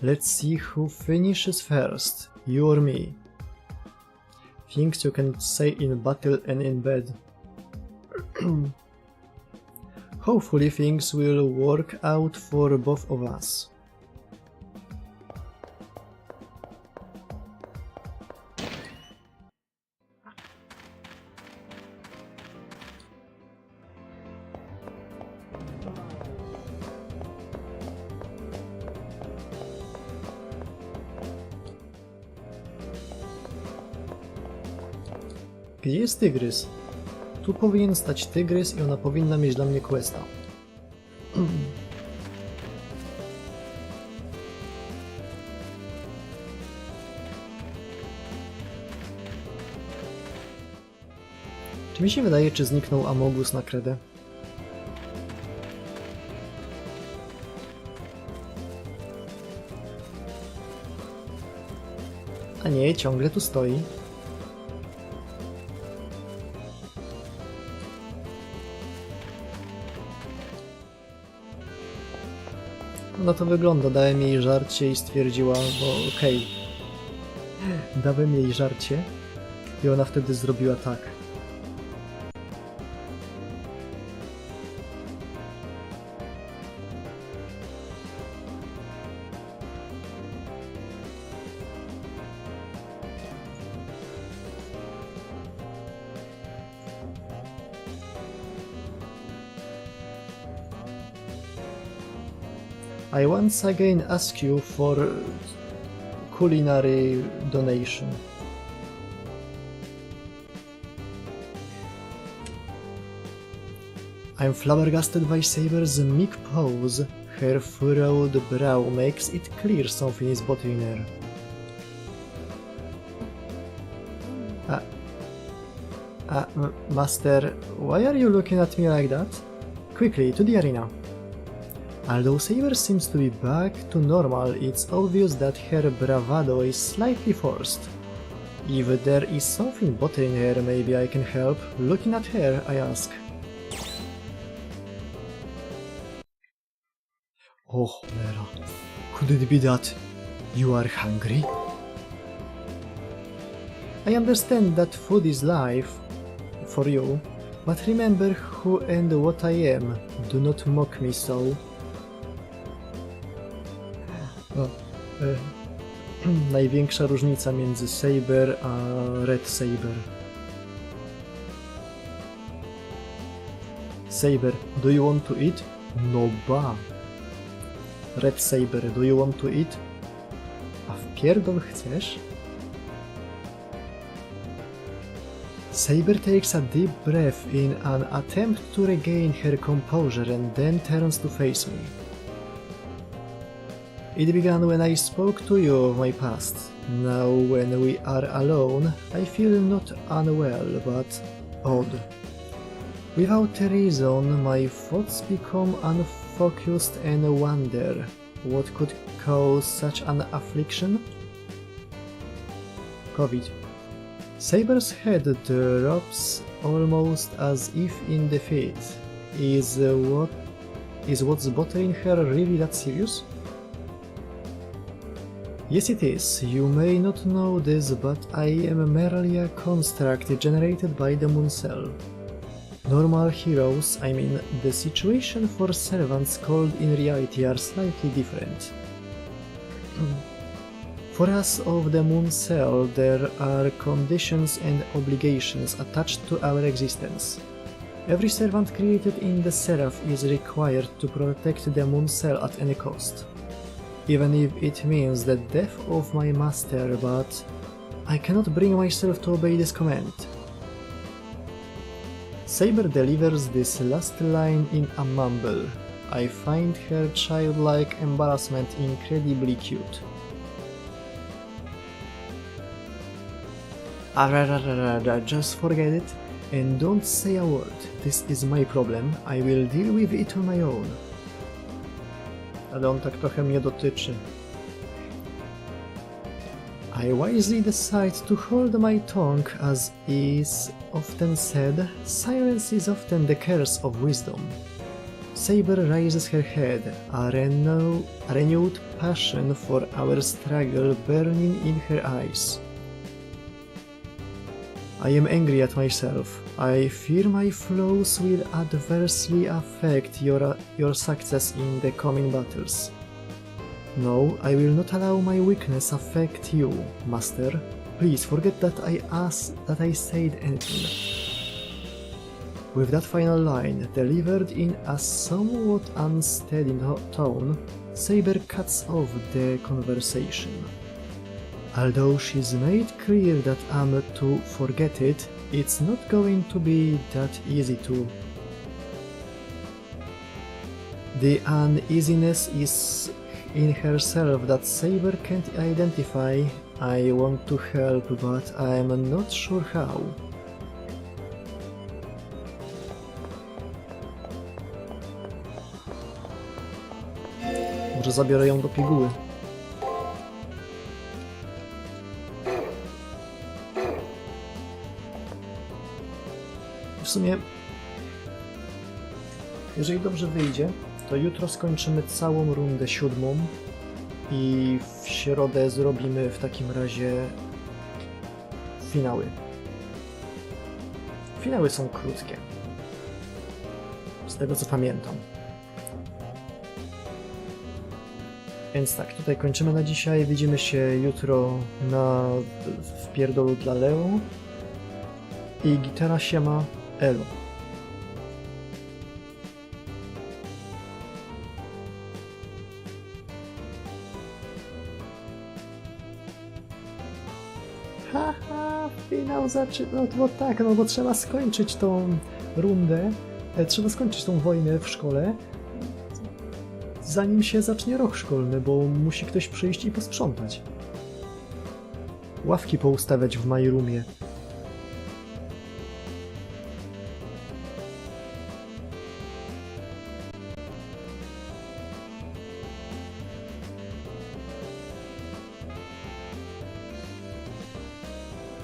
Let's see who finishes first, you or me. Things you can say in battle and in bed. Hopefully things will work out for both of us. Gdzie jest tygrys? Tu powinien stać tygrys i ona powinna mieć dla mnie questa. Czy mi się wydaje, czy zniknął Amogus na kredę? A nie, ciągle tu stoi. No to wygląda, dałem jej żarcie i stwierdziła, bo okej. Dałem jej żarcie i ona wtedy zrobiła tak. I once again ask you for culinary donation. I'm flabbergasted by Saber's meek pose. Her furrowed brow makes it clear something is bothering her. Master, why are you looking at me like that? Quickly, to the arena. Although Saber seems to be back to normal, it's obvious that her bravado is slightly forced. If there is something bothering her, maybe I can help. Looking at her, I ask. Oh, cholera. Could it be that you are hungry? I understand that food is life for you, but remember who and what I am. Do not mock me so. Największa różnica między Saber a Red Saber. Saber, do you want to eat? No ba. Red Saber, do you want to eat? A wpierdol chcesz? Saber takes a deep breath in an attempt to regain her composure and then turns to face me. It began when I spoke to you of my past. Now when we are alone, I feel not unwell, but odd. Without a reason, my thoughts become unfocused and wonder what could cause such an affliction? COVID. Saber's head drops almost as if in defeat. Is what's bothering her really that serious? Yes, it is. You may not know this, but I am merely a construct generated by the moon cell. Normal heroes, I mean, the situation for servants called in reality are slightly different. For us of the moon cell, there are conditions and obligations attached to our existence. Every servant created in the Seraph is required to protect the moon cell at any cost. Even if it means the death of my master, but I cannot bring myself to obey this command. Saber delivers this last line in a mumble. I find her childlike embarrassment incredibly cute. Just forget it and don't say a word. This is my problem. I will deal with it on my own. Ale on tak trochę mnie dotyczy. I wisely decide to hold my tongue, as is often said, silence is often the curse of wisdom. Saber raises her head, a renewed passion for our struggle burning in her eyes. I am angry at myself. I fear my flaws will adversely affect your success in the coming battles. No, I will not allow my weakness affect you, Master. Please forget that I said anything. With that final line, delivered in a somewhat unsteady tone, Saber cuts off the conversation. Although she's made clear that I'm to forget it, it's not going to be that easy to. The uneasiness is in herself that Saber can't identify. I want to help, but I'm not sure how. Może zabiorę ją do piguły. W sumie, jeżeli dobrze wyjdzie, to jutro skończymy całą rundę 7 i w środę zrobimy w takim razie finały. Finały są krótkie, z tego co pamiętam. Więc tak, tutaj kończymy na dzisiaj. Widzimy się jutro w pierdolu dla Leo. I gitara siema, elo. Haha, finał zaczyna. No bo tak, no bo trzeba skończyć tą rundę. Trzeba skończyć tą wojnę w szkole, zanim się zacznie rok szkolny, bo musi ktoś przyjść i posprzątać. Ławki poustawiać w my roomie.